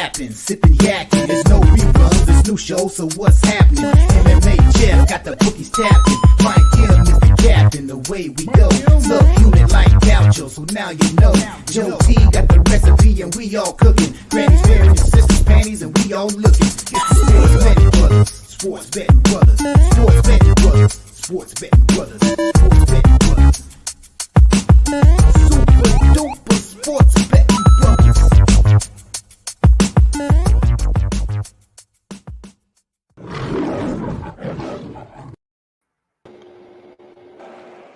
rapping, sipping yakking. There's no reruns, there's new shows, so what's happening? MMA Jeff got the bookies tapping. Mike M is the captain, the way we go. Subunit like Gaucho, so now you know. Joe T got the recipe and we all cooking. Granny's wearing your sister's panties and we all looking. It's the Sports Betting Brothers, Sports Betting Brothers, Sports Betting Brothers, Sports Betting Brothers, Sports Betting Brothers. Super duper Sports Betting Brothers.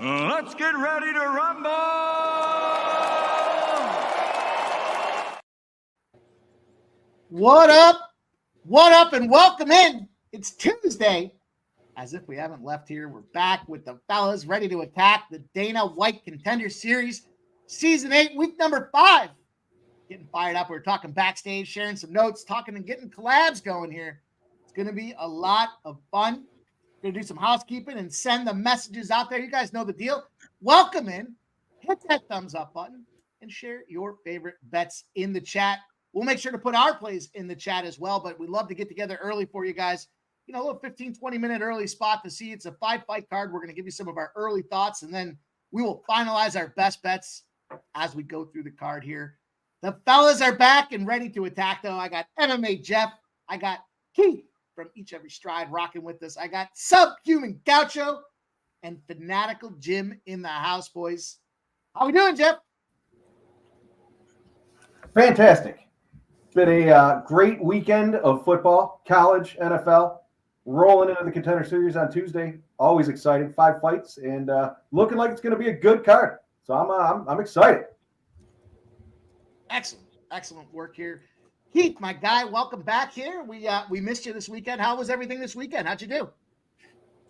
Let's get ready to rumble! What up? What up and welcome in. It's Tuesday. As if we haven't left here, we're back with the fellas ready to attack the Dana White Contender Series, Season 8, Week number 5. Getting fired up. We're talking backstage, sharing some notes, talking and getting collabs going here. It's going to be a lot of fun. We're going to do some housekeeping and send the messages out there. You guys know the deal. Welcome in. Hit that thumbs up button and share your favorite bets in the chat. We'll make sure to put our plays in the chat as well, but we'd love to get together early for you guys. You know, a little 15, 20-minute early spot to see. It's a 5-fight card. We're going to give you some of our early thoughts, and then we will finalize our best bets as we go through the card here. The fellas are back and ready to attack, though. I got MMA Jeff. I got Keith from Each Every Stride rocking with us. I got Subhuman Gaucho and Fanatical Jim in the house, boys. How we doing, Jeff? Fantastic. It's been a great weekend of football, college, NFL. Rolling into the Contender Series on Tuesday. Always exciting. 5 fights and looking like it's going to be a good card. So I'm excited. Excellent work here. Keith, my guy, welcome back here. We missed you this weekend. How was everything this weekend? How'd you do?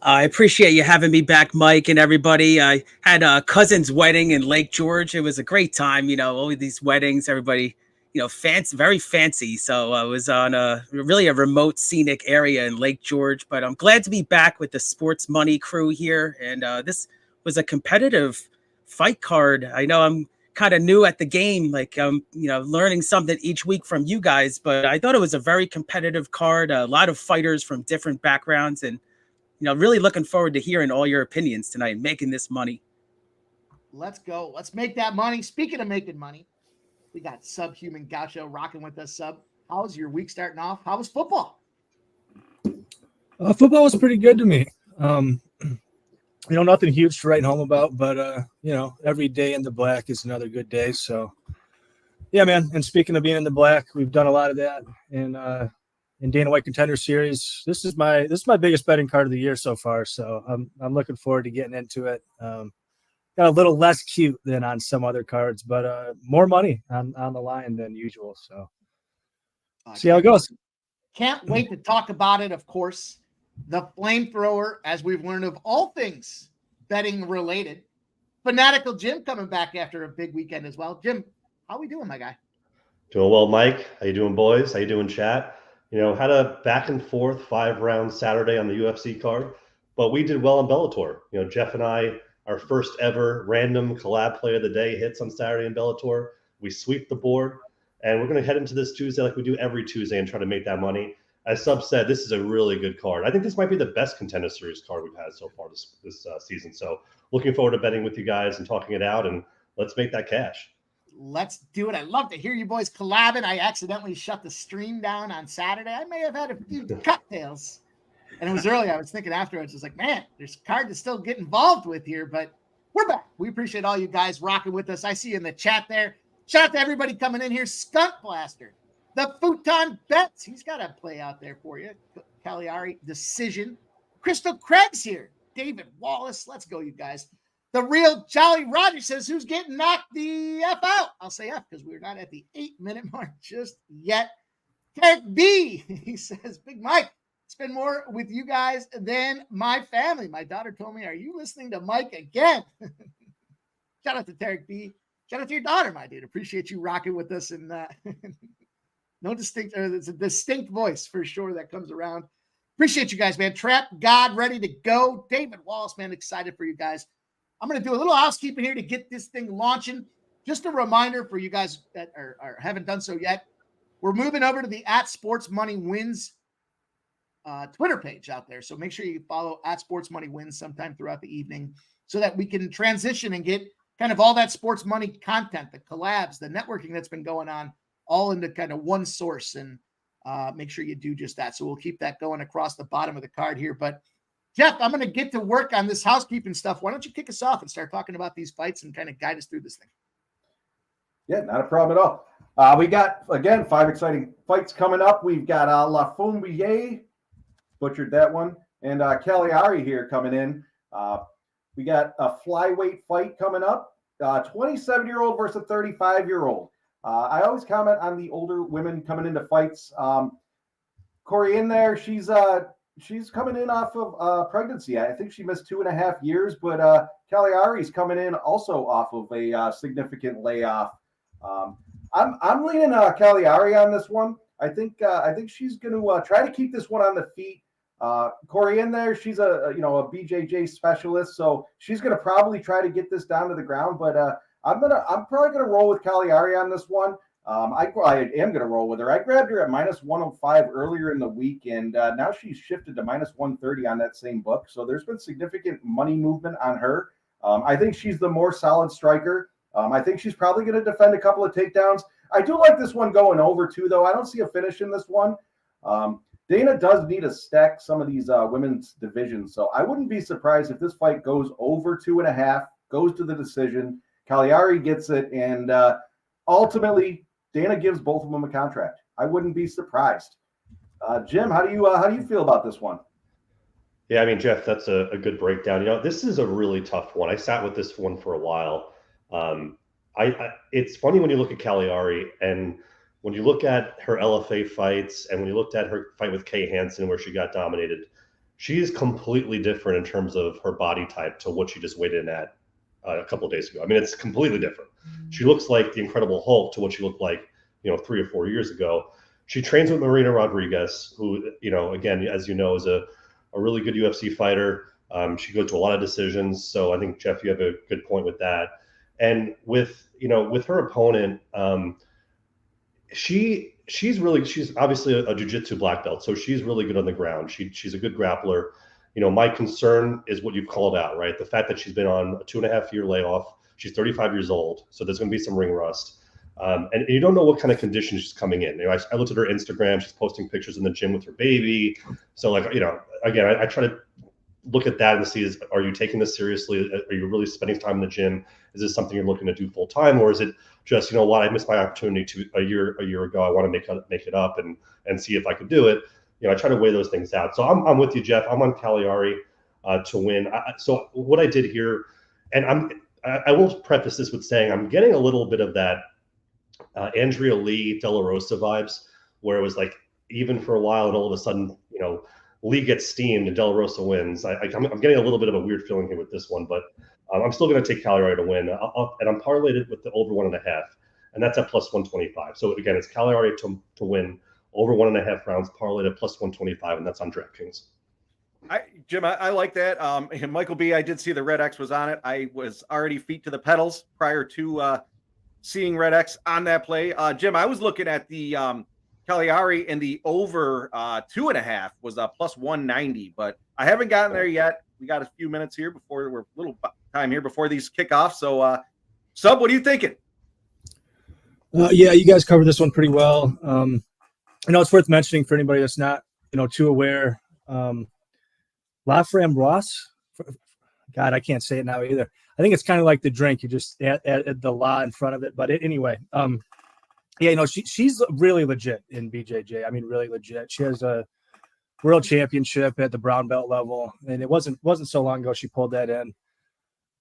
I appreciate you having me back, Mike, and everybody. I had a cousin's wedding in Lake George. It was a great time. You know, all of these weddings, everybody, you know, fancy, very fancy. So I was on a remote scenic area in Lake George, but I'm glad to be back with the Sports Money crew here. And this was a competitive fight card. I know I'm kind of new at the game, like you know, learning something each week from you guys, but I thought it was a very competitive card. A lot of fighters from different backgrounds, and you know, really looking forward to hearing all your opinions tonight and making this money. Let's go. Let's make that money. Speaking of making money, we got Subhuman Gaucho rocking with us. Sub, how's your week starting off? How was football? Football was pretty good to me. You know, nothing huge to write home about, but, you know, every day in the black is another good day. So, yeah, man. And speaking of being in the black, we've done a lot of that in Dana White Contender Series. This is my biggest betting card of the year so far. So I'm looking forward to getting into it. Got a little less cute than on some other cards, but more money on the line than usual. So see how it goes. Can't wait to talk about it, of course. The flamethrower, as we've learned, of all things betting related. Fanatical Jim coming back after a big weekend as well. Jim, how we doing, my guy? Doing well, Mike. How you doing, boys? How you doing, chat? You know, had a back and forth 5-round Saturday on the UFC card, but we did well in Bellator. You know, Jeff and I, our first ever random collab play of the day hits on Saturday in Bellator. We sweep the board, and we're going to head into this Tuesday like we do every Tuesday and try to make that money. As Sub said, this is a really good card. I think this might be the best Contender Series card we've had so far this season. So looking forward to betting with you guys and talking it out, and let's make that cash. Let's do it. I love to hear you boys collabing. I accidentally shut the stream down on Saturday. I may have had a few cocktails. And it was early. I was thinking afterwards, I was like, man, there's a card to still get involved with here, but we're back. We appreciate all you guys rocking with us. I see you in the chat there. Shout out to everybody coming in here. Skunk Blaster, the Futon Bets. He's got a play out there for you. Caliari decision. Crystal Craig's here. David Wallace. Let's go, you guys. The real Jolly Roger says, who's getting knocked the F out? I'll say F because we're not at the 8-minute mark just yet. Tarek B, he says, Big Mike, spend more with you guys than my family. My daughter told me, are you listening to Mike again? Shout out to Tarek B. Shout out to your daughter, my dude. Appreciate you rocking with us. And it's a distinct voice for sure that comes around. Appreciate you guys, man. Trap God ready to go. David Wallace, man, excited for you guys. I'm going to do a little housekeeping here to get this thing launching. Just a reminder for you guys that are haven't done so yet. we're moving over to the @SportsMoneyWins Twitter page out there. So make sure you follow @SportsMoneyWins sometime throughout the evening so that we can transition and get kind of all that sports money content, the collabs, the networking that's been going on, all into kind of one source. And make sure you do just that. So we'll keep that going across the bottom of the card here. But Jeff, I'm going to get to work on this housekeeping stuff. Why don't you kick us off and start talking about these fights and kind of guide us through this thing? Yeah, not a problem at all. We got, again, 5 exciting fights coming up. We've got Laframboise, butchered that one, and Caliari here coming in. We got a flyweight fight coming up, 27-year-old versus a 35-year-old. I always comment on the older women coming into fights. Corrine there, she's coming in off of pregnancy. I think she missed 2.5 years, but Caliari's coming in also off of a significant layoff. I'm leaning Caliari on this one. I think she's going to try to keep this one on the feet. Corrine there, she's a BJJ specialist, so she's going to probably try to get this down to the ground. But I'm probably going to roll with Caliari on this one. I am going to roll with her. I grabbed her at -105 earlier in the week, and now she's shifted to -130 on that same book. So there's been significant money movement on her. I think she's the more solid striker. I think she's probably going to defend a couple of takedowns. I do like this one going over too, though. I don't see a finish in this one. Dana does need to stack some of these women's divisions, so I wouldn't be surprised if this fight goes over 2.5, goes to the decision. Caliari gets it, and ultimately Dana gives both of them a contract. I wouldn't be surprised. Jim, how do you feel about this one? Yeah, I mean, Jeff, that's a good breakdown. This is a really tough one. I sat with this one for a while. It's funny when you look at Caliari and when you look at her LFA fights and when you looked at her fight with Kay Hansen where she got dominated, she's completely different in terms of her body type to what she just weighed in at a couple of days ago. I mean, it's completely different. She looks like the Incredible Hulk to what she looked like, 3 or 4 years ago. She trains with Marina Rodriguez, who, again, as you know, is a really good UFC fighter. She goes to a lot of decisions. So I think, Jeff, you have a good point with that. And with her opponent, she's obviously a jiu-jitsu black belt, so she's really good on the ground. She's a good grappler. My concern is what you've called out, right? The fact that she's been on a 2.5-year layoff. She's 35 years old, so there's going to be some ring rust. And you don't know what kind of condition she's coming in. I looked at her Instagram. She's posting pictures in the gym with her baby. So, again, I try to look at that and see, are you taking this seriously? Are you really spending time in the gym? Is this something you're looking to do full time, or is it just, I missed my opportunity a year ago. I want to make it up and see if I could do it. I try to weigh those things out. So I'm with you, Jeff. I'm on Caliari to win. So what I did here, and I will preface this with saying I'm getting a little bit of that Andrea Lee, De La Rosa vibes, where it was like even for a while, and all of a sudden, Lee gets steamed and De La Rosa wins. I'm getting a little bit of a weird feeling here with this one, but I'm still going to take Caliari to win. And I'm parlayed with the over 1.5, and that's at +125. So again, it's Caliari to win over 1.5 rounds, parlayed at +125, and that's on DraftKings. Jim, I like that. And Michael B, I did see the Red X was on it. I was already feet to the pedals prior to seeing Red X on that play. Jim, I was looking at the Caliari, and the over 2.5 was a +190, but I haven't gotten there yet. We got a few minutes here before we're a little time here before these kick off. So, Sub, what are you thinking? Yeah, you guys covered this one pretty well. It's worth mentioning for anybody that's not, too aware. Laframboise, God, I can't say it now either. I think it's kind of like the drink. You just add the la in front of it. But anyway, she's really legit in BJJ. I mean, really legit. She has a world championship at the brown belt level, and it wasn't so long ago she pulled that in.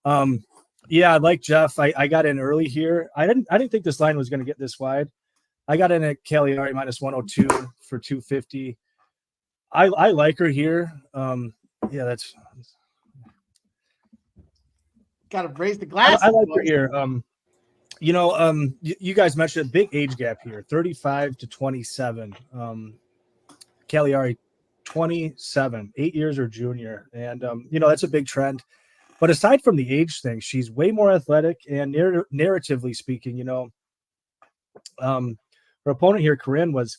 Like Jeff, I got in early here. I didn't think this line was going to get this wide. I got in at Caliari -102 for 250. I like her here. That's got to raise the glass. I like her here. You guys mentioned a big age gap here, 35 to 27. Caliari, 27, 8 years her junior. And, that's a big trend. But aside from the age thing, she's way more athletic, and narratively speaking, her opponent here, Corrine, was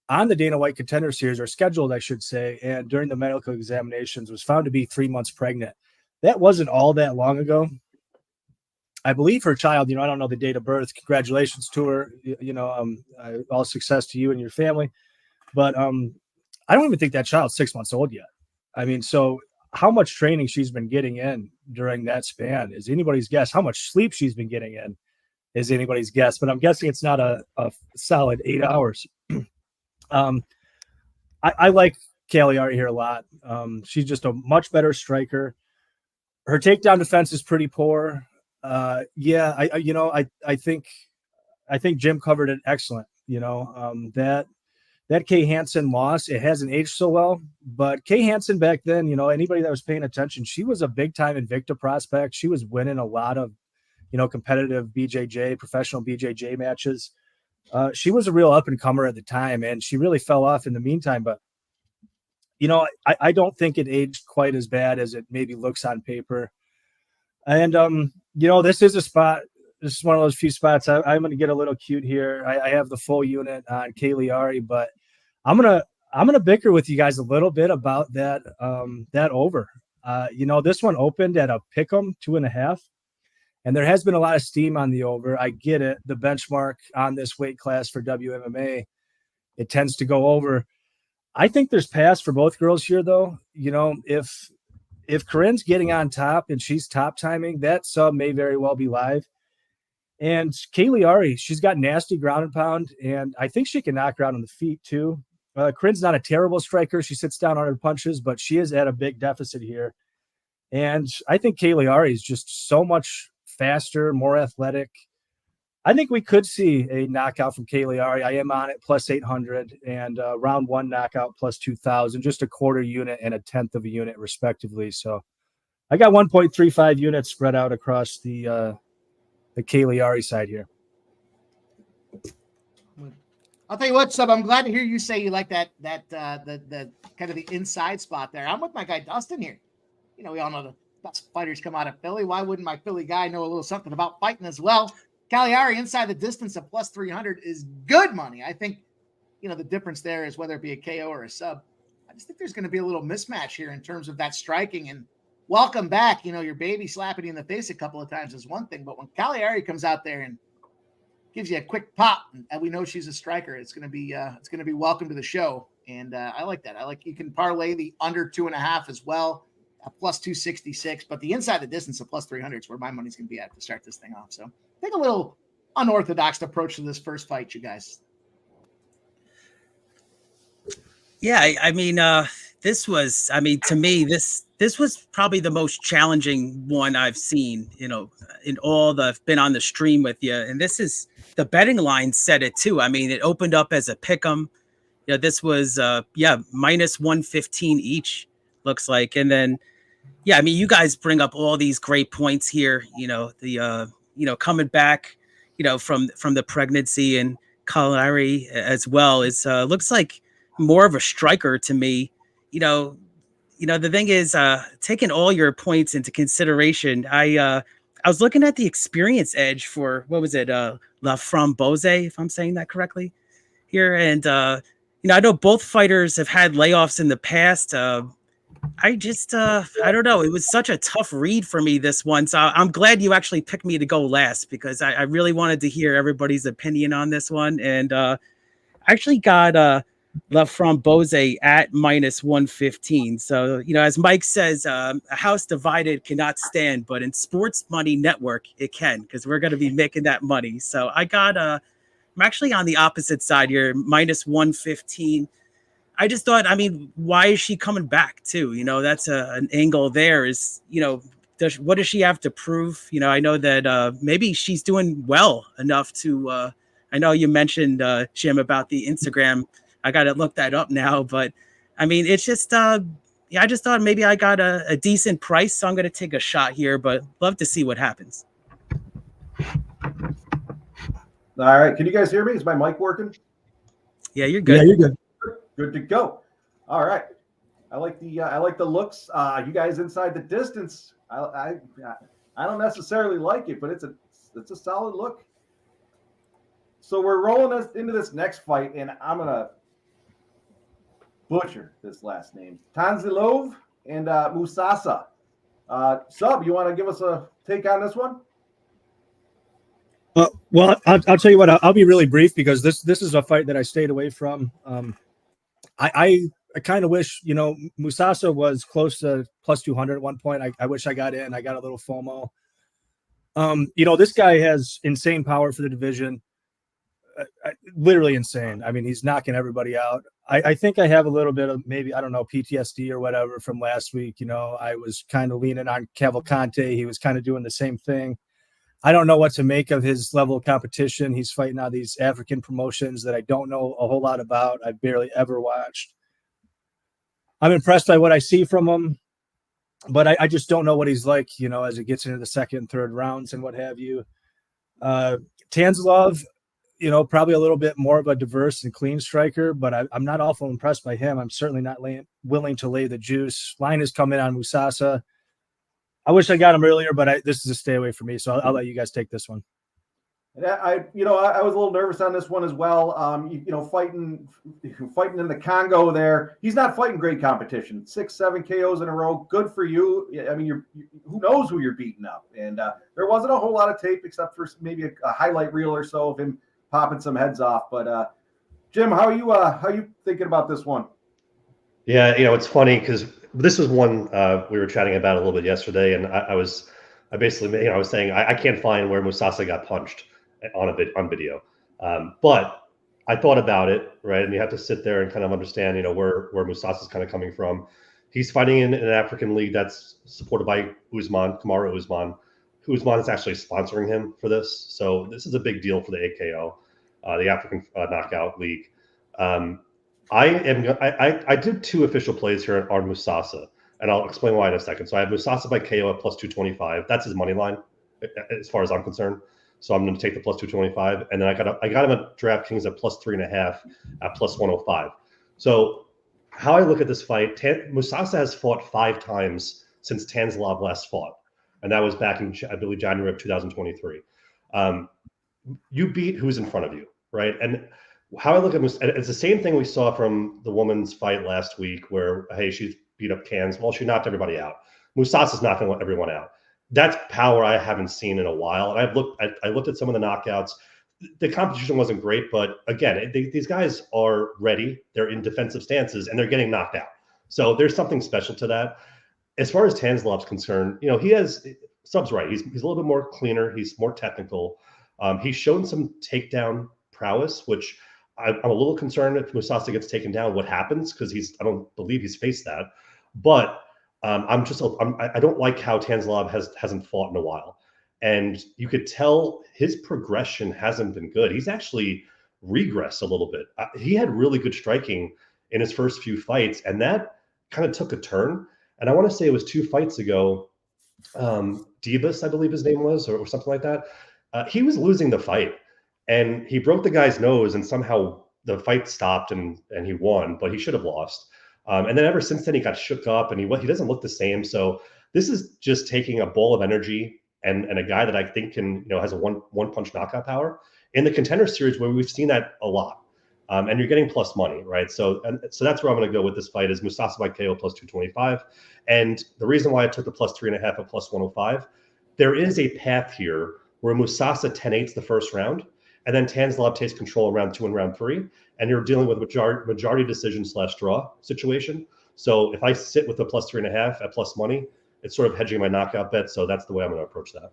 on the Dana White Contender Series, or scheduled, I should say, and during the medical examinations was found to be 3 months pregnant. That wasn't all that long ago. I believe her child, I don't know the date of birth. Congratulations to her. All success to you and your family. But I don't even think that child's 6 months old yet. I mean, so how much training she's been getting in during that span is anybody's guess. How much sleep she's been getting in is anybody's guess. But I'm guessing it's not a solid 8 hours. I like Caliari here a lot. She's just a much better striker. Her takedown defense is pretty poor. I think Jim covered it excellent. That Kay Hansen loss, it hasn't aged so well, but Kay Hansen back then, anybody that was paying attention, she was a big time Invicta prospect. She was winning a lot of, competitive professional BJJ matches. She was a real up and comer at the time, and she really fell off in the meantime. But, I don't think it aged quite as bad as it maybe looks on paper. And, this is a spot. This is one of those few spots I'm going to get a little cute here. I have the full unit on Caliari, but I'm gonna bicker with you guys a little bit about that over. This one opened at a pick'em 2.5, and there has been a lot of steam on the over. I get it. The benchmark on this weight class for WMMA, it tends to go over. I think there's pass for both girls here, though. If Corrine's getting on top and she's top timing, that sub may very well be live. And Caliari, she's got nasty ground and pound, and I think she can knock her out on the feet too. Corrine's not a terrible striker. She sits down on her punches, but she is at a big deficit here. And I think Caliari is just so much faster, more athletic. I think we could see a knockout from Caliari. I am on it plus 800 and round one knockout plus 2,000, just a quarter unit and a tenth of a unit respectively. So I got 1.35 units spread out across the Caliari side here. I'll tell you what, Sub, I'm glad to hear you say you like the kind of the inside spot there. I'm with my guy Dustin here. We all know the best fighters come out of Philly. Why wouldn't my Philly guy know a little something about fighting as well? Caliari inside the distance of plus 300 is good money. I think, the difference there is whether it be a KO or a sub. I just think there's going to be a little mismatch here in terms of that striking. And welcome back. Your baby slapping you in the face a couple of times is one thing, but when Caliari comes out there and gives you a quick pop, and we know she's a striker, it's going to be welcome to the show. And I like that. I like you can parlay the under 2.5 as well, plus 266, but the inside the distance of plus 300 is where my money's going to be at to start this thing off. So take a little unorthodox approach to this first fight, you guys. Yeah, I mean, to me, this was probably the most challenging one I've seen, in all I've been on the stream with you. And this is the betting line said it too. I mean, it opened up as a pick'em. This was, minus 115 each looks like. And then, you guys bring up all these great points here, coming back, from the pregnancy, and Caliari as well is, looks like more of a striker to me. The thing is, taking all your points into consideration, I was looking at the experience edge for, what was it, Laframboise, if I'm saying that correctly here. And, I know both fighters have had layoffs in the past. I don't know. It was such a tough read for me, this one. So I'm glad you actually picked me to go last, because I really wanted to hear everybody's opinion on this one. And I actually got Laframboise at minus 115. So, as Mike says, a house divided cannot stand, but in Sports Money Network, it can, because we're going to be making that money. So I got, I'm actually on the opposite side here, minus 115. I just thought, why is she coming back too? That's an angle there is, what does she have to prove? I know that maybe she's doing well enough to, I know you mentioned, Jim, about the Instagram. I got to look that up now, but it's just, I just thought maybe I got a decent price. So I'm going to take a shot here, but love to see what happens. All right. Can you guys hear me? Is my mic working? Yeah, you're good. Yeah, you're good. Good to go. All right. I like the looks. You guys inside the distance. I don't necessarily like it, but it's a solid look. So we're rolling us into this next fight, and I'm gonna butcher this last name. Tanzilov and Musasa. Sub, you want to give us a take on this one? Well, I'll tell you what. I'll be really brief because this is a fight that I stayed away from. I kind of wish, Musasa was close to plus 200 at one point. I wish I got in. I got a little FOMO. This guy has insane power for the division. Literally insane. I mean, he's knocking everybody out. I think I have a little bit of maybe, I don't know, PTSD or whatever from last week. I was kind of leaning on Cavalcante. He was kind of doing the same thing. I don't know what to make of his level of competition. He's fighting on these African promotions that I don't know a whole lot about. I've barely ever watched. I'm impressed by what I see from him, but I just don't know what he's like, as it gets into the second and third rounds and what have you. Tanzilov, probably a little bit more of a diverse and clean striker, but I'm not awful impressed by him. I'm certainly not willing to lay the juice. Line has come in on Musasa. I wish I got him earlier, but this is a stay away for me. So I'll let you guys take this one. I was a little nervous on this one as well. Fighting in the Congo there. He's not fighting great competition. 6-7 KOs in a row. Good for you. I mean, who knows who you're beating up? And there wasn't a whole lot of tape except for maybe a highlight reel or so of him popping some heads off. But Jim, how are you thinking about this one? Yeah, it's funny because this was one we were chatting about a little bit yesterday, and I was saying I can't find where Musasa got punched on video, but I thought about it, right? And you have to sit there and kind of understand, where Musasa is kind of coming from. He's fighting in an African league that's supported by Kamaru Usman. Usman is actually sponsoring him for this, so this is a big deal for the AKO, the African Knockout League. I did 2 official plays here on Musasa, and I'll explain why in a second. So I have Musasa by KO at plus 225. That's his money line, as far as I'm concerned. So I'm going to take the plus 225, and then I got him at DraftKings at plus 3.5 at plus 105. So how I look at this fight, Musasa has fought 5 times since Tanzilov last fought, and that was back in, I believe, January of 2023. You beat who's in front of you, right? And how I look at Musasa, it's the same thing we saw from the woman's fight last week where, hey, she beat up Tanz. Well, she knocked everybody out. Musasa's not going to let everyone out. That's power I haven't seen in a while. And I looked at some of the knockouts. The competition wasn't great, but again, these guys are ready. They're in defensive stances, and they're getting knocked out. So there's something special to that. As far as Tanzilov's concerned, he has – Sub's right. He's a little bit more cleaner. He's more technical. He's shown some takedown prowess, which – I'm a little concerned if Musasa gets taken down, what happens? Because I don't believe he's faced that. But I don't like how Tanzilov hasn't fought in a while. And you could tell his progression hasn't been good. He's actually regressed a little bit. He had really good striking in his first few fights, and that kind of took a turn. And I want to say it was 2 fights ago, Divas, I believe his name was, or something like that. He was losing the fight. And he broke the guy's nose, and somehow the fight stopped, and he won, but he should have lost. And then ever since then, he got shook up, and he doesn't look the same. So this is just taking a ball of energy and a guy that I think has a one punch knockout power in the Contender Series, where we've seen that a lot. And you're getting plus money, right? So that's where I'm going to go with this fight is Musasa by KO plus 225. And the reason why I took the plus 3.5 at plus 105, there is a path here where Musasa 10-8s the first round. And then Tanzilov takes control in round 2 and round 3, and you're dealing with a majority decision / draw situation. So if I sit with the plus 3.5 at plus money, it's sort of hedging my knockout bet. So that's the way I'm going to approach that.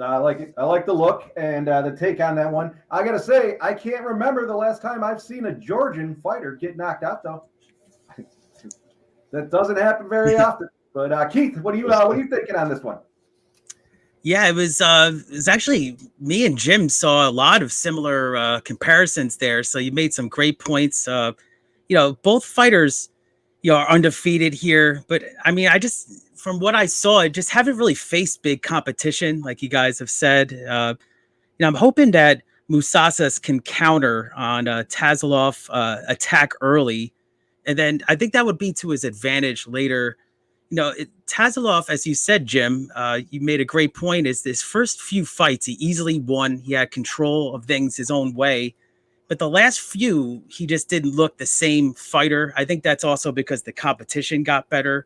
I like it. I like the look and the take on that one. I got to say, I can't remember the last time I've seen a Georgian fighter get knocked out, though. That doesn't happen very often. But Keith, what are you thinking on this one? Yeah, it was actually me and Jim saw a lot of similar comparisons there. So you made some great points. Both fighters, are undefeated here. But I mean, from what I saw, I just haven't really faced big competition, like you guys have said. I'm hoping that Musasa can counter on Tanzilov attack early. And then I think that would be to his advantage later Tanzilov, as you said, Jim, you made a great point, is this first few fights, he easily won. He had control of things his own way. But the last few, he just didn't look the same fighter. I think that's also because the competition got better.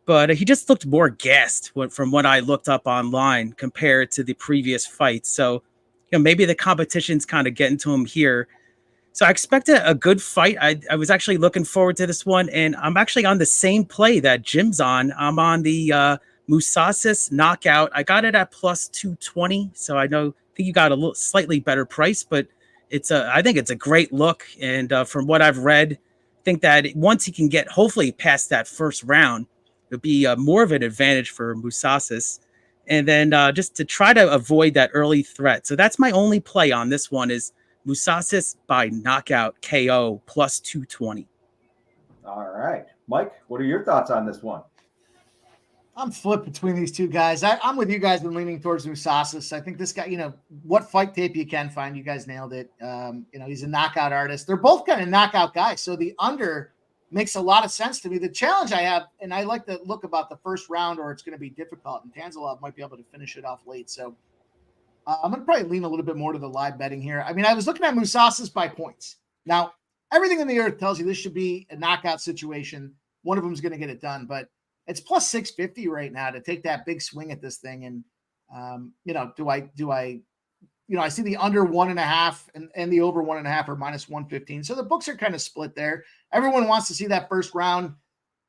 But he just looked more gassed from what I looked up online compared to the previous fights. So, maybe the competition's kind of getting to him here. So I expect a good fight. I was actually looking forward to this one, and I'm actually on the same play that Jim's on. I'm on the Musasa knockout. I got it at plus 220, so I think you got a slightly better price, but I think it's a great look. And from what I've read, I think that once he can get hopefully past that first round, it'll be more of an advantage for Musasa. And then just to try to avoid that early threat. So that's my only play on this one is Musasa by knockout KO plus 220. All right. Mike, what are your thoughts on this one? I'm flipped between these two guys. I'm with you guys and leaning towards Musasa. I think this guy, what fight tape you can find, you guys nailed it. He's a knockout artist. They're both kind of knockout guys. So the under makes a lot of sense to me. The challenge I have, and I like the look about the first round, or it's going to be difficult, and Tanzilov might be able to finish it off late. So I'm going to probably lean a little bit more to the live betting here. I mean, I was looking at Musasa by points. Now, everything in the earth tells you this should be a knockout situation. One of them is going to get it done, but it's plus 650 right now to take that big swing at this thing. And, I see the under 1.5 and the over 1.5 or minus 115. So the books are kind of split there. Everyone wants to see that first round.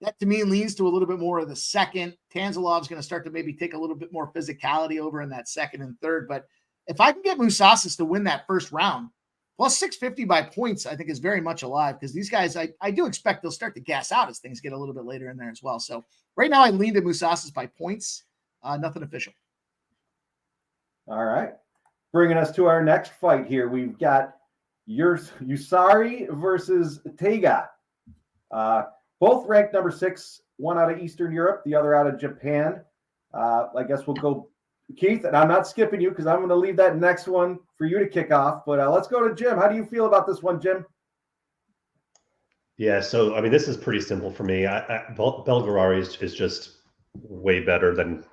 That to me leans to a little bit more of the second. Tanzilov's going to start to maybe take a little bit more physicality over in that second and third. But if I can get Musasa to win that first round, plus 650 by points, I think is very much alive because these guys, I do expect they'll start to gas out as things get a little bit later in there as well. So right now I lean to Musasa by points, nothing official. All right. Bringing us to our next fight here, we've got Yousri versus Taiga. Both ranked number 6, one out of Eastern Europe, the other out of Japan. I guess we'll go, Keith, and I'm not skipping you because I'm going to leave that next one for you to kick off. But let's go to Jim. How do you feel about this one, Jim? Yeah, so, I mean, this is pretty simple for me. Belgaroui is just way better than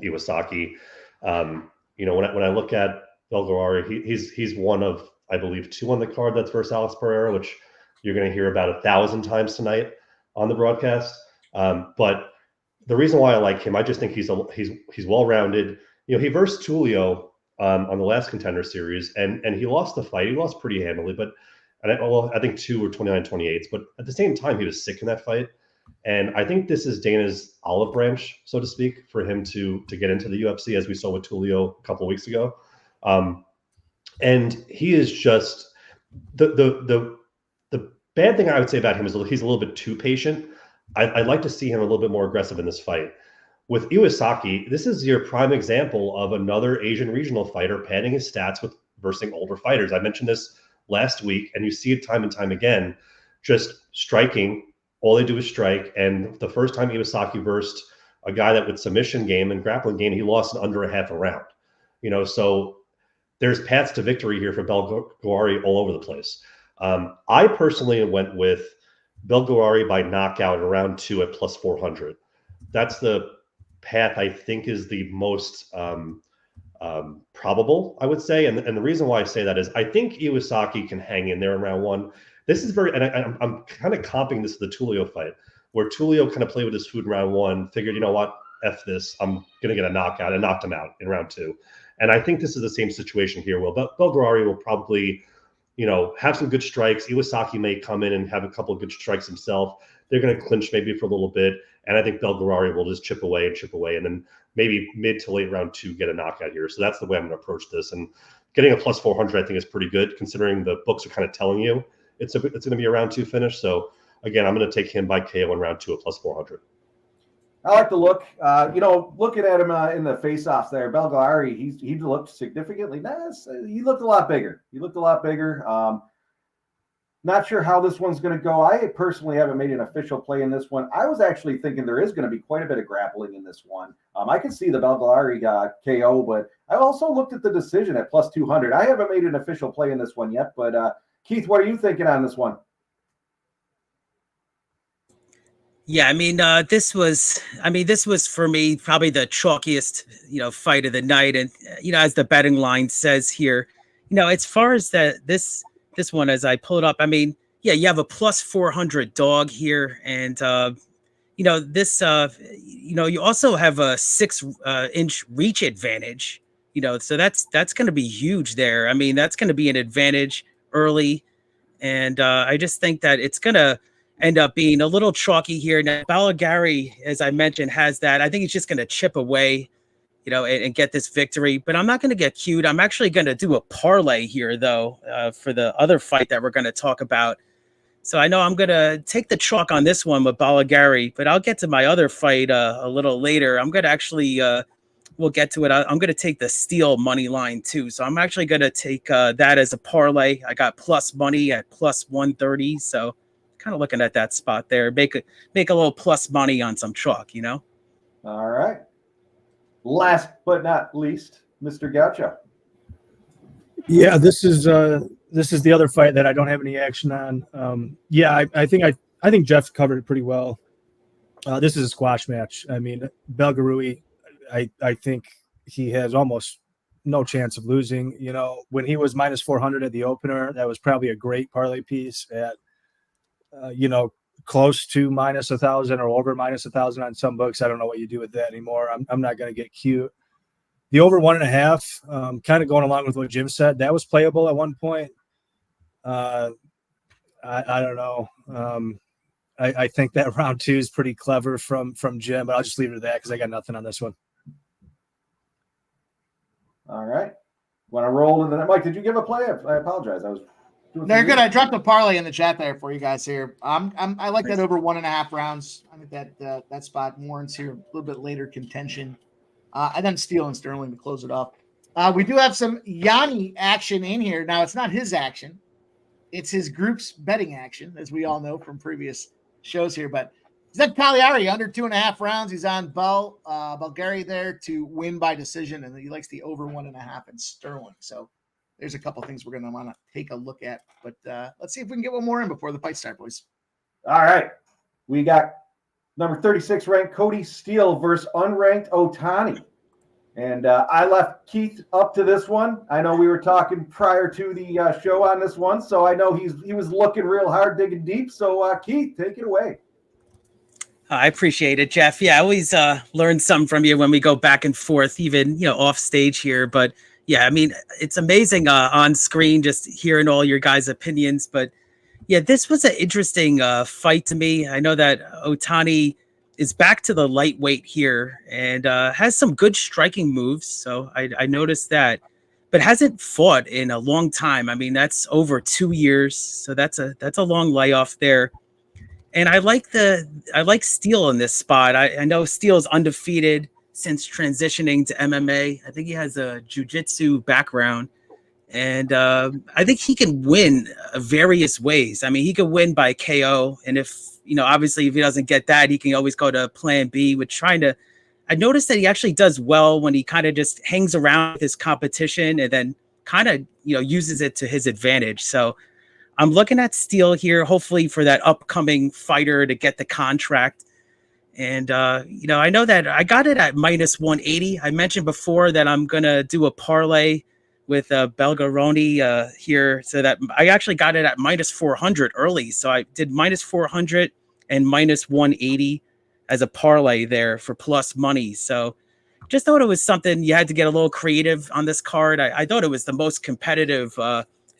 Iwasaki. When I look at Belgaroui, he's one of, I believe, 2 on the card that's versus Alex Pereira, which you're going to hear about 1,000 times tonight on the broadcast. But the reason why I like him, I just think he's well-rounded. He versed Tulio on the last Contender series, and he lost the fight. He lost pretty handily, but I think 2 or 29-28. But at the same time, he was sick in that fight. And I think this is Dana's olive branch, so to speak, for him to get into the UFC, as we saw with Tulio a couple of weeks ago. And he is just the bad thing I would say about him is he's a little bit too patient. I'd like to see him a little bit more aggressive in this fight. With Iwasaki, this is your prime example of another Asian regional fighter padding his stats with versing older fighters. I mentioned this last week, and you see it time and time again, just striking. All they do is strike. And the first time Iwasaki versed a guy that with submission game and grappling game, he lost in under a half a round. So there's paths to victory here for Belgaroui all over the place. I personally went with Belgaroui by knockout in round 2 at plus 400. That's the path I think is the most probable, I would say. And the reason why I say that is I think Iwasaki can hang in there in round 1. This is very, and I'm kind of comping this to the Tulio fight, where Tulio kind of played with his food in round 1, figured, you know what, F this, I'm going to get a knockout, and knocked him out in round 2. And I think this is the same situation here. Well, Belgaroui will probably, have some good strikes. Iwasaki may come in and have a couple of good strikes himself. They're going to clinch maybe for a little bit. And I think Belgaroui will just chip away. And then maybe mid to late round 2, get a knockout here. So that's the way I'm going to approach this. And getting a plus 400, I think, is pretty good, considering the books are kind of telling you it's going to be a round 2 finish. So again, I'm going to take him by KO in round 2 at plus 400. I like the look. Looking at him in the face-offs there, Belgaroui, he looked significantly nice. He looked a lot bigger. Not sure how this one's going to go. I personally haven't made an official play in this one. I was actually thinking there is going to be quite a bit of grappling in this one. I can see the Belgaroui KO, but I also looked at the decision at plus 200. I haven't made an official play in this one yet, but Keith, what are you thinking on this one? Yeah, this was for me probably the chalkiest, fight of the night. And, as the betting line says here, as far as this one, as I pull it up, yeah, you have a plus 400 dog here. And, you also have a 6 inch reach advantage, so that's going to be huge there. That's going to be an advantage early. And I just think that it's going to end up being a little chalky here. Now, Belgaroui, as I mentioned, has that. I think he's just going to chip away, and get this victory. But I'm not going to get cute. I'm actually going to do a parlay here, though, for the other fight that we're going to talk about. So I know I'm going to take the chalk on this one with Belgaroui, but I'll get to my other fight a little later. I'm going to actually, we'll get to it. I'm going to take the Steele money line, too. So I'm actually going to take that as a parlay. I got plus money at plus 130. So kind of looking at that spot there, make a little plus money on some chalk, All right. Last but not least, Mr. Gaucho. Yeah, this is the other fight that I don't have any action on. I think Jeff covered it pretty well. This is a squash match. Belgaroui, I think he has almost no chance of losing. When he was minus 400 at the opener, that was probably a great parlay piece at close to minus 1,000 or over minus 1,000 on some books. I don't know what you do with that anymore. I'm not going to get cute. The over 1.5, kind of going along with what Jim said, that was playable at one point. I don't know. I think that round 2 is pretty clever from Jim, but I'll just leave it at that because I got nothing on this one. All right. Want to roll into that? Mike, did you give a play? I apologize. I was doing They're good. I dropped a parlay in the chat there for you guys here. I like that over 1.5 rounds. I think that spot warrants here a little bit later contention. And then Steele and Stirling to close it off. We do have some Yanni action in here. Now, it's not his action. It's his group's betting action, as we all know from previous shows here. But he's at Caliari, under 2.5 rounds. He's on Belgaroui there to win by decision, and he likes the over 1.5 in Stirling. So there's a couple things we're going to want to take a look at. But let's see if we can get one more in before the fight starts, boys. All right. We got number 36 ranked Kody Steele versus unranked Ottoni. And I left Keith up to this one. I know we were talking prior to the show on this one, so I know he was looking real hard, digging deep. So, Keith, take it away. I appreciate it, Jeff. Yeah, I always learn something from you when we go back and forth, even off stage here. But yeah, it's amazing on screen just hearing all your guys' opinions. But yeah, this was an interesting fight to me. I know that Ottoni is back to the lightweight here and has some good striking moves. So I noticed that, but hasn't fought in a long time. That's over 2 years. So that's a long layoff there. And I like Steele in this spot. I know Steele's undefeated since transitioning to MMA. I think he has a jiu-jitsu background. And I think he can win various ways. He could win by KO. And if, obviously if he doesn't get that, he can always go to plan B with I noticed that he actually does well when he kind of just hangs around with his competition and then kind of, uses it to his advantage. So I'm looking at Steele here, hopefully for that upcoming fighter to get the contract. And, I know that I got it at minus 180. I mentioned before that I'm going to do a parlay with Belgaroui here, so that I actually got it at minus 400 early. So I did minus 400 and minus 180 as a parlay there for plus money. So just thought it was something you had to get a little creative on this card. I thought it was the most competitive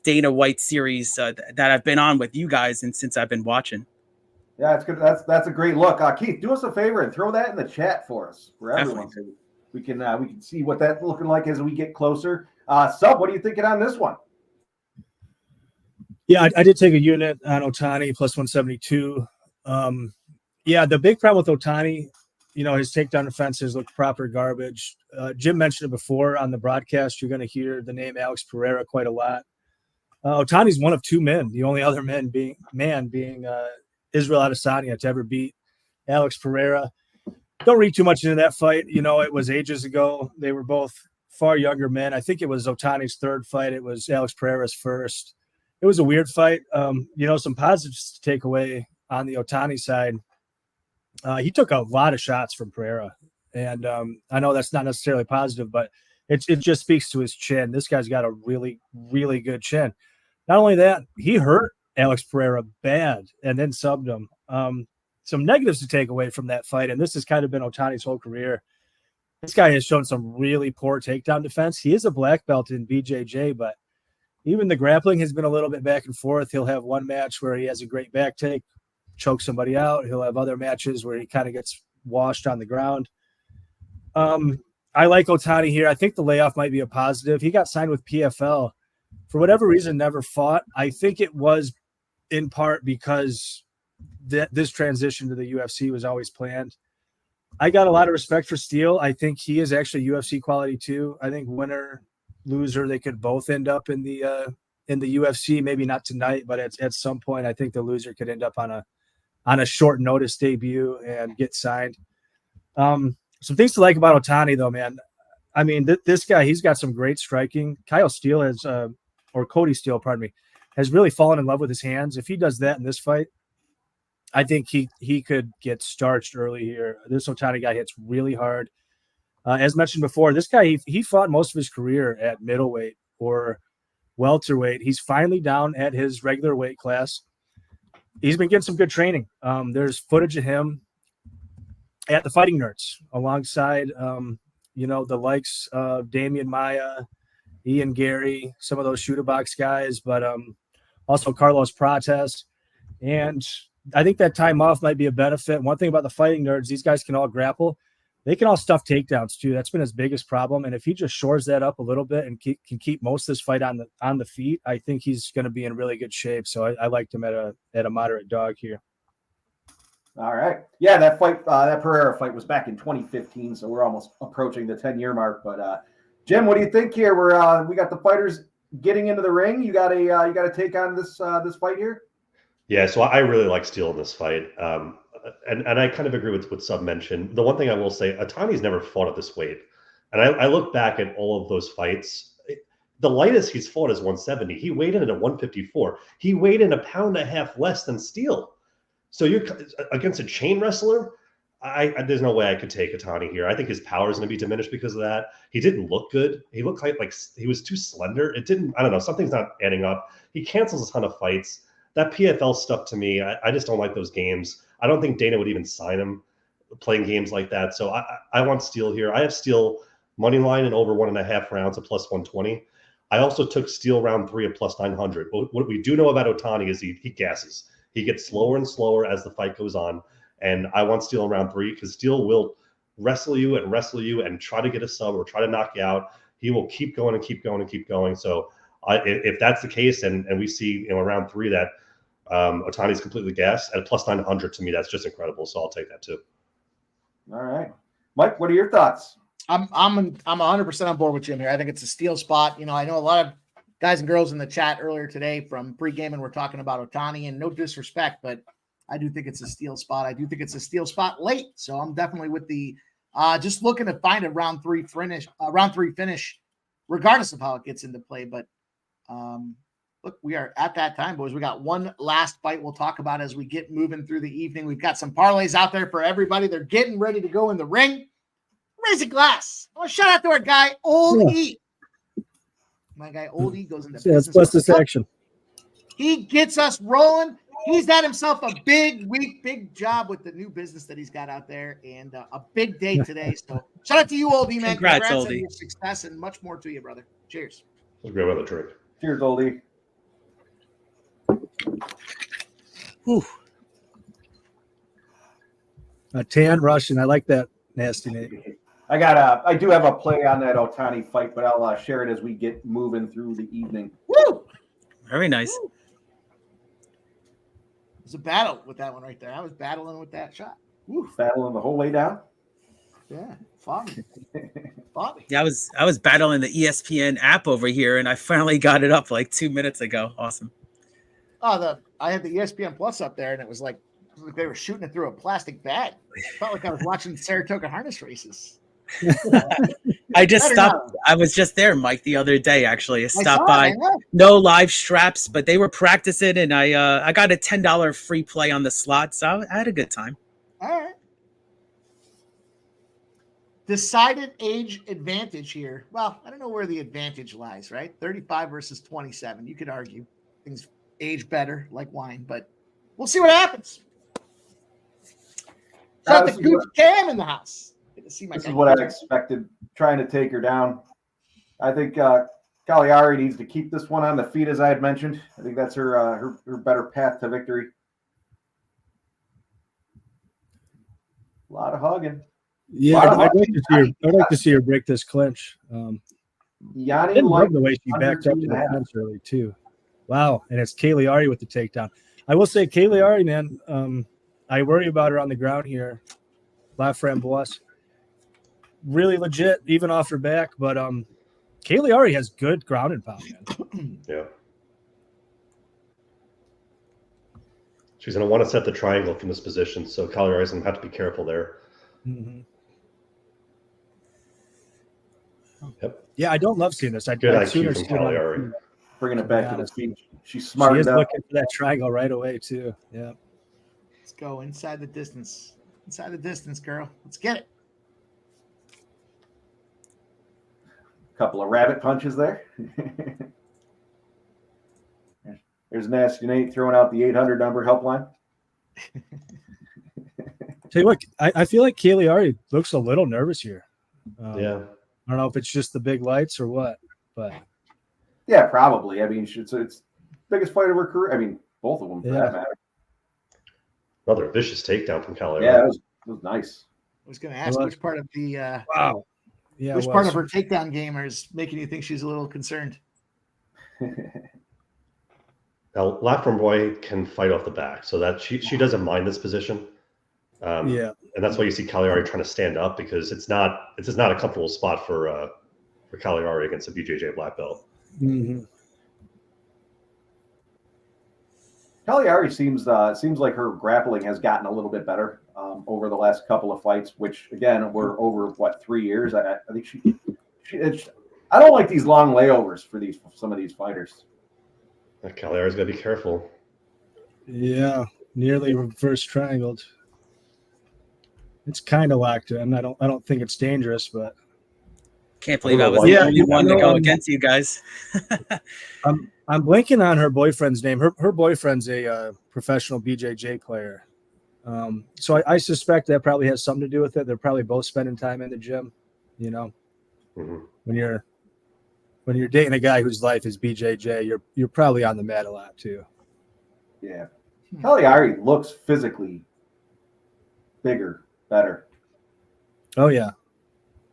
Dana White series that I've been on with you guys and since I've been watching. Yeah, it's good. That's a great look. Keith, do us a favor and throw that in the chat for us, for everyone. So we can see what that's looking like as we get closer. Sub, what are you thinking on this one? Yeah, I did take a unit on Ottoni plus 172. The big problem with Ottoni, his takedown defenses look proper garbage. Jim mentioned it before on the broadcast. You're going to hear the name Alex Pereira quite a lot. Ottani's one of two men, the only other man being Israel Adesanya to ever beat Alex Pereira. Don't read too much into that fight. It was ages ago. They were both far younger men. I think it was Ottani's third fight. It was Alex Pereira's first. It was a weird fight. Some positives to take away on the Ottani side. he took a lot of shots from Pereira. And I know that's not necessarily positive, but it just speaks to his chin. This guy's got a really, really good chin. Not only that, he hurt Alex Pereira bad and then subbed him. Some negatives to take away from that fight, and this has kind of been Ottani's whole career. This guy has shown some really poor takedown defense. He is a black belt in BJJ, but even the grappling has been a little bit back and forth. He'll have one match where he has a great back take, choke somebody out. He'll have other matches where he kind of gets washed on the ground. I like Ottani here. I think the layoff might be a positive. He got signed with PFL. For whatever reason, never fought. I think it was in part because this transition to the UFC was always planned. I got a lot of respect for Steele. I think he is actually UFC quality too. I think winner, loser, they could both end up in the UFC. Maybe not tonight, but at some point, I think the loser could end up on a short notice debut and get signed. Some things to like about Ottani, though, man. I mean, this guy, he's got some great striking. Kyle Steele has, or Cody Steele, pardon me, has really fallen in love with his hands. If he does that in this fight, I think he could get starched early here. This Ottani guy hits really hard. As mentioned before, this guy, he fought most of his career at middleweight or welterweight. He's finally down at his regular weight class. He's been getting some good training. There's footage of him at the Fighting Nerds alongside, the likes of Damian Maya, Ian Gary, some of those shooter box guys, but also Carlos Prates. And I think that time off might be a benefit. One thing about the Fighting Nerds, these guys can all grapple. They can all stuff takedowns too. That's been his biggest problem. And if he just shores that up a little bit and can keep most of this fight on the feet, I think he's going to be in really good shape. So I liked him at a moderate dog here. All right. Yeah, that fight, that Pereira fight was back in 2015, so we're almost approaching the 10-year mark. But Jim, what do you think here? We got the fighters getting into the ring. You got to take on this fight here. Yeah, so I really like Steele in this fight, and I kind of agree with what Sub mentioned. The one thing I will say, Ottani's never fought at this weight, and I look back at all of those fights. The lightest he's fought is 170. He weighed in at 154. He weighed in a pound and a half less than Steele. So you're against a chain wrestler. There's no way I could take Ottani here. I think his power is going to be diminished because of that. He didn't look good. He looked like he was too slender. I don't know. Something's not adding up. He cancels a ton of fights. That PFL stuff to me, I just don't like those games. I don't think Dana would even sign him playing games like that. So I want Steele here. I have Steele money line and over 1.5 rounds at plus 120. I also took Steele round 3 at plus 900. But what we do know about Ottani is he gasses. He gets slower and slower as the fight goes on. And I want Steele in round 3 because Steele will wrestle you and try to get a sub or try to knock you out. He will keep going and keep going and keep going. So if that's the case and we see round 3 that Ottani's completely gassed at plus 900, to me, that's just incredible. So I'll take that too. All right. Mike, what are your thoughts? I'm 100% on board with Jim here. I think it's a steal spot. I know a lot of guys and girls in the chat earlier today from pregame and we're talking about Ottani, and no disrespect, but I do think it's a steal spot. I do think it's a steal spot late. So I'm definitely with the just looking to find a round 3 finish, regardless of how it gets into play. But look, we are at that time, boys. We got one last fight we'll talk about as we get moving through the evening. We've got some parlays out there for everybody. They're getting ready to go in the ring. Raise a glass. Oh, shout out to our guy, Old E. My guy, Old E, goes into business. What's this action? He gets us rolling. He's had himself a big week, big job with the new business that he's got out there, and a big day today. So shout out to you, Old E, man. Congrats on Old E. your success and much more to you, brother. Cheers. Let's grab another drink. Cheers, Old E. Whew. A tan Russian. I like that nasty name. I do have a play on that Ottani fight, but I'll share it as we get moving through the evening. Woo! Very nice. Woo. It was a battle with that one right there. I was battling with that shot. Woo. Battling the whole way down. Yeah, fought me. Yeah, I was battling the ESPN app over here, and I finally got it up like 2 minutes ago. Awesome. Oh, I had the ESPN Plus up there, and it was like they were shooting it through a plastic bag. It felt like I was watching Saratoga harness races. I just stopped. I was just there, Mike, the other day. Actually, I stopped by. No live straps, but they were practicing, and I got a $10 free play on the slot, so I had a good time. All right, Decided age advantage here. Well, I don't know where the advantage lies, right? 35 versus 27. You could argue things age better like wine, but we'll see what happens. Got the Gooch Cam in the house. Good to see my This guy. is what I expected, trying to take her down. I think Caliari needs to keep this one on the feet, as I had mentioned. I think that's her better path to victory. A lot of hugging. Yeah, I'd like to see her break this clinch. Yanni Didn't love liked the way she backed up to the fence early too. Wow, and it's Caliari with the takedown. I will say, Caliari, man, I worry about her on the ground here. Laframboise, really legit, even off her back. But Caliari has good ground and pound, man. Yeah. She's going to want to set the triangle from this position, so Caliari's going to have to be careful there. Mm-hmm. Yep. Yeah, I don't love seeing this. Good IQ from Caliari. Bringing it back to the feet. She's smart. She is looking for that triangle right away, too. Yeah. Let's go inside the distance. Inside the distance, girl. Let's get it. Couple of rabbit punches there. There's Nasty Nate throwing out the 800 number helpline. Tell you what, I feel like Caliari looks a little nervous here. Yeah. I don't know if it's just the big lights or what, but yeah, probably. I mean, it's biggest fight of her career. I mean, both of them for that matter. Another vicious takedown from Caliari. Yeah, it was nice. I was going to ask which part of the wow, yeah, which part of her takedown game is making you think she's a little concerned. Now, Laframboise can fight off the back, so that she doesn't mind this position. Yeah, and that's why you see Caliari trying to stand up, because it's just not a comfortable spot for Caliari against a BJJ black belt. Mm-hmm. Caliari seems like her grappling has gotten a little bit better over the last couple of fights, which again were over 3 years. I think I don't like these long layovers for some of these fighters. Caliari's got to be careful. Yeah, nearly reverse triangled. It's kind of locked in. I don't think it's dangerous, but can't believe I was the only one to go against you guys. I'm blanking on her boyfriend's name. Her boyfriend's a professional BJJ player. So I suspect that probably has something to do with it. They're probably both spending time in the gym. You know, when you're dating a guy whose life is BJJ, you're probably on the mat a lot too. Yeah, Caliari looks physically bigger, better. Oh yeah,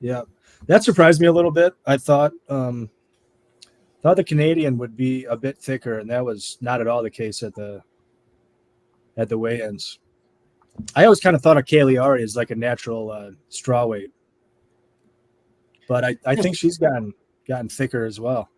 yeah. That surprised me a little bit. I thought the Canadian would be a bit thicker, and that was not at all the case at the weigh-ins. I always kind of thought of Caliari as like a natural strawweight, but I think she's gotten thicker as well.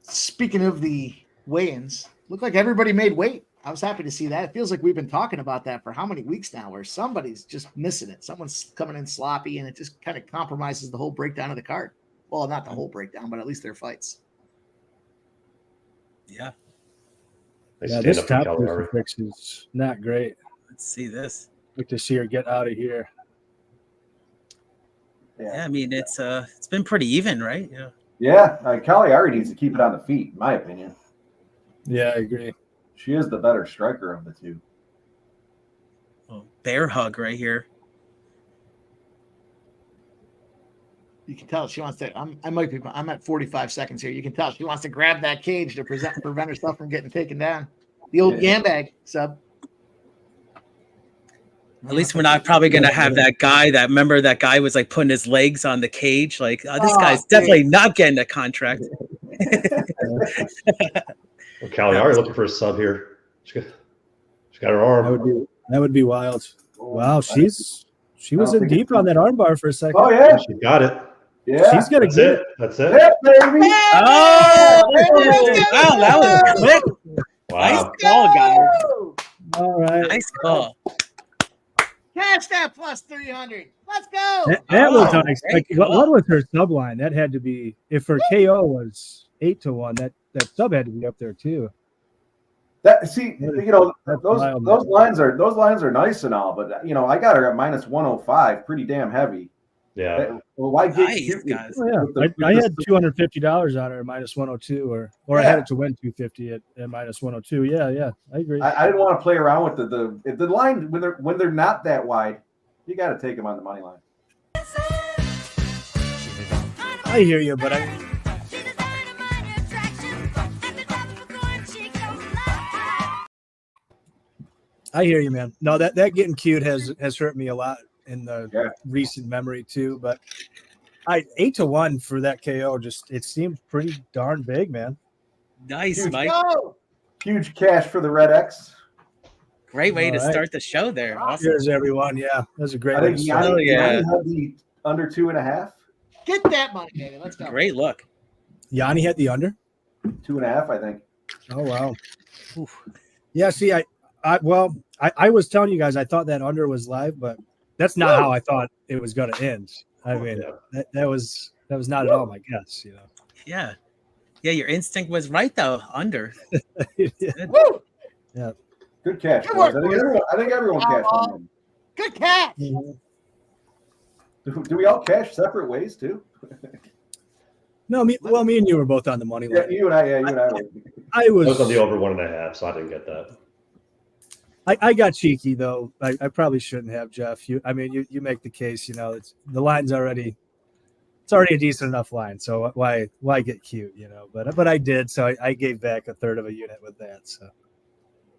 Speaking of the weigh-ins, looked like everybody made weight. I was happy to see that. It feels like we've been talking about that for how many weeks now, where somebody's just missing it. Someone's coming in sloppy, and it just kind of compromises the whole breakdown of the card. Well, not the whole breakdown, but at least their fights. Yeah. This top crucifix is not great. Let's see this. Like to see her get out of here. Yeah, I mean it's been pretty even, right? Yeah. Yeah, Caliari needs to keep it on the feet, in my opinion. Yeah, I agree. She is the better striker of the two. Oh, bear hug right here. You can tell she wants to. I'm at 45 seconds here. You can tell she wants to grab that cage to prevent herself from getting taken down. The old yam bag sub. At least we're not probably going to have that guy remember that guy was like putting his legs on the cage. Like, this guy's definitely not getting a contract. Well, Caliari looking for a sub here. She got her arm. That would be wild. Wow, she was in deep on that armbar for a second. Oh yeah, she got it. Yeah, she's gonna get it. That's it. Yeah, baby. Oh, wow, that was quick. Wow. Nice call, guys. All right, nice call. Cash that plus 300. Let's go. That was unexpected. What was her sub line? That had to be, if her KO was 8-1, that sub had to be up there too. Those lines are nice and all, but I got her at -105, pretty damn heavy. Yeah. Well, why get Nice, cute? guys. Oh, yeah. I had $250 on her at -102, or I had it to win 250 at -102. Yeah, I agree. I didn't want to play around with the line when they're not that wide. You got to take them on the money line. I hear you, but I hear you, man. No, that getting cute has hurt me a lot in the recent memory too. But 8-1 for that KO. Just it seemed pretty darn big, man. Nice, Huge Mike. Huge cash for the Red X. Great way to All right. start the show there. Awesome. Cheers, everyone. Yeah, that's a great I way think to start. Yanni had the under 2.5. Get that money, baby. Let's go. Great look. Yanni had the under. 2.5, I think. Oh wow. Oof. Yeah. See, I was telling you guys I thought that under was live, but that's not how I thought it was going to end. I mean, that was not at all my guess. You know. Yeah. Yeah, your instinct was right though. Under. Woo! Yeah. Good catch. Good Boys. work, I think everyone cashed on him. Good catch. Do we all cash separate ways too? No, me and you were both on the money line. You and I. I was on the over 1.5, so I didn't get that. I got cheeky though. I probably shouldn't have, Jeff. You make the case. You know, it's the line's already. It's already a decent enough line, so why get cute? You know, but I did, so I gave back a third of a unit with that. So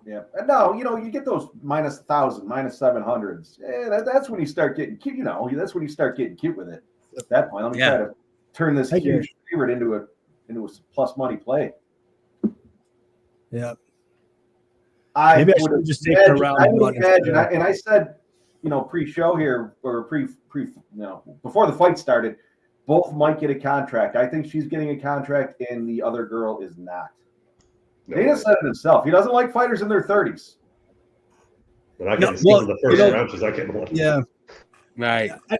yeah, and no, you get those -1,000, -700s. That's when you start getting cute. You know, that's when you start getting cute with it. At that point, let me try to turn this huge favorite into a plus money play. Yeah. Maybe I should just take it around. I would imagine, and I said, pre-show here or before the fight started, both might get a contract. I think she's getting a contract, and the other girl is not. Dana said it himself. He doesn't like fighters in their 30s. When I get the first round, she's not getting one. Yeah. Right. I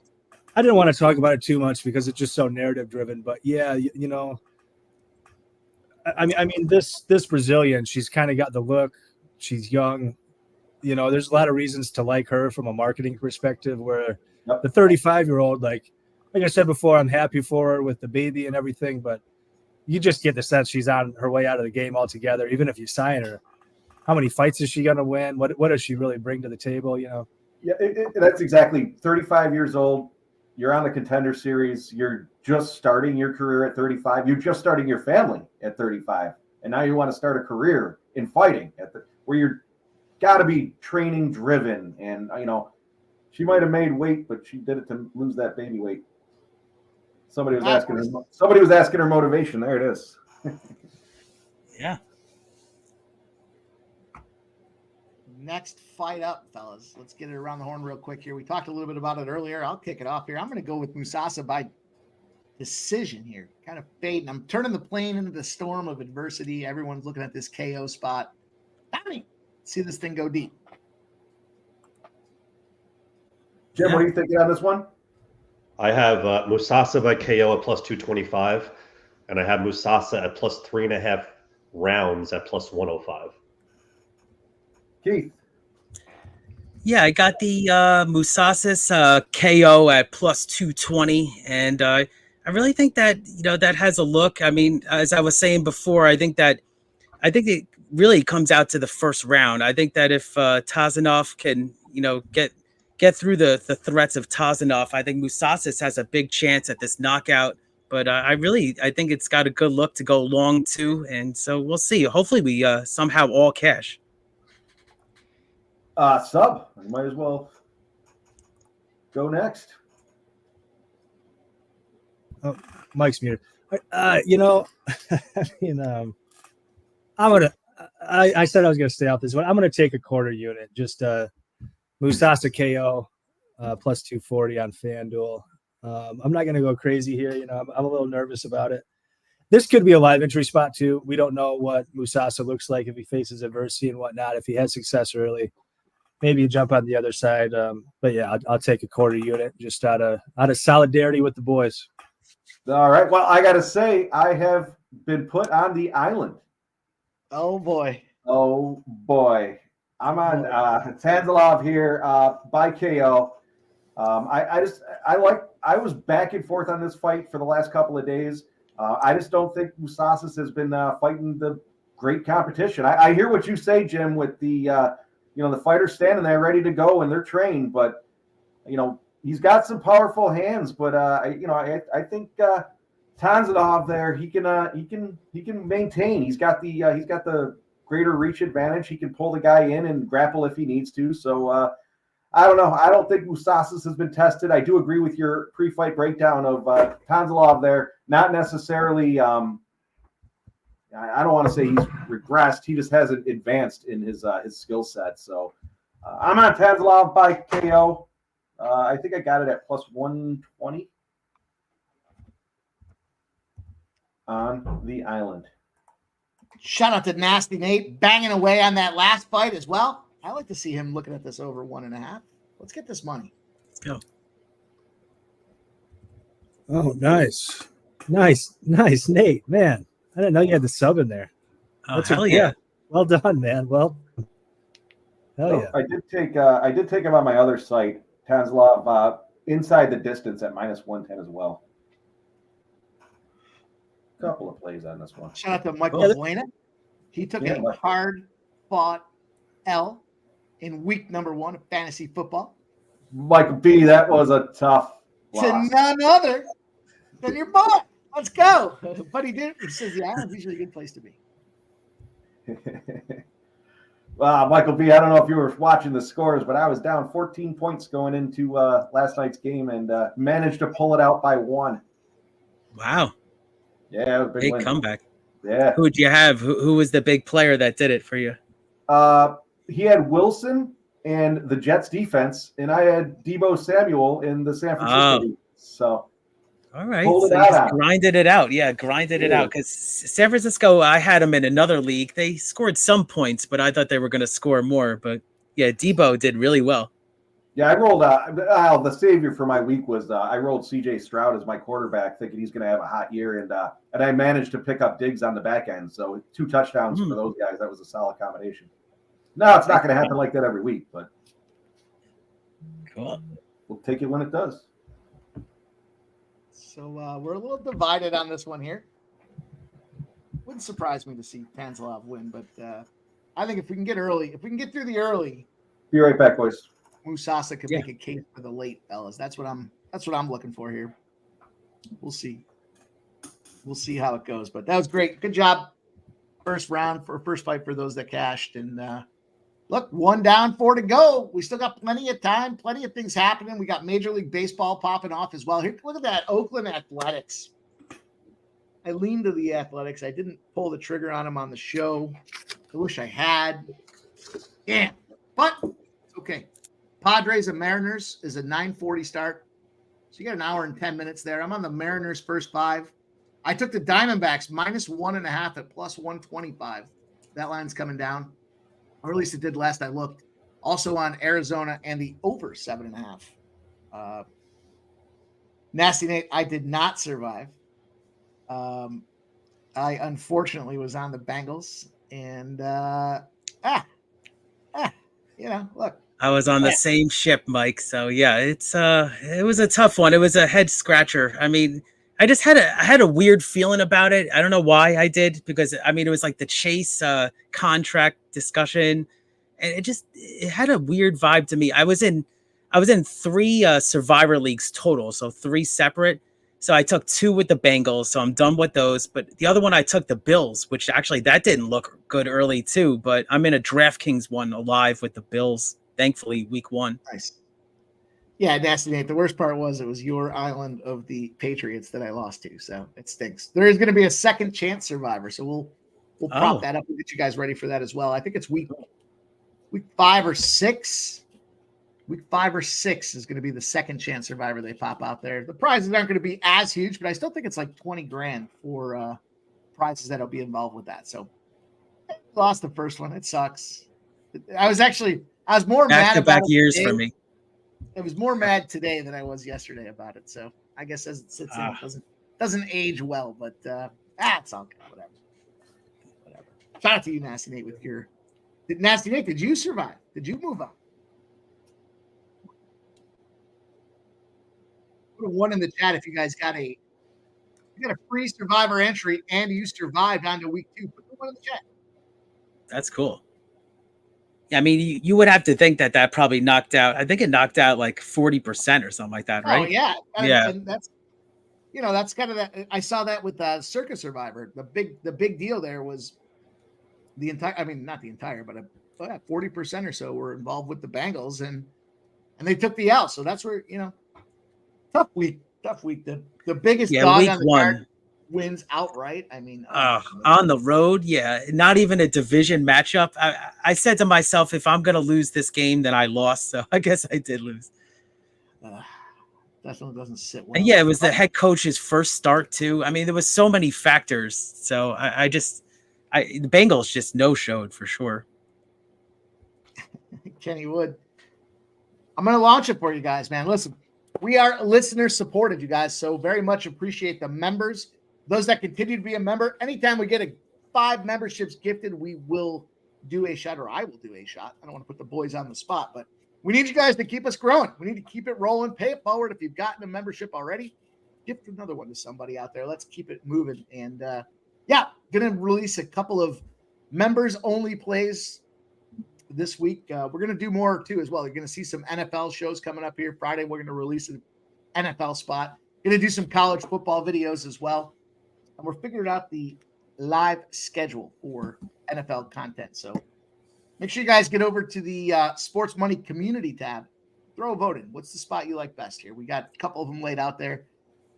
didn't want to talk about it too much because it's just so narrative driven. But yeah, I mean, this Brazilian, she's kind of got the look. She's young. There's a lot of reasons to like her from a marketing perspective. Where the 35-year-old, like I said before, I'm happy for her with the baby and everything, but you just get the sense she's on her way out of the game altogether. Even if you sign her, how many fights is she going to win? What does she really bring to the table? Yeah, that's exactly 35 years old. You're on the Contender Series. You're just starting your career at 35. You're just starting your family at 35, and now you want to start a career in fighting where you're got to be training driven. And she might have made weight, but she did it to lose that baby weight. Somebody was asking her motivation. There it is. Yeah. Next fight up, fellas. Let's get it around the horn real quick here. We talked a little bit about it earlier. I'll kick it off here. I'm going to go with Musasa by decision here. Kind of fading. I'm turning the plane into the storm of adversity. Everyone's looking at this KO spot. See this thing go deep. Jim, what are you thinking on this one? I have Musasa by KO at +225, and I have Musasa at +3.5 rounds at +105. Keith. Yeah, I got the Musasa's KO at +220, and I really think that that has a look. I mean, as I was saying before, I think it really comes out to the first round. I think that if Tanzilov can get through the threats of Tanzilov, I think Musasa has a big chance at this knockout. But I think it's got a good look to go long too, and so we'll see. Hopefully, we somehow all cash. Sub, you might as well go next. Oh, Mike's muted. I said I was going to stay out this one. I'm going to take a quarter unit. Just Musasa KO +240 on FanDuel. I'm not going to go crazy here. I'm a little nervous about it. This could be a live entry spot too. We don't know what Musasa looks like if he faces adversity and whatnot. If he has success early, maybe you jump on the other side. But yeah, I'll take a quarter unit just out of solidarity with the boys. All right. Well, I got to say, I have been put on the island. Oh boy. I'm on Tanzilov here by KO. I was back and forth on this fight for the last couple of days. I just don't think Musasa has been fighting the great competition. I hear what you say, Jim, with the the fighters standing there ready to go and they're trained, but he's got some powerful hands. But I think Tanzilov there, he can maintain. He's got the greater reach advantage. He can pull the guy in and grapple if he needs to. So I don't know. I don't think Musasa has been tested. I do agree with your pre-fight breakdown of Tanzilov there. Not necessarily. I don't want to say he's regressed. He just hasn't advanced in his skill set. So I'm on Tanzilov by KO. I think I got it at plus 120 on the island. Shout out to Nasty Nate banging away on that last fight as well. I like to see him looking at this over 1.5. Let's get this money. Let's go. Oh, nice, Nate. Man, I didn't know you had the sub in there. Oh, hell yeah! Well done, man. Well, hell yeah. I did take him on my other site, Tanzilov, inside the distance at minus 110 as well. Couple of plays on this one. Shout out to Michael Buena. He took a hard-fought L in week number 1 of fantasy football. Michael B, that was a tough loss. To none other than your boy. Let's go. But he did. He says the island's usually a good place to be. Wow, Michael B, I don't know if you were watching the scores, but I was down 14 points going into last night's game and managed to pull it out by 1. Wow. Yeah, it was a big win. Comeback. Yeah. Who did you have? Who was the big player that did it for you? He had Wilson and the Jets defense, and I had Deebo Samuel in the San Francisco defense. So, all right, so you grinded it out. Yeah, grinded it out because San Francisco, I had them in another league. They scored some points, but I thought they were going to score more. But yeah, Deebo did really well. Yeah, I rolled the savior for my week was I rolled CJ Stroud as my quarterback, thinking he's going to have a hot year, and I managed to pick up Diggs on the back end. So 2 touchdowns for those guys. That was a solid combination. No, it's not going to happen like that every week, but cool. We'll take it when it does. So we're a little divided on this one here. Wouldn't surprise me to see Tanzilov win, but I think if we can get through the early, be right back, boys. Musasa could make a case for the late, fellas. That's what I'm looking for here. We'll see. We'll see how it goes. But that was great. Good job. First round for first fight for those that cashed. And look, 1 down, 4 to go. We still got plenty of time, plenty of things happening. We got Major League Baseball popping off as well. Here, look at that. Oakland Athletics. I leaned to the Athletics. I didn't pull the trigger on them on the show. I wish I had. Yeah. But it's okay. Padres and Mariners is a 9:40 start. So you got an hour and 10 minutes there. I'm on the Mariners first 5. I took the Diamondbacks minus 1.5 at plus 125. That line's coming down. Or at least it did last I looked. Also on Arizona and the over 7.5. Nasty Nate, I did not survive. I unfortunately was on the Bengals. And look. I was on the same ship, Mike. So yeah, it was a tough one. It was a head scratcher. I mean, I had a weird feeling about it. I don't know why I did, because I mean, it was like the Chase contract discussion, and it had a weird vibe to me. I was in 3 Survivor leagues total, so 3 separate. So I took 2 with the Bengals, so I'm done with those. But the other one, I took the Bills, which actually that didn't look good early too. But I'm in a DraftKings one alive with the Bills. Thankfully, week 1. Nice. Yeah, Nasty Nate. The worst part was it was your island of the Patriots that I lost to, so it stinks. There is going to be a second chance survivor, so we'll prop that up and get you guys ready for that as well. I think it's week 5 or 6. Week 5 or 6 is going to be the second chance survivor they pop out there. The prizes aren't going to be as huge, but I still think it's like $20,000 for prizes that'll be involved with that. So I lost the first one. It sucks. I was more mad about back-to-back years today. For me. I was more mad today than I was yesterday about it. So I guess as it sits in, it doesn't age well, but it's all good. Whatever. Shout out to you, Nasty Nate, with your Nasty Nate. Did you survive? Did you move on? Put a 1 in the chat if you guys got a free survivor entry and you survived on to week 2. Put the 1 in the chat. That's cool. I mean, you would have to think that probably knocked out. I think it knocked out like 40% or something like that, right? Oh yeah, Yeah. And that's that's kind of that. I saw that with Circus Survivor. The big deal there was the entire. I mean, not the entire, but 40% or so were involved with the Bengals, and they took the L. So that's where tough week. The biggest dog week on the 1 card wins outright. I mean, on the road, not even a division matchup. I said to myself, if I'm going to lose this game, then I lost. So I guess I did lose. Definitely doesn't sit well. And it was the head coach's first start too. I mean, there was so many factors. So the Bengals just no-showed for sure. Kenny Wood. I'm going to launch it for you guys, man. Listen, we are listener supported, you guys. So very much appreciate the members. Those that continue to be a member. Anytime we get 5 memberships gifted, we will do a shot, or I will do a shot. I don't want to put the boys on the spot, but we need you guys to keep us growing. We need to keep it rolling. Pay it forward. If you've gotten a membership already, gift another one to somebody out there. Let's keep it moving. And going to release a couple of members-only plays this week. We're going to do more too as well. You're going to see some NFL shows coming up here. Friday, we're going to release an NFL spot. Going to do some college football videos as well. And we're figuring out the live schedule for NFL content. So make sure you guys get over to the Sports Money Community tab. Throw a vote in. What's the spot you like best here? We got a couple of them laid out there.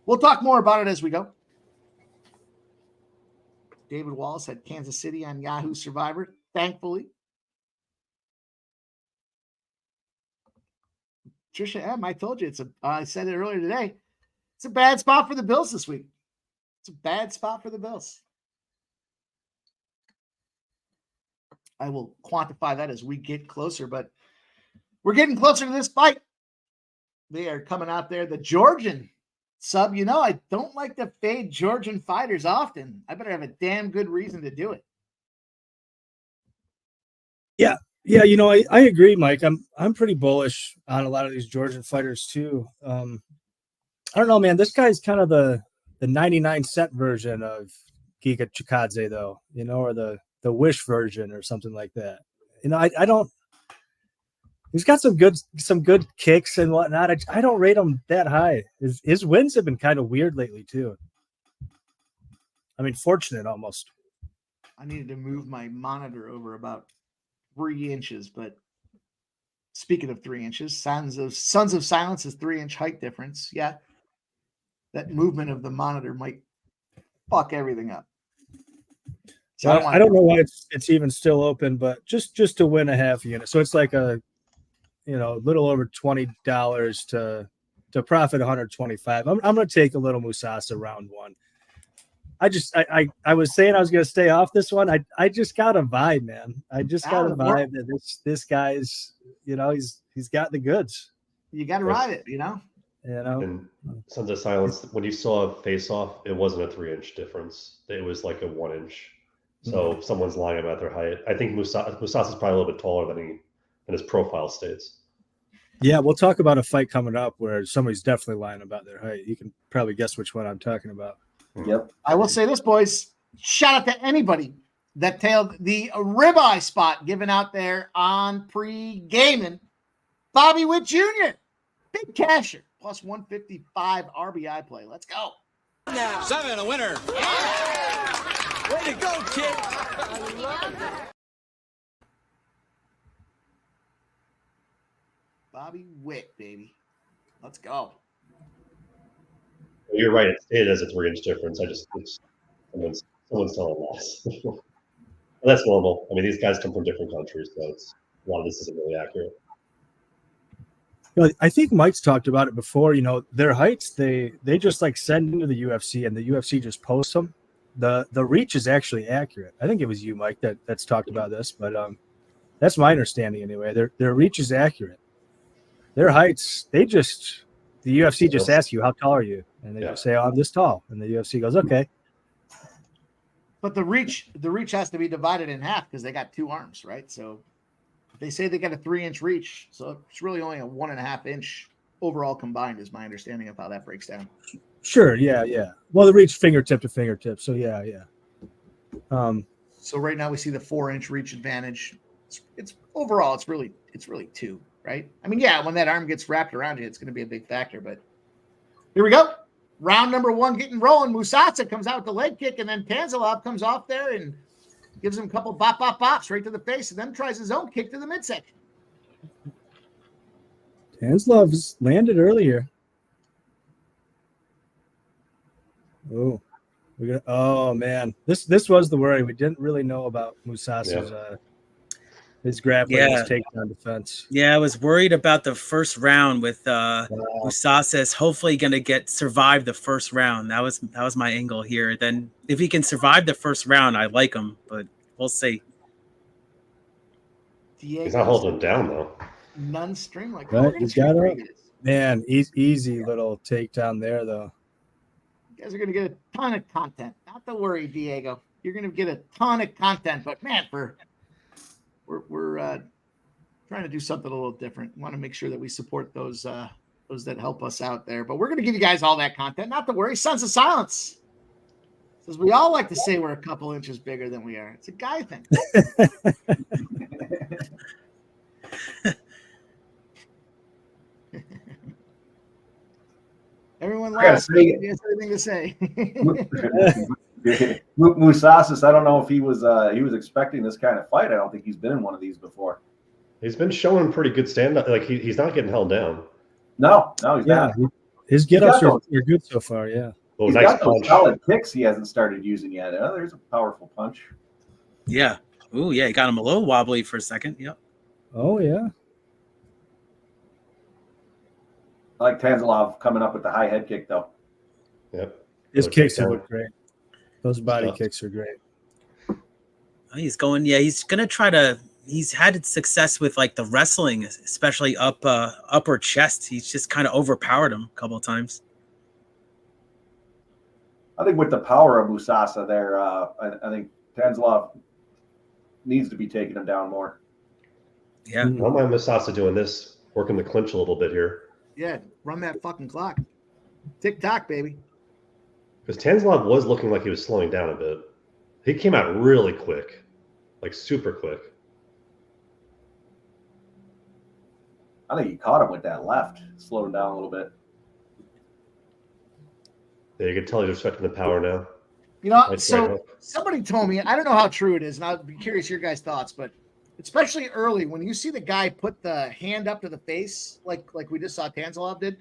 We'll talk more about it as we go. David Wallace had Kansas City on Yahoo Survivor, thankfully. Trisha M., I told you, I said it earlier today. It's a bad spot for the Bills this week. It's a bad spot for the Bills. I will quantify that as we get closer, but we're getting closer to this fight. They are coming out there. The Georgian sub, I don't like to fade Georgian fighters often. I better have a damn good reason to do it. Yeah, I agree, Mike. I'm pretty bullish on a lot of these Georgian fighters too. I don't know, man. This guy's kind of the 99-cent version of Giga Chikadze, though, or the Wish version or something like that. I don't. He's got some good kicks and whatnot. I don't rate him that high. His wins have been kind of weird lately too. I mean, fortunate almost. I needed to move my monitor over about 3 inches, but speaking of 3 inches, Sons of Silence is 3-inch height difference. Yeah, that movement of the monitor might fuck everything up. So well, I don't know why it's even still open, but just to win a half unit. So it's like a little over $20 to profit $125. I'm going to take a little Musasa round 1. I was saying I was going to stay off this one. I just got a vibe, man. I just got a vibe that this guy's, he's got the goods. You got to ride it, And Sons of Silence, when you saw a face-off, it wasn't a 3-inch difference. It was like a 1-inch. So someone's lying about their height. I think Musasa's probably a little bit taller than his profile states. Yeah, we'll talk about a fight coming up where somebody's definitely lying about their height. You can probably guess which one I'm talking about. Yep. I will say this, boys. Shout out to anybody that tailed the ribeye spot given out there on pre-gaming. Bobby Witt Jr., big casher, plus 155 RBI play. Let's go. Now. 7, a winner. Yeah. Way to go, kid. I love it. Bobby Witt, baby. Let's go. You're right. It is a 3-inch difference. Someone's telling us. That's normal. I mean, these guys come from different countries, so a lot of this isn't really accurate. I think Mike's talked about it before. Their heights, they just like send into the UFC, and the UFC just posts them. The reach is actually accurate. I think it was you, Mike, that's talked about this, but that's my understanding anyway. Their reach is accurate. Their heights, the UFC just asks you, how tall are you? And they just say, I'm this tall. And the UFC goes, okay. But the reach has to be divided in half because they got 2 arms, right? So they say they got a 3-inch reach. So it's really only a 1.5-inch overall combined is my understanding of how that breaks down. Sure. Yeah. Yeah. Well, the reach fingertip to fingertip. So yeah. Yeah. So right now we see the 4-inch reach advantage. It's overall, it's really 2, right? I mean, yeah, when that arm gets wrapped around you, it's going to be a big factor. But here we go. Round number 1 getting rolling. Musasa comes out with the leg kick, and then Tanzilov comes off there and gives him a couple bops right to the face, and then tries his own kick to the midsection. Tanzilov's landed earlier. Oh man, this was the worry. We didn't really know about Musasa's his grappling, his takedown defense. Yeah, I was worried about the first round with Musasa hopefully going to survive the first round. That was my angle here. Then if he can survive the first round, I like him, but we'll see. He's not holding him down though. None string like right. He's got it. Man, easy little takedown there though. You guys are going to get a ton of content. Not to worry, Diego. You're going to get a ton of content, but man, we're trying to do something a little different. We want to make sure that we support those that help us out there. But we're going to give you guys all that content. Not to worry. Sons of Silence says we all like to say we're a couple inches bigger than we are. It's a guy thing. Everyone laughs. He has anything to say. Musasa, I don't know if he was expecting this kind of fight. I don't think he's been in one of these before. He's been showing pretty good stand-up. Like he's not getting held down. No, he's not. His get-ups are good so far. Yeah. Oh, he's nice got punch. those solid kicks he hasn't started using yet. There's a powerful punch. Yeah. Oh yeah, he got him a little wobbly for a second. Yep. Oh yeah. I like Tanzilov coming up with the high head kick though. Yep. His kicks look great. Those body kicks are great. He's going. Yeah, he's gonna try to. He's had success with like the wrestling, especially upper chest. He's just kind of overpowered him a couple of times. I think with the power of Musasa there, I think Tanzilov needs to be taking him down more. Yeah. I don't mind Musasa doing this, working the clinch a little bit here. Yeah, run that fucking clock. Tick-tock, baby. Because Tanzilov was looking like he was slowing down a bit. He came out really quick, like super quick. I think he caught him with that left, slowed him down a little bit. Yeah, you can tell he's respecting the power now. You know, so somebody told me, I don't know how true it is, and I'd be curious your guys' thoughts, but especially early, when you see the guy put the hand up to the face, like we just saw Tanzilov did,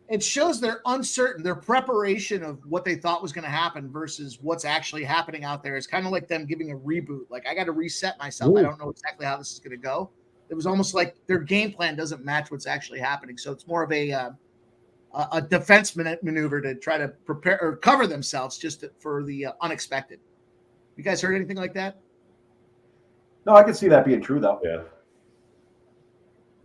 it shows they're uncertain. Their preparation of what they thought was going to happen versus what's actually happening out there is kind of like them giving a reboot. Like, I got to reset myself. Ooh. I don't know exactly how this is going to go. It was almost like their game plan doesn't match what's actually happening. So it's more of a defense maneuver to try to prepare or cover themselves just for the unexpected. You guys heard anything like that? No, I can see that being true, though. Yeah.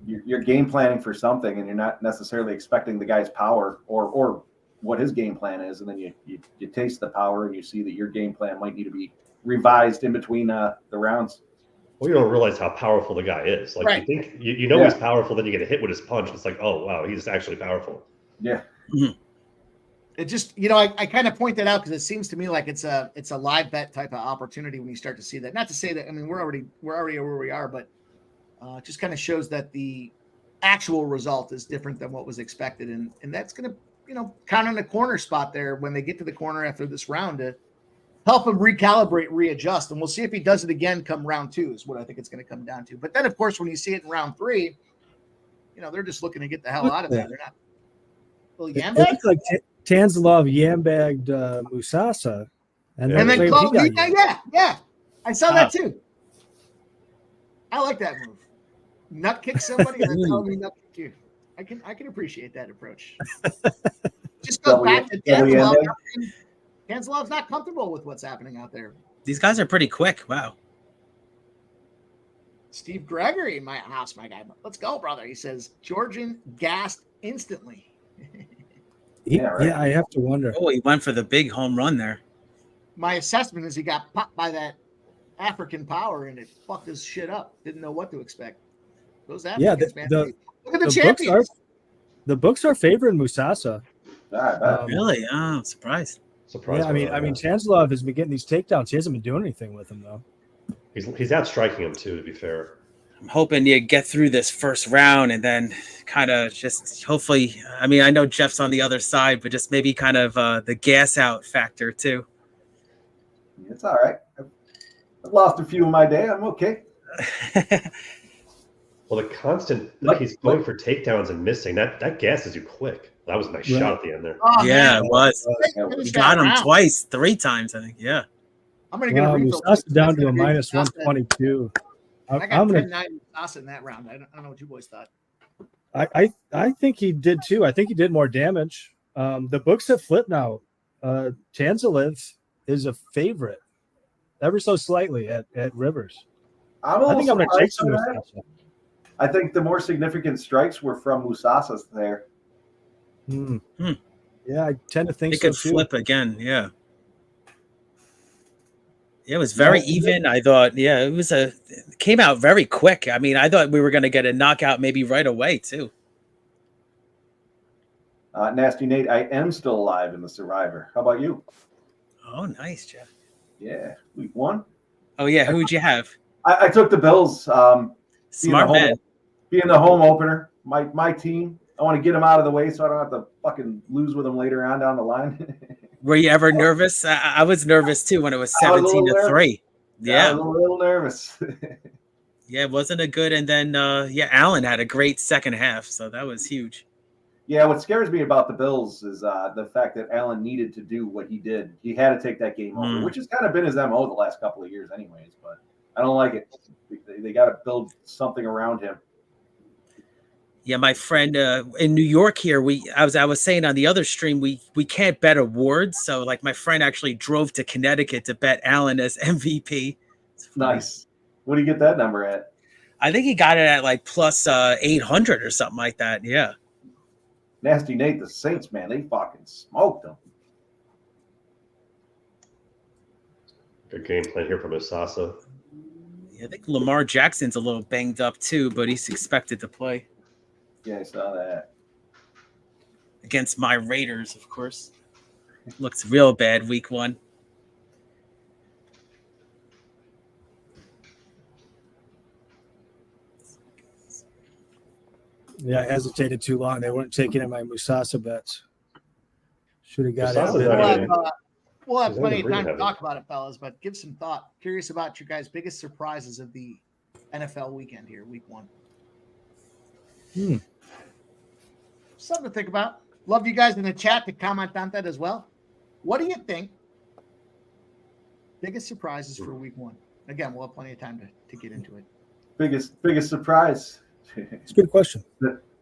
You're game planning for something, and you're not necessarily expecting the guy's power or what his game plan is, and then you taste the power and you see that your game plan might need to be revised in between the rounds. Well, you don't realize how powerful the guy is. Like, right. You think you know he's powerful, then you get a hit with his punch. It's like, oh wow, he's actually powerful. Yeah. Mm-hmm. It just, I kind of point that out because it seems to me like it's a live bet type of opportunity when you start to see that. Not to say that, I mean, we're already where we are, but it just kind of shows that the actual result is different than what was expected. And that's going to, count on a corner spot there when they get to the corner after this round to help him recalibrate, readjust. And we'll see if he does it again come round 2 is what I think it's going to come down to. But then, of course, when you see it in round 3, they're just looking to get the hell out of there. They're not. Well, it looks like Tanzilov yam-bagged Musasa. And then called me. Yeah. I saw that too. I like that move. Nut kick somebody and then tell me nut kick you. I can appreciate that approach. Just go back to Tanzilov. Tanzilov's not comfortable with what's happening out there. These guys are pretty quick. Wow. Steve Gregory in my house, my guy. Let's go, brother. He says Georgian gassed instantly. Yeah, I have to wonder. Oh, he went for the big home run there. My assessment is he got popped by that African power and it fucked his shit up. Didn't know what to expect. Those Africans, man. Look at the champions. The books are favoring Musasa. I bet. Really? Oh, I'm surprised. Surprised. Yeah, I mean, Tanzilov has been getting these takedowns. He hasn't been doing anything with him though. he's out striking him too. To be fair, I'm hoping you get through this first round and then kind of just hopefully. I mean, I know Jeff's on the other side, but just maybe kind of the gas out factor too. It's all right. I've lost a few in my day. I'm okay. well, the constant he's going for takedowns and missing that gasses you quick. That was a nice shot at the end there. Oh, Yeah, man. it was. Finish Got that him round. twice, 3 times, I think. Yeah. I'm going to get a refill. Musasa down to a Musasa. minus 122. I got I'm gonna. 10-9 Musasa in that round. I don't know what you boys thought. I think he did too. I think he did more damage. The books have flipped now. Tanzilov is a favorite, ever so slightly at Rivers. I think I'm going to take some Musasa. I think the more significant strikes were from Musasa's there. Yeah, I tend to think It so could too. flip again. Yeah. It was very even. I thought, it came out very quick. I mean, I thought we were going to get a knockout maybe right away too. Nasty Nate, I am still alive in the Survivor. How about you? Oh, nice, Jeff. Yeah, week 1. Oh yeah, who'd you have? I took the Bills. Smart man. Being the home opener, my team. I want to get them out of the way so I don't have to fucking lose with them later on down the line. Were you ever nervous? I was nervous too when it was 17-3. Yeah, I was a little nervous. yeah, it wasn't a good. And then Allen had a great second half, so that was huge. Yeah, what scares me about the Bills is the fact that Allen needed to do what he did. He had to take that game over, which has kind of been his MO the last couple of years, anyways. But I don't like it. They got to build something around him. Yeah, my friend in New York here, I was saying on the other stream, we can't bet awards. So like my friend actually drove to Connecticut to bet Allen as MVP. Nice. What do you get that number at? I think he got it at like plus 800 or something like that. Yeah. Nasty Nate, the Saints, man, they fucking smoked them. Good game plan here from Musasa. Yeah, I think Lamar Jackson's a little banged up too, but he's expected to play. Yeah, I saw that. Against my Raiders, of course. Looks real bad week 1. Yeah, I hesitated too long. They weren't taking in my Musasa bets. Should have got Musasa's out. We'll have He's plenty of under time to rehab. talk about it, fellas, but give some thought. Curious about your guys' biggest surprises of the NFL weekend here, week 1. Something to think about. Love you guys in the chat to comment on that as well. What do you think? Biggest surprises for week 1. Again, we'll have plenty of time to get into it. Biggest surprise. It's a good question.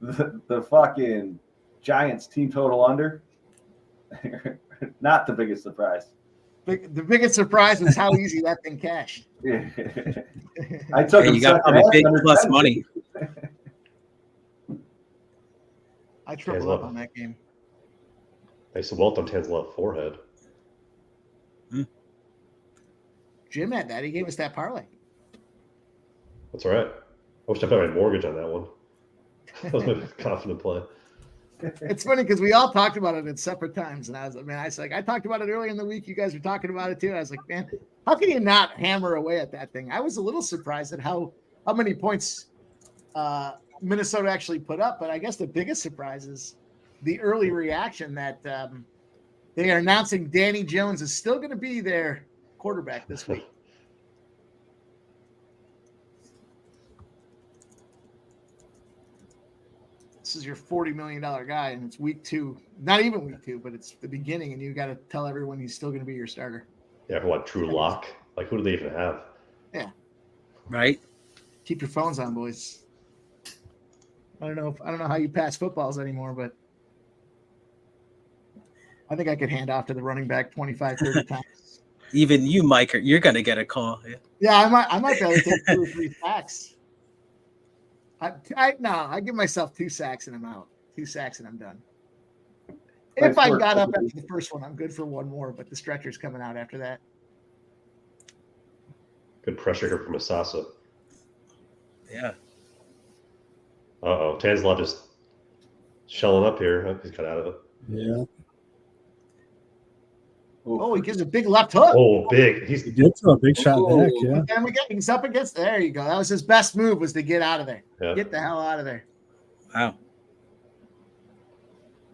The fucking Giants team total under. Not the biggest surprise. The biggest surprise was how easy that thing cashed. I took him You got second probably half big under plus 10. money. I tripled up on that game. Nice welt on Tanzilov forehead. Jim had that. He gave us that parlay. That's all right. I wish I put my mortgage on that one. That was my confident play. It's funny because we all talked about it at separate times, and I was like, I talked about it earlier in the week. You guys were talking about it too. I was like, man, how can you not hammer away at that thing? I was a little surprised at how many points Minnesota actually put up, but I guess the biggest surprise is the early reaction that they are announcing Danny Jones is still going to be their quarterback this week. This is your $40 million guy, and it's week 2. Not even week 2, but it's the beginning, and you got to tell everyone he's still going to be your starter. Yeah, for what, True Lock? Like, who do they even have? Yeah. Right? Keep your phones on, boys. I don't know how you pass footballs anymore, but I think I could hand off to the running back 25, 30 times. Even you, Mike, you're going to get a call. Yeah. Yeah, I might be able to take 2 or 3 sacks. I give myself 2 sacks and I'm out. 2 sacks and I'm done. If I got up after the first one, I'm good for 1 more, but the stretcher's coming out after that. Good pressure here from Musasa. Yeah. Uh-oh. Tanzilov just Shelling up here. Oh, he's got out of it. Yeah. Oh, he gives a big left hook. Oh, big. He did throw a big shot back, yeah. And he's up against. There you go. That was his best move, was to get out of there. Yeah. Get the hell out of there. Wow.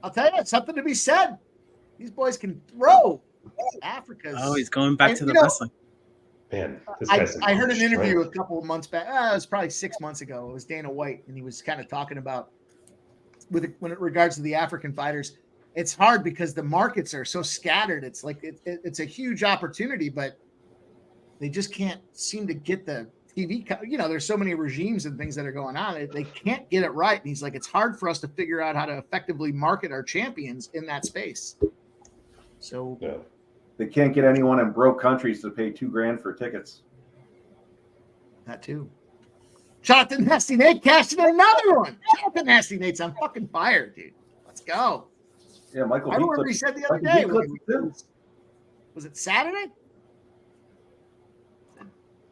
I'll tell you, it's something to be said. These boys can throw. Africa's. Oh, he's going back to the know, wrestling. Man, this guy's I heard an interview a couple of months back. It was probably 6 months ago. It was Dana White, and he was kind of talking about when it regards to the African fighters. It's hard because the markets are so scattered. It's like it's a huge opportunity, but they just can't seem to get the TV. There's so many regimes and things that are going on. They can't get it right. And he's like, it's hard for us to figure out how to effectively market our champions in that space. So Yeah. They can't get anyone in broke countries to pay $2,000 for tickets. that too. Shout out to Nasty Nate cashing another one. Shout out to Nasty Nate's on fucking fire, dude. Let's go. Yeah, Michael. I remember he said the other day. Was it Saturday?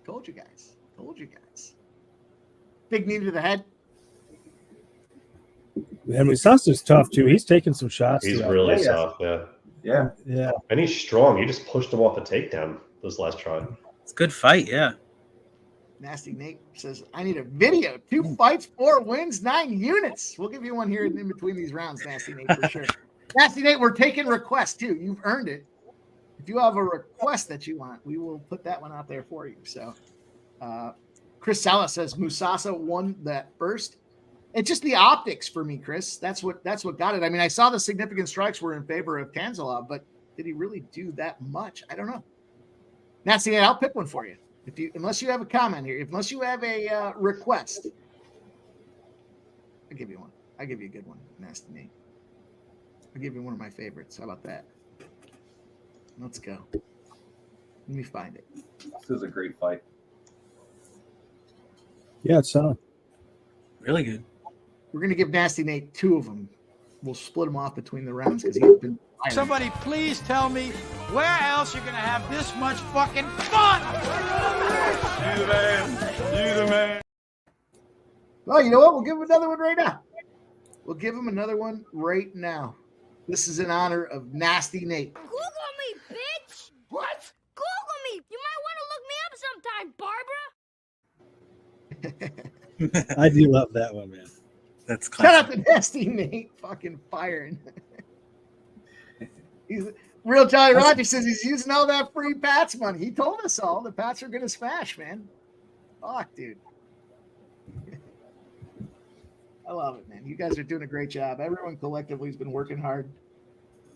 Told you guys. Big knee to the head. And Musasa's tough too. He's taking some shots. He's throughout. really soft, yeah. Yeah. Yeah. And he's strong. You just pushed him off a takedown this last try. It's a good fight, yeah. Nasty Nate says, I need a video. 2 fights, 4 wins, 9 units. We'll give you one here in between these rounds, Nasty Nate, for sure. Nasty Nate, we're taking requests too. You've earned it. If you have a request that you want, we will put that one out there for you. So Chris Sala says Musasa won that first. It's just the optics for me, Chris. That's what got it. I mean, I saw the significant strikes were in favor of Tanzilov, but did he really do that much? I don't know. Nasty Nate, I'll pick one for you. Unless you have a comment here, unless you have a request, I'll give you one. I'll give you a good one, Nasty Nate. I'll give you one of my favorites. How about that? Let's go. Let me find it. This is a great fight. Yeah, it's solid. Really good. We're going to give Nasty Nate 2 of them. We'll split them off between the rounds because he's been firing. Somebody please tell me where else you're going to have this much fucking fun? You the man. You the man. Well, you know what? We'll give him another one right now. This is in honor of Nasty Nate. Google me, bitch! What? Google me! You might want to look me up sometime, Barbara. I do love that one, man. That's Shout out classic. to Nasty Nate fucking firing. He's Real Jolly Roger says he's using all that free Pats money. He told us all the Pats are going to smash, man. Fuck, dude. I love it, man. You guys are doing a great job. Everyone collectively has been working hard,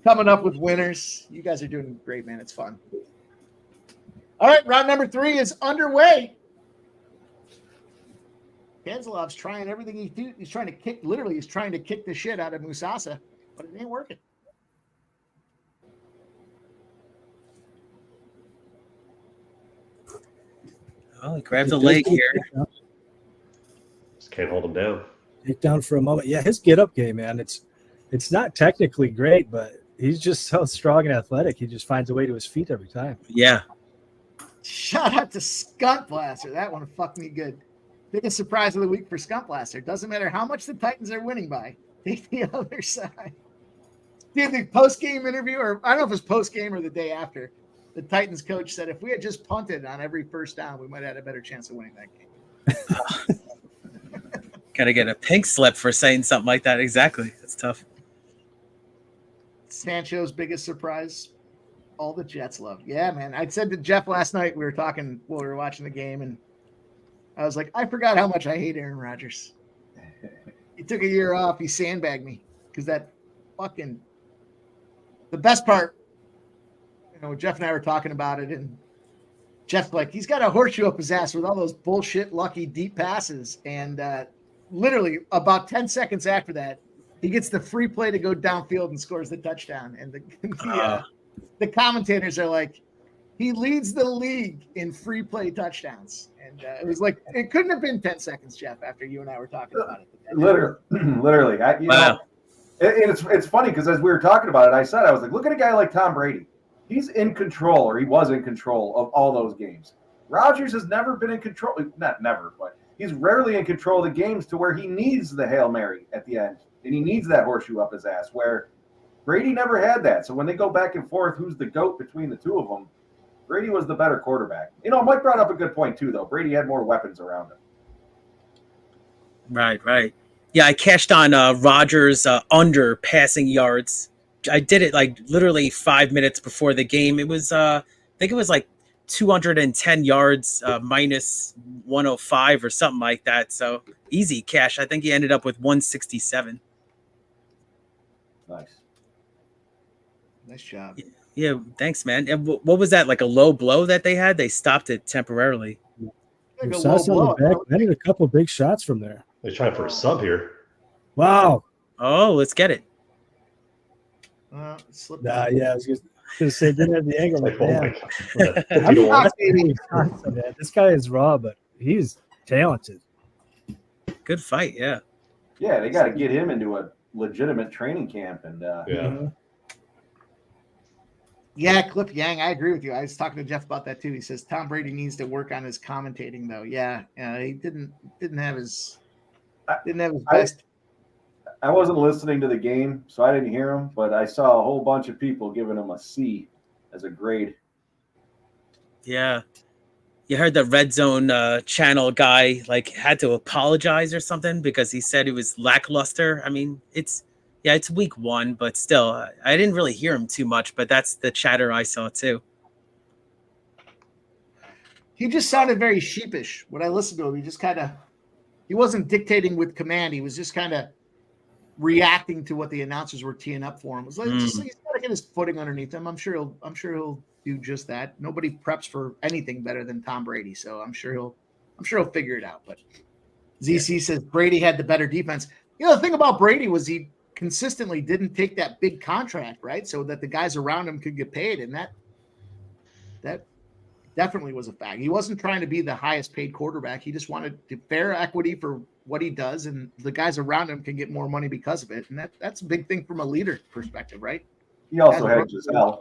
coming up with winners. You guys are doing great, man. It's fun. All right, round number 3 is underway. Tanzilov's trying everything he do. He's trying to kick. Literally, he's trying to kick the shit out of Musasa, but it ain't working. Oh, he grabbed the leg here. Just can't hold him down. Take down for a moment. Yeah, his get-up game, man. It's not technically great, but he's just so strong and athletic. He just finds a way to his feet every time. Yeah. Shout out to Skunt Blaster. That one fucked me good. Biggest surprise of the week for Skunt Blaster. Doesn't matter how much the Titans are winning by. Take the other side. Dude, the post-game interview, or I don't know if it was post-game or the day after, the Titans coach said if we had just punted on every first down, we might have had a better chance of winning that game. Got to get a pink slip for saying something like that. Exactly. That's tough. Sancho's biggest surprise, all the Jets love. Yeah, man. I said to Jeff last night, we were talking while we were watching the game, and I was like, I forgot how much I hate Aaron Rodgers. He took a year off. He sandbagged me because that fucking – the best part, you know, Jeff and I were talking about it, and Jeff's like, he's got a horseshoe up his ass with all those bullshit lucky deep passes, and literally about 10 seconds after that, he gets the free play to go downfield and scores the touchdown. And the commentators are like, he leads the league in free play touchdowns. And it was like, it couldn't have been 10 seconds, Jeff, after you and I were talking about it. Literally. You know, it's funny because as we were talking about it, I was like, look at a guy like Tom Brady. He's in control, or he was in control of all those games. Rodgers has never been in control. Not never, but he's rarely in control of the games to where he needs the Hail Mary at the end. And he needs that horseshoe up his ass, where Brady never had that. So when they go back and forth, who's the GOAT between the two of them, Brady was the better quarterback. Mike brought up a good point, too, though. Brady had more weapons around him. Right. Yeah, I cashed on Rodgers under passing yards. I did it like literally 5 minutes before the game. It was, I think it was like 210 yards minus 105 or something like that. So easy cash. I think he ended up with 167. Nice job. Yeah, thanks, man. And what was that? Like a low blow that they had? They stopped it temporarily. Like a Musasa low blow. on the back, netted a couple big shots from there. They're trying for a sub here. Wow. Oh, let's get it. Slipped Nah, out. yeah, I was going to say, didn't have the angle. Like, oh my God. I'm 50 to 1. shocked, man. This guy is raw, but he's talented. Good fight, yeah. Yeah, they got to get him into a legitimate training camp. And Yeah. Yeah, Cliff Yang, I agree with you. I was talking to Jeff about that too. He says Tom Brady needs to work on his commentating, though. Yeah, he didn't have his best. I wasn't listening to the game, so I didn't hear him, but I saw a whole bunch of people giving him a C as a grade. Yeah. You heard the Red Zone channel guy like had to apologize or something because he said it was lackluster. I mean, it's week 1, but still, I didn't really hear him too much, but that's the chatter I saw too. He just sounded very sheepish when I listened to him. He wasn't dictating with command. He was just kind of reacting to what the announcers were teeing up for him. It was like, he's got to get his footing underneath him. I'm sure he'll do just that. Nobody preps for anything better than Tom Brady, so I'm sure he'll figure it out. But ZC says Brady had the better defense. The thing about Brady was he consistently didn't take that big contract, right? So that the guys around him could get paid. And that definitely was a fact. He wasn't trying to be the highest paid quarterback. He just wanted fair equity for what he does. And the guys around him can get more money because of it. And that's a big thing from a leader perspective, right? He also had Giselle,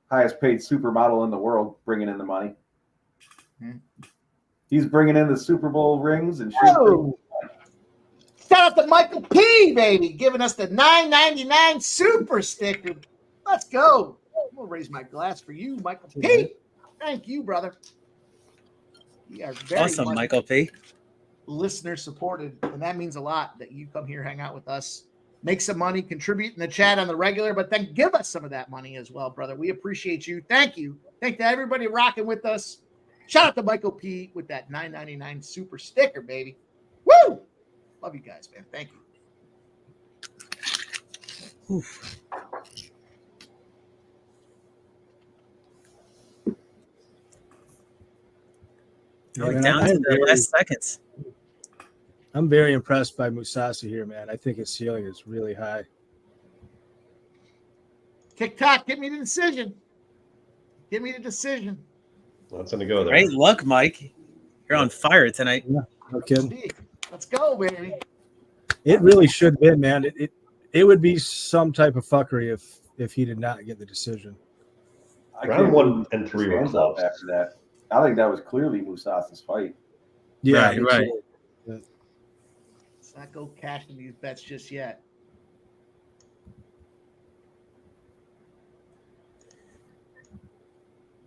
highest paid supermodel in the world, bringing in the money. He's bringing in the Super Bowl rings and shit. Shout out to Michael P, baby, giving us the $9.99 super sticker. Let's go. I'm going to raise my glass for you, Michael P. Thank you, brother. We are very Awesome, Michael P. Listener supported, and that means a lot that you come here, hang out with us, make some money, contribute in the chat on the regular, but then give us some of that money as well, brother. We appreciate you. Thank you. Thank to everybody rocking with us. Shout out to Michael P with that $9.99 super sticker, baby. Woo! Love you guys, man. Thank you. Oof. Going down to the last seconds. I'm very impressed by Musasa here, man. I think his ceiling is really high. TikTok, get me the decision. Give me the decision. That's going to go there. Great luck, Mike. You're on fire tonight. Yeah, no kidding. Let's go, baby. It really should be, man. It would be some type of fuckery if he did not get the decision. Round 1 and 3 were Hands up close. after that. I think that was clearly Musasa's fight. Yeah, right. Let's not go cashing these bets just yet.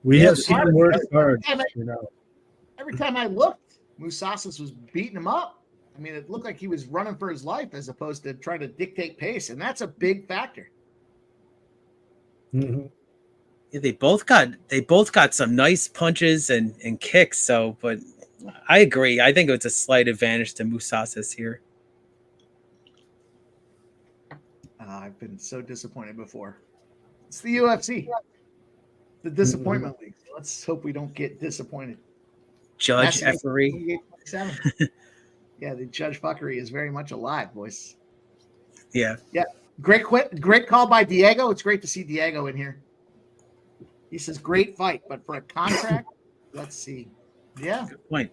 We have seen worse cards, Every time I looked, Musasa was beating him up. I mean, it looked like he was running for his life as opposed to trying to dictate pace, and that's a big factor. Mm-hmm. Yeah, they both got some nice punches and kicks. So, but I agree. I think it's a slight advantage to Musasa's here. I've been so disappointed before. It's the UFC, the disappointment league. So let's hope we don't get disappointed. Judge Effery. Yeah, the judge fuckery is very much alive, boys. Yeah. Great call by Diego. It's great to see Diego in here. He says, great fight, but for a contract, let's see. Yeah. Good point.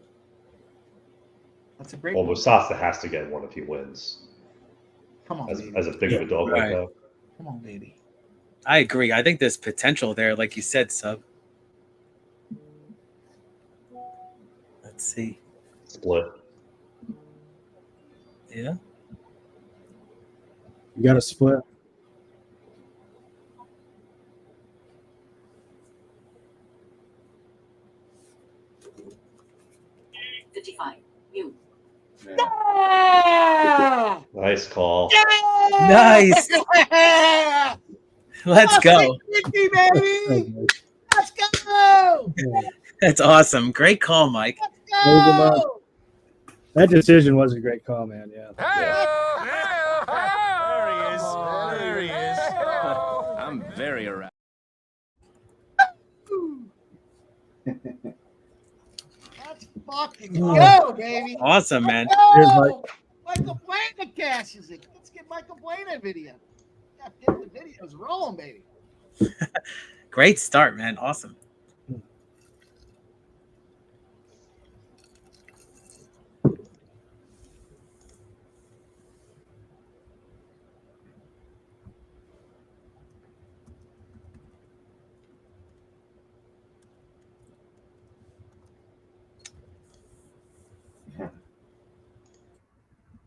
That's a great Well, point. Musasa has to get one if he wins. Come on, baby. As a big of a dog like that. Come on, baby. I agree. I think there's potential there, like you said, Sub. Let's see. Split. Yeah. You got a split. Yeah! Nice call. Nice. Let's go. 50, baby. Let's go. That's awesome. Great call, Mike. Raise him up. Go. That decision was a great call, man. Yeah. There he is. I'm very around. Let's fucking go, baby. Awesome, man. Here's Go. Michael Blana cashes it. Let's get Michael Blana a video. Yeah, get the videos rolling, baby. Great start, man. Awesome.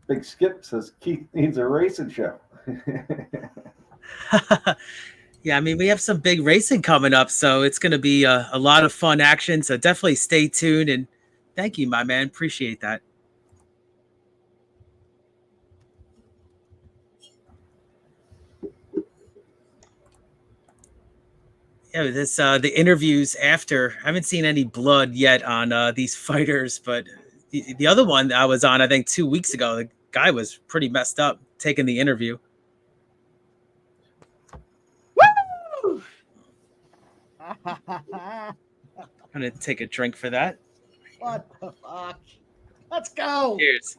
Big Skip says Keith needs a racing show. Yeah, I mean, we have some big racing coming up, so it's going to be a lot of fun action. So definitely stay tuned, and thank you, my man. Appreciate that. Yeah, this the interviews after. I haven't seen any blood yet on these fighters, but the other one I was on, I think 2 weeks ago, the guy was pretty messed up taking the interview. Woo! I'm gonna take a drink for that. What the fuck? Let's go. Cheers.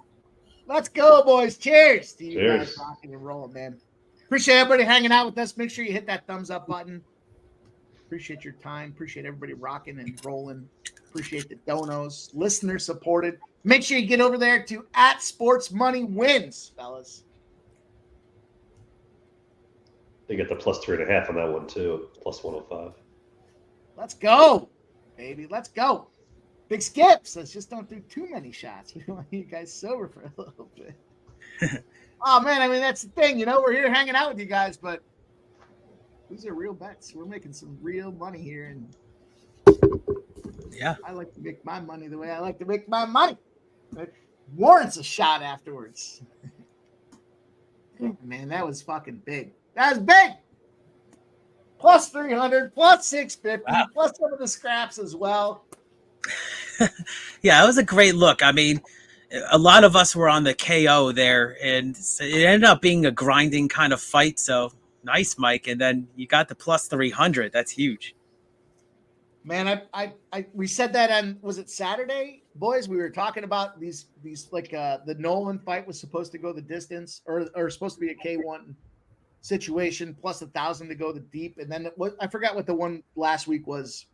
Let's go, boys. Cheers to you Cheers. guys rocking and rolling, man. Appreciate everybody hanging out with us. Make sure you hit that thumbs up button. Appreciate your time. Appreciate everybody rocking and rolling. Appreciate the donos. Listener supported. Make sure you get over there to @SportsMoneyWins, fellas. They get the +3.5 on that one too. +105. Let's go, baby. Let's go. Big Skip says just don't do too many shots. We want you guys sober for a little bit. Oh, man. I mean, that's the thing. You know, we're here hanging out with you guys, but these are real bets. We're making some real money here. And Yeah. I like to make my money the way I like to make my money. It warrants a shot afterwards. Man, that was fucking big. That was big. +300, +650, Wow. plus some of the scraps as well. Yeah, it was a great look. I mean, a lot of us were on the KO there, and so it ended up being a grinding kind of fight. So nice, Mike. And then you got the +300. That's huge. Man, we said that on, was it Saturday, boys? We were talking about these like the Nolan fight was supposed to go the distance or supposed to be a K1 situation plus 1,000 to go the deep, and then I forgot what the one last week was.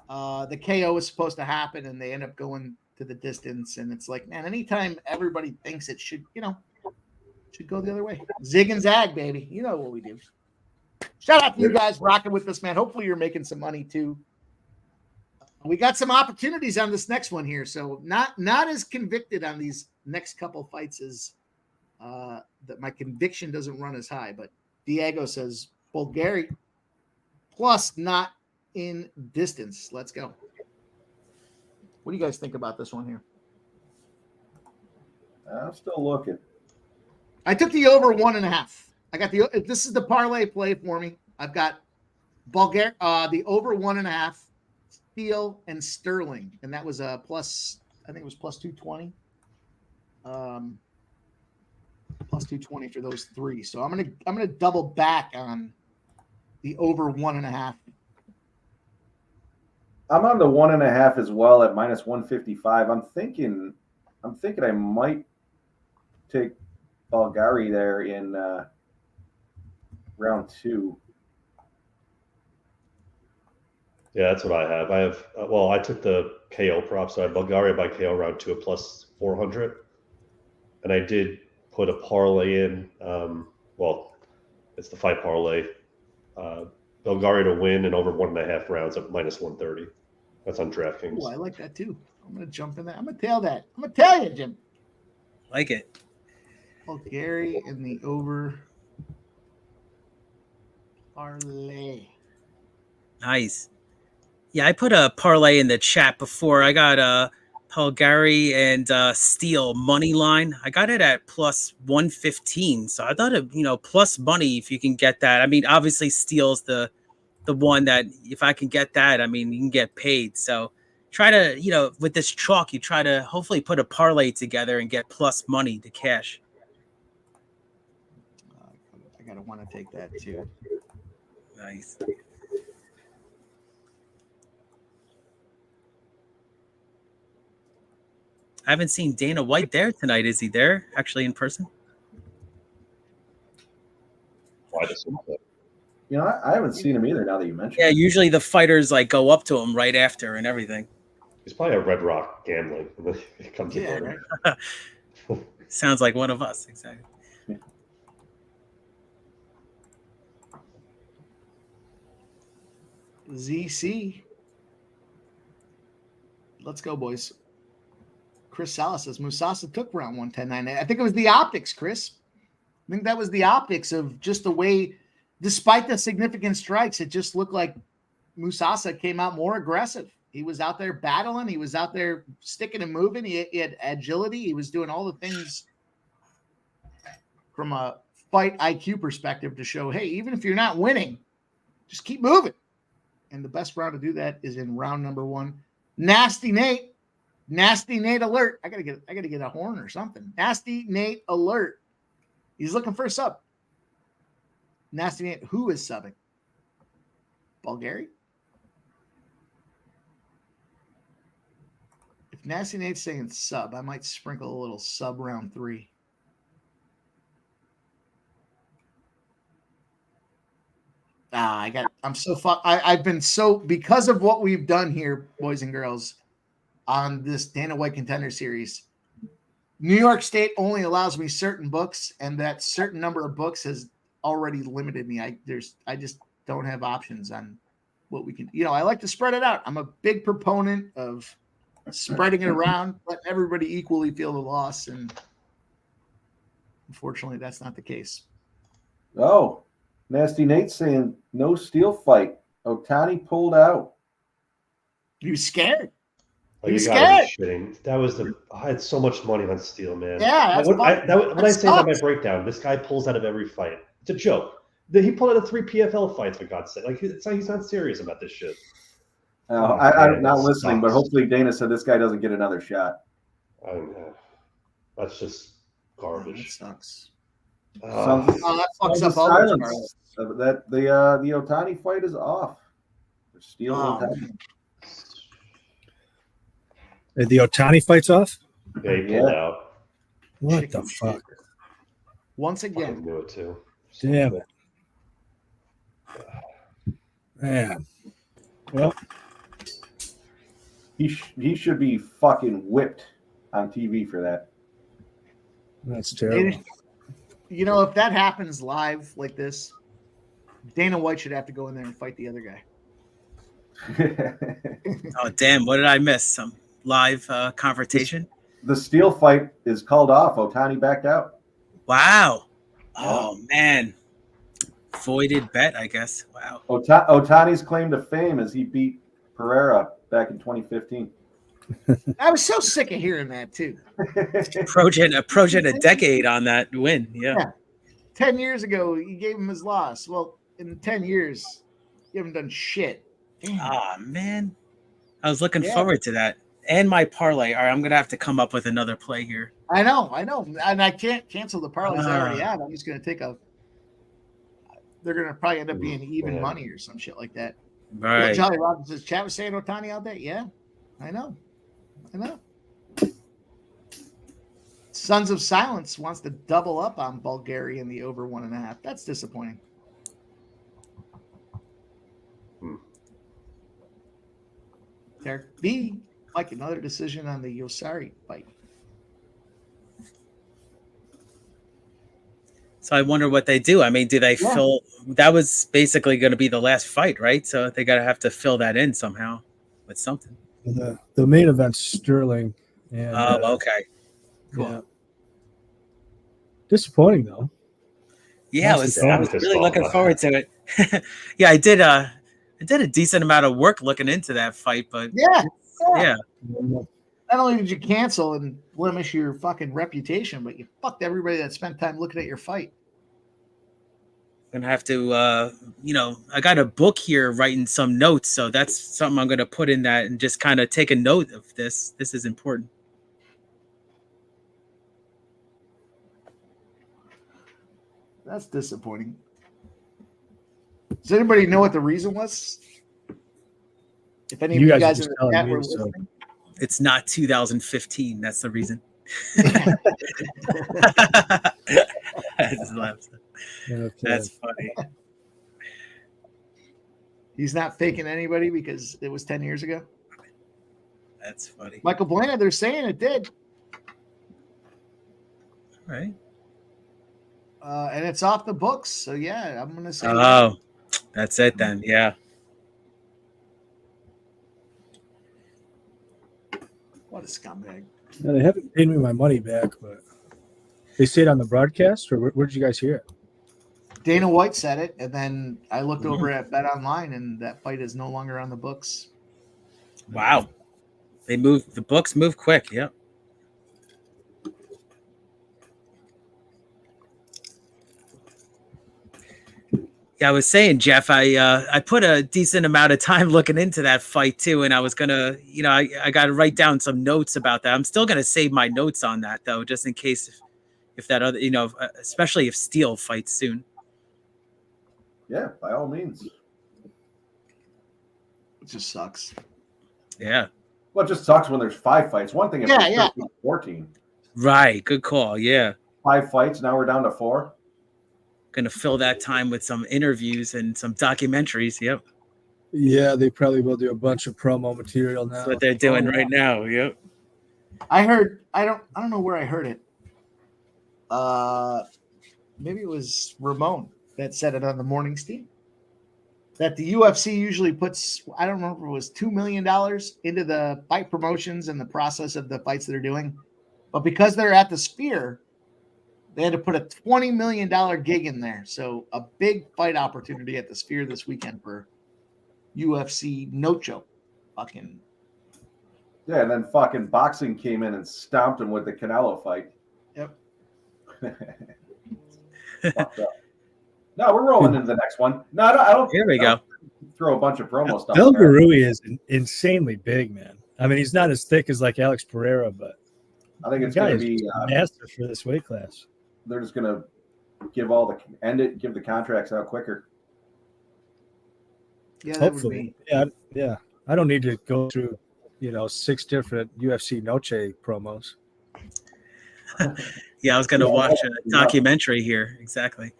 The KO was supposed to happen, and they end up going to the distance, and it's like, man, anytime everybody thinks it should, should go the other way. Zig and zag, baby. You know what we do. Shout out to you guys rocking with us, man. Hopefully you're making some money too. We got some opportunities on this next one here, so not as convicted on these next couple fights as that my conviction doesn't run as high. But Diego says Bulgari plus not in distance. Let's go. What do you guys think about this one here? I'm still looking. I took the over 1.5. I got this is the parlay play for me. I've got the over 1.5, Steele and Stirling, and that was a plus. I think it was plus 220. Plus 220 for those three. So I'm gonna double back on the over 1.5. I'm on the 1.5 as well at -155. I'm thinking I might take Bulgari there in round 2. Yeah, that's what I have. I have I took the KO prop, so I have Bulgaria by KO round 2 at +400, and I did put a parlay in. It's the fight parlay. Bulgaria to win and over 1.5 rounds at -130. That's on DraftKings. Oh, I like that too. I'm gonna jump in there. I'm gonna tell that. I'm gonna tell you, Jim. Like it. Gary in the over parlay. Nice. Yeah, I put a parlay in the chat before. I got Belgaroui and Steele money line. I got it at plus 115. So I thought plus money if you can get that. I mean, obviously Steele's the one that if I can get that, I mean, you can get paid. So try to, with this chalk, you try to hopefully put a parlay together and get plus money to cash. I gotta want to take that too. Nice. I haven't seen Dana White there tonight. Is he there actually in person? I haven't seen him either now that you mentioned Yeah, it. usually the fighters go up to him right after and everything. He's probably a Red Rock gambling. It comes in. Right? Sounds like one of us, exactly. ZC. Let's go, boys. Chris Salas says Musasa took round 110.9. I think it was the optics, Chris. I think that was the optics of just the way, despite the significant strikes, it just looked like Musasa came out more aggressive. He was out there battling. He was out there sticking and moving. He had agility. He was doing all the things from a fight IQ perspective to show, hey, even if you're not winning, just keep moving. And the best round to do that is in round number 1. Nasty Nate alert. I gotta get a horn or something. Nasty Nate alert. He's looking for a sub. Nasty Nate, who is subbing? Belgaroui? If Nasty Nate's saying sub, I might sprinkle a little sub round 3. I'm so fucked. I've been so, because of what we've done here, boys and girls, on this Dana White Contender Series, New York State only allows me certain books, and that certain number of books has already limited me. I just don't have options on what we can. I like to spread it out. I'm a big proponent of spreading it around, let everybody equally feel the loss, and unfortunately, that's not the case. Oh, Nasty Nate saying no Steele fight. Otani pulled out. He was scared. Oh, He's you gotta scared. be shitting. That was I had so much money on Steele, man. Yeah, when I say that in my breakdown, this guy pulls out of every fight. It's a joke. He pulled out of 3 PFL fights, for God's sake. Like, he's not serious about this shit. I'm not listening, but hopefully Dana said this guy doesn't get another shot. That's just garbage. That sucks. That fucks up all silence. The Otani fight is off. Steele Otani. The Ottani fight's off? Yeah, he pulled out. What the fuck? Once I again. knew it too. Damn it. Man. Well, he should be fucking whipped on TV for that. That's terrible. If that happens live like this, Dana White should have to go in there and fight the other guy. Oh, damn. What did I miss? Some live confrontation? The Steele fight is called off. Otani backed out. Wow. Oh, man. Voided bet, I guess. Wow. Otani's claim to fame is he beat Pereira back in 2015. I was so sick of hearing that, too. Approaching a decade on that win. Yeah. 10 years ago, he gave him his loss. Well, in 10 years, you haven't done shit. Oh, man. I was looking forward to that. And my parlay. All right, I'm going to have to come up with another play here. I know. And I can't cancel the parlays I already have. I'm just going to take they're going to probably end up being even money or some shit like that. Right. Jolly Robinson says, Chat was saying Otani all day. Yeah, I know. Sons of Silence wants to double up on Belgaroui in the over 1.5. That's disappointing. Derek B. Like another decision on the Yousri fight. So I wonder what they do. I mean, do they fill? That was basically going to be the last fight, right? So they got to have to fill that in somehow with something. The main event's Stirling. And, okay. Cool. Yeah. Disappointing though. Yeah, I was really looking forward to it. Yeah, I did a decent amount of work looking into that fight, but yeah. Not only did you cancel and blemish your fucking reputation, but you fucked everybody that spent time looking at your fight. I'm gonna have to, I got a book here writing some notes, so that's something I'm gonna put in that and just kind of take a note of this. This is important. That's disappointing. Does anybody know what the reason was? If any of you guys in the chat were listening. It's not 2015. That's the reason. That's funny. He's not faking anybody because it was 10 years ago. That's funny. Michael Buena, they're saying it did. All right. And it's off the books. So, yeah, I'm going to say. Oh, that's it then. Yeah. What a scumbag. Yeah, they haven't paid me my money back, but they say it on the broadcast, or where did you guys hear it? Dana White said it, and then I looked over at Bet Online, and that fight is no longer on the books. Wow. The books move quick. Yep. Yeah, I was saying, Jeff, I put a decent amount of time looking into that fight too, and I was gonna, I got to write down some notes about that. I'm still gonna save my notes on that though, just in case if that other, especially if Steele fights soon. Yeah, by all means. It just sucks. Yeah. Well, it just sucks when there's 5 fights. One thing if there's 13, 14. Right. Good call. Yeah. 5 fights. Now we're down to 4. Gonna fill that time with some interviews and some documentaries. Yep. Yeah, they probably will do a bunch of promo material now. That's what they're doing right now. Yep. I heard. I don't know where I heard it. Maybe it was Ramon that said it on the morning steam. That the UFC usually puts, I don't remember, it was $2 million into the fight promotions and the process of the fights that they're doing, but because they're at the Sphere, they had to put a $20 million gig in there. So a big fight opportunity at the Sphere this weekend for UFC Nocho. Fucking. Yeah, and then fucking boxing came in and stomped him with the Canelo fight. Yep. No, we're rolling into the next one. No, I don't. Here we go. Throw a bunch of promo stuff. Belgaroui is insanely big, man. I mean, he's not as thick as like Alex Pereira, but I think it's going to be master for this weight class. They're just going to give the contracts out quicker. Yeah, hopefully. Yeah. I don't need to go through, 6 different UFC Noche promos. Yeah, I was going to watch a documentary here. Exactly.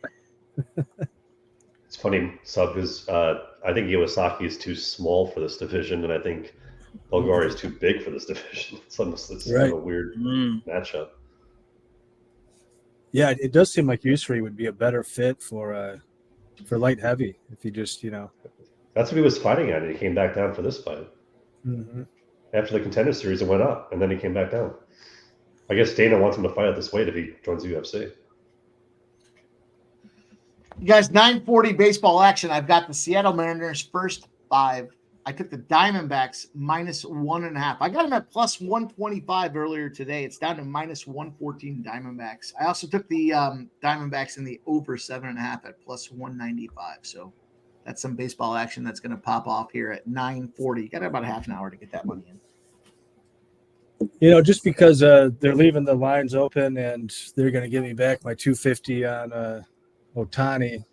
It's funny, Sub, because I think Iwasaki is too small for this division, and I think Belgaroui is too big for this division. It's kind of a weird matchup. Yeah, it does seem like Yousri would be a better fit for light heavy if he just, That's what he was fighting at, and he came back down for this fight. Mm-hmm. After the Contender Series, it went up, and then he came back down. I guess Dana wants him to fight at this weight if he joins the UFC. You guys, 9:40 baseball action. I've got the Seattle Mariners first 5. I took the Diamondbacks -1.5. I got them at +125 earlier today. It's down to -114 Diamondbacks. I also took the Diamondbacks in the over 7.5 at +195. So that's some baseball action that's going to pop off here at 9:40. You got about a half an hour to get that money in. Just because they're leaving the lines open and they're going to give me back my $250 on Ottani,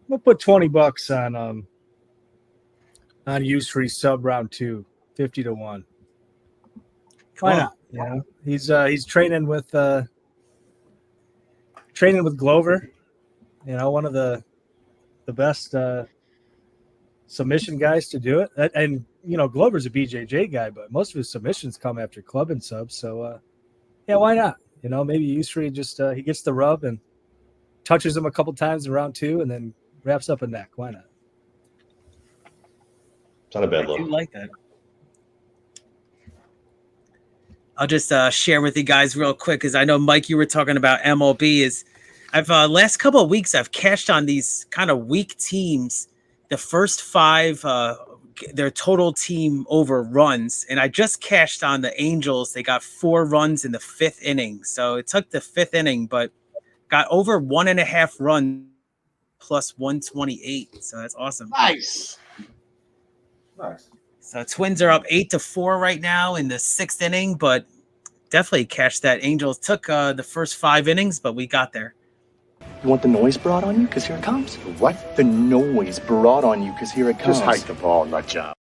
we'll put $20 on Yousri sub round 2, 50-1. Why not? He's training with Glover. One of the best submission guys to do it. And Glover's a BJJ guy, but most of his submissions come after club and subs. So why not? Maybe Yousri just he gets the rub and touches him a couple times in round 2 and then wraps up a neck. Why not? It's not a bad look. I do like that. I'll just share with you guys real quick because I know, Mike, you were talking about MLB. I've last couple of weeks I've cashed on these kind of weak teams. The first 5, their total team over runs, and I just cashed on the Angels. They got 4 runs in the 5th inning, so it took the 5th inning, but got over 1.5 runs plus 128. So that's awesome. Nice. So Twins are up 8-4 right now in the 6th inning, but definitely cashed that. Angels took the first 5 innings, but we got there. You want the noise brought on you? Because here it comes. What? The noise brought on you because here it comes. Just hike the ball, nut job.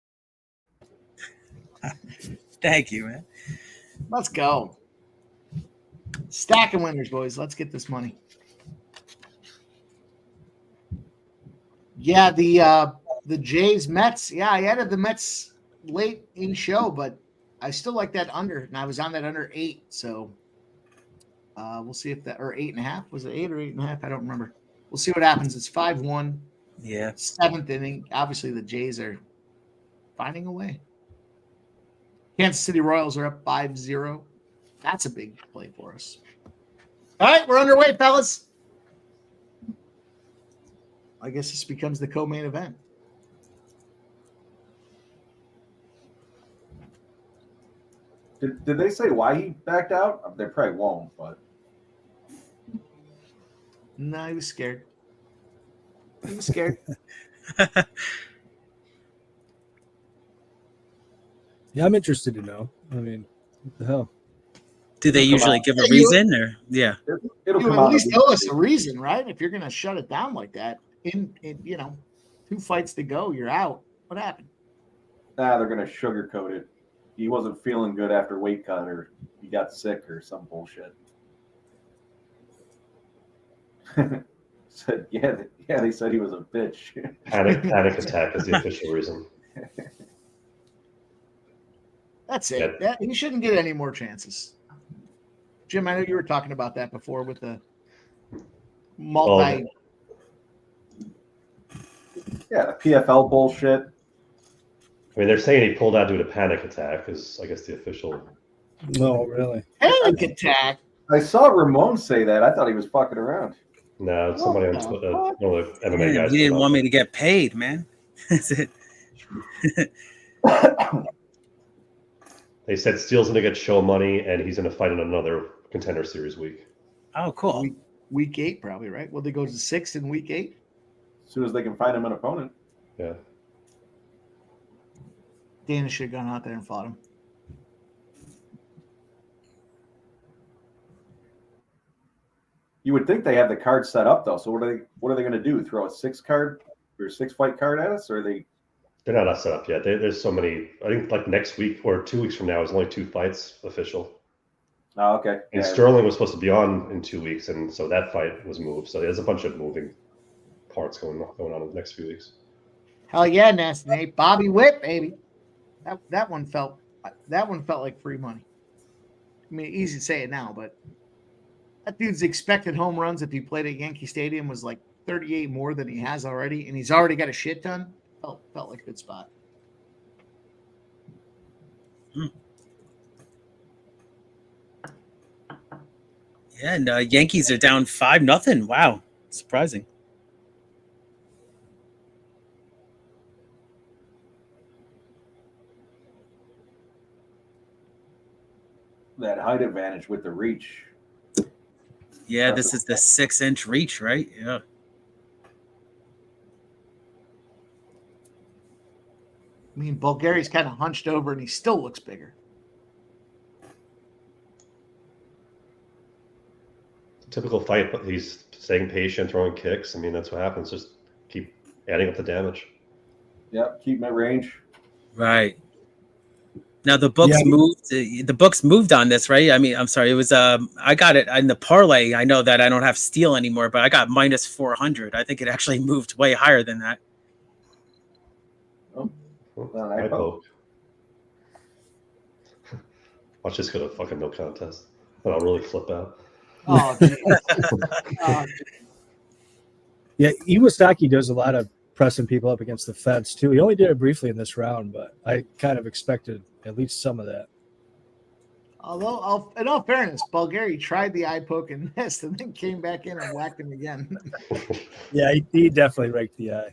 Thank you, man. Let's go. Stacking winners, boys. Let's get this money. Yeah, the Jays Mets. Yeah, I added the Mets late in show, but I still like that under, and I was on that under 8. So we'll see if that, or 8.5. Was it 8 or 8.5? I don't remember. We'll see what happens. It's 5-1. Yeah. 7th inning. Obviously, the Jays are finding a way. Kansas City Royals are up 5-0. That's a big play for us. All right, we're underway, fellas. I guess this becomes the co-main event. Did they say why he backed out? They probably won't, but No, he was scared. He was scared. Yeah, I'm interested to know. I mean, what the hell? Do they usually give a reason, or yeah? It'll You come at out. least tell us a reason, right? If you're going to shut it down like that, in 2 fights to go, you're out. What happened? They're gonna sugarcoat it. He wasn't feeling good after weight cut, or he got sick, or some bullshit. Said they said he was a bitch. Panic attack is the official reason. That's it. Yeah. He shouldn't get any more chances. Jim, I know you were talking about that before with the multi. Yeah, the PFL bullshit. I mean, they're saying he pulled out due to panic attack is, I guess, the official. No, really. Panic attack. I saw Ramon say that. I thought he was fucking around. No, it's somebody on Twitter, one of the MMA guys. He didn't want me to get paid, man. That's it. They said Steele's going to get show money, and he's going to fight in another Contender Series week. Oh, cool. Week 8, probably, right? Will they go to 6 in week 8? As soon as they can find him an opponent. Yeah. Dana should have gone out there and fought him. You would think they have the card set up though. So what are they going to do? Throw a 6-card or 6-fight card at us, or they're not set up yet. There's so many. I think like next week or 2 weeks from now is only 2 fights official. Oh, okay. And yeah. Stirling was supposed to be on in 2 weeks, and so that fight was moved. So there's a bunch of moving parts going on in the next few weeks. Hell yeah, Nasty Nate. Bobby Whip, baby. That one felt like free money. I mean, easy to say it now, but that dude's expected home runs if he played at Yankee Stadium was like 38 more than he has already, and he's already got a shit ton. Felt like a good spot. Yeah, and Yankees are down 5-0. Wow, surprising. That height advantage with the reach. Yeah, this is the 6-inch reach, right? Yeah. I mean, Bulgari's kind of hunched over, and he still looks bigger. Typical fight, but he's staying patient, throwing kicks. I mean, that's what happens. Just keep adding up the damage. Yep, keep my range. Right. Now the books moved. The books moved on this, right? I mean, I'm sorry. It was I got it in the parlay. I know that I don't have Steele anymore, but I got minus 400. I think it actually moved way higher than that. Oh, well, I hope. Watch this go to fucking no contest, but I'll really flip out. Oh, Yeah, Iwasaki does a lot of pressing people up against the fence too. He only did it briefly in this round, but I kind of expected at least some of that. Although, in all fairness, Bulgari tried the eye poke and missed, and then came back in and whacked him again. Yeah, he definitely raked the eye.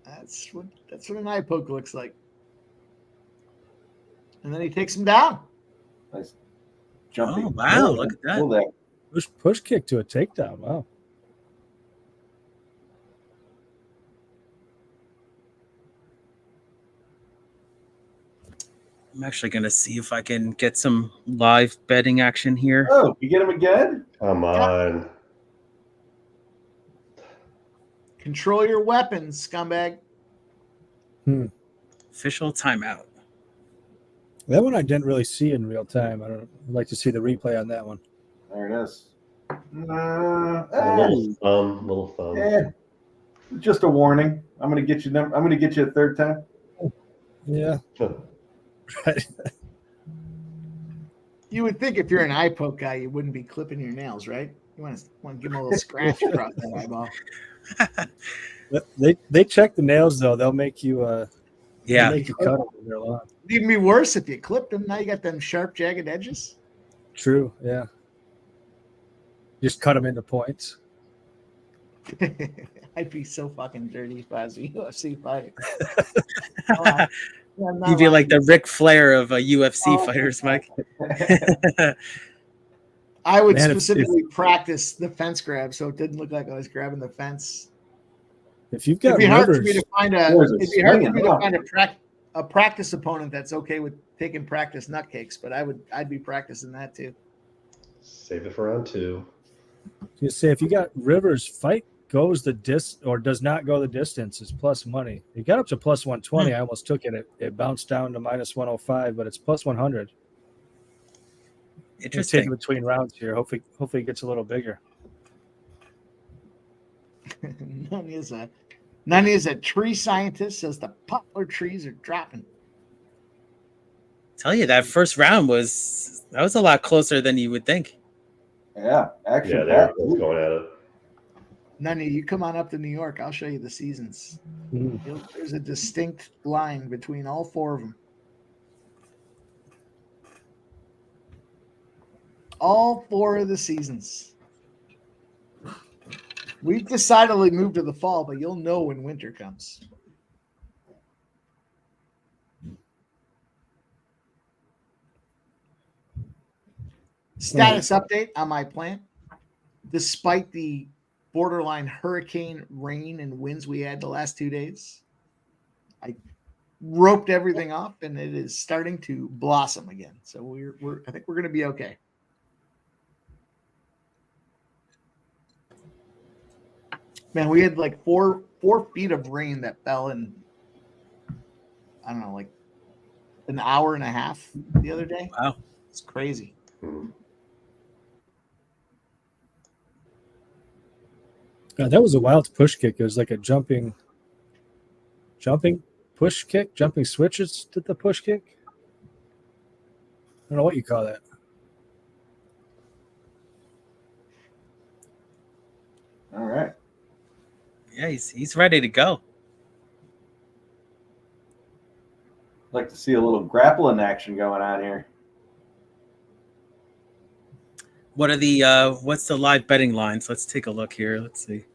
That's what an eye poke looks like. And then he takes him down. Nice jumping. Oh, wow, look at that. Pull that. Push kick to a takedown. Wow. I'm actually going to see if I can get some live betting action here. Oh, you get him again? Come on. Control your weapons, scumbag. Official timeout. That one I didn't really see in real time. I'd like to see the replay on that one. There it is. Little thumb. Yeah. Just a warning. I'm gonna get you. I'm gonna get you a third time. Yeah. Right. You would think if you're an eye poke guy, you wouldn't be clipping your nails, right? You want to give him a little scratch across that eyeball. They check the nails though. They'll make you. Yeah. Make you cut them when they're long. It'd even be worse if you clipped them. Now you got them sharp, jagged edges. True. Yeah. Just cut them into points. I'd be so fucking dirty if I was a UFC fighter. You'd be like the Ric Flair of UFC fighters, Mike. I would specifically practice the fence grab so it didn't look like I was grabbing the fence. If you've got it'd be hard for Rivers, me to find a practice opponent that's okay with taking practice nutcakes, but I'd be practicing that too. Save it for round 2. you say if you got Rivers fight goes the does not go the distance is plus money. It got up to plus 120. I almost took it. It bounced down to minus 105, but it's plus 100. Interesting. Take it between rounds here. Hopefully it gets a little bigger. Nani is a tree scientist, says the poplar trees are dropping. Tell you that first round was a lot closer than you would think. Yeah, actually. Yeah, they're going at it. Nani, you come on up to New York. I'll show you the seasons. There's a distinct line between all 4 of them. All 4 of the seasons. We've decidedly moved to the fall, but you'll know when winter comes. Status update on my plant. Despite the borderline hurricane rain and winds we had the last 2 days, I roped everything off and it is starting to blossom again. So I think we're going to be okay. Man, we had like four feet of rain that fell in, I don't know, like an hour and a half the other day. Wow. It's crazy. God, that was a wild push kick. It was like a jumping push kick, jumping switches to the push kick. I don't know what you call that. All right. Yeah, he's ready to go. Like to see a little grappling action going on here. What are the what's the live betting lines? Let's take a look here. Let's see.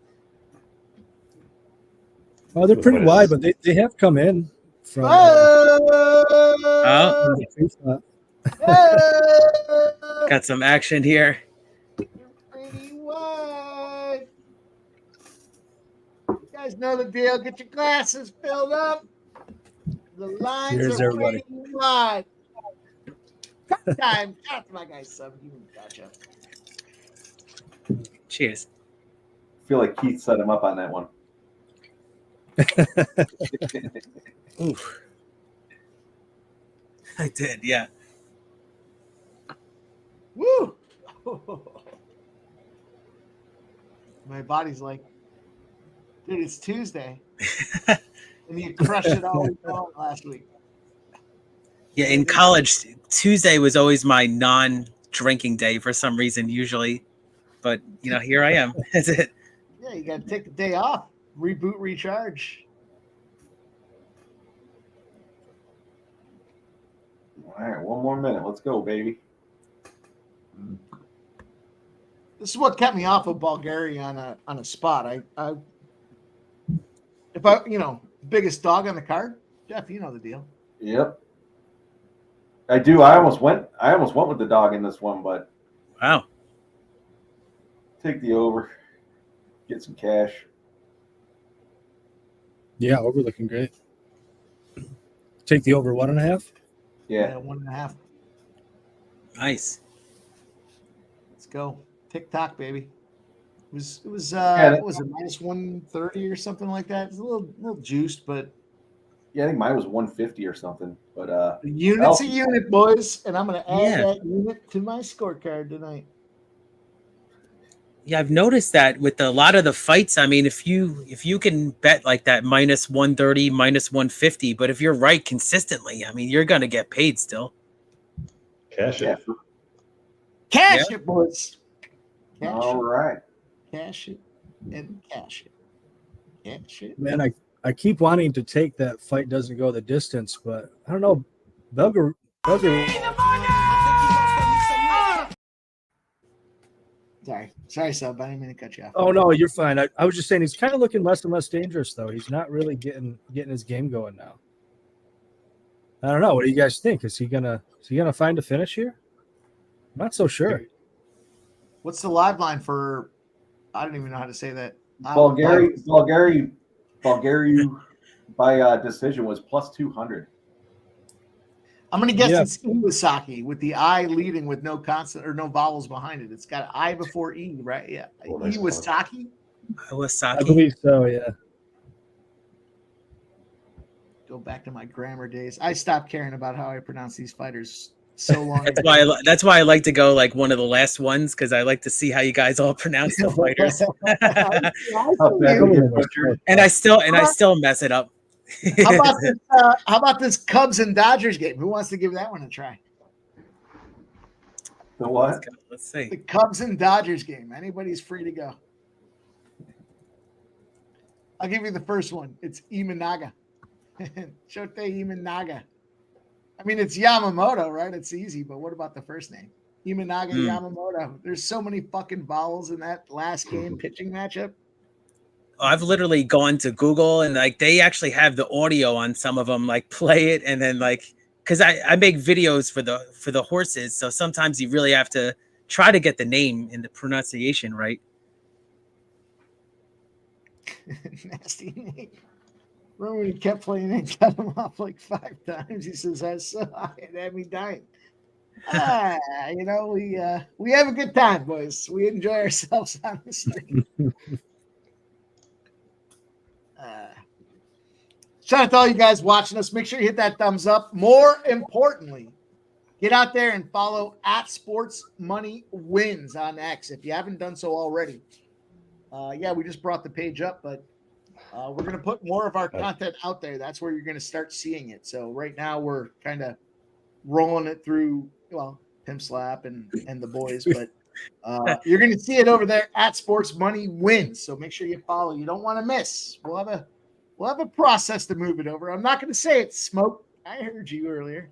Oh, they're pretty wide, but they have come in from. Got some action here. Pretty wide. You guys know the deal. Get your glasses filled up. The lines Cheers, are everybody. pretty wide. Cut time. Shout out to my guy, Sub. You gotcha. Cheers. I feel like Keith set him up on that one. Oof. I did, yeah. Woo! My body's like, dude, it's Tuesday. And you crushed it all week long last week. Yeah, in college, Tuesday was always my non-drinking day for some reason, usually. But, here I am. That's it. Yeah, you got to take the day off. Reboot, recharge. All All right, one more minute. Let's go, baby. This is what kept me off of Bulgaria on a spot. If I biggest dog on the card, Jeff, you know the deal. Yep. I do. I almost went with the dog in this one, but Wow. take the over. Get some cash. Yeah, over looking great. Take the over 1.5. Yeah. 1.5. Nice. Let's go. TikTok, baby. It was what was it, minus 130 or something like that? It's a little juiced, but Yeah, I think mine was 150 or something. But the unit's a unit, boys, and I'm gonna add that unit to my scorecard tonight. Yeah, I've noticed that with a lot of the fights. I mean, if you can bet like that minus 130, minus 150, but if you're right consistently, I mean, you're gonna get paid still. Cash it. Cash it, boys. Cash All right. Cash it and cash it. Cash it. Man, I keep wanting to take that fight doesn't go the distance, but I don't know. Belgaroui. Sorry, Sub. I didn't mean to cut you off. Oh no, you're fine. I was just saying he's kind of looking less and less dangerous though. He's not really getting his game going now. I don't know. What do you guys think? Is he gonna find a finish here? I'm not so sure. What's the live line for? I don't even know how to say that. Bulgaria by decision was plus 200. I'm gonna guess it's Iwasaki with the I leading with no consonant or no vowels behind it. It's got I before E, right? Yeah. Oh, nice Iwasaki. I believe so. Yeah. Go back to my grammar days. I stopped caring about how I pronounce these fighters so long. That's why I like to go like one of the last ones because I like to see how you guys all pronounce the fighters. and I still mess it up. How about this Cubs and Dodgers game? Who wants to give that one a try? The what? Let's see. The Cubs and Dodgers game. Anybody's free to go. I'll give you the first one. It's Imanaga. Shote Imanaga. I mean, it's Yamamoto, right? It's easy, but what about the first name? Imanaga Yamamoto. There's so many fucking vowels in that last game pitching matchup. I've literally gone to Google and like they actually have the audio on some of them, like play it and then like because I make videos for the horses, so sometimes you really have to try to get the name and the pronunciation right. Nasty name. Remember when he kept playing and cut him off like 5 times? He says, "I saw it had me dying." We have a good time, boys. We enjoy ourselves on this thing. Shout out to all you guys watching us. Make sure you hit that thumbs up. More importantly, get out there and follow @SportsMoneyWins on X if you haven't done so already. We just brought the page up, but we're going to put more of our content out there. That's where you're going to start seeing it. So right now we're kind of rolling it through, Pimp Slap and the boys, but you're going to see it over there @SportsMoneyWins. So make sure you follow. You don't want to miss. We'll have a process to move it over. I'm not going to say it's Smoke. I heard you earlier.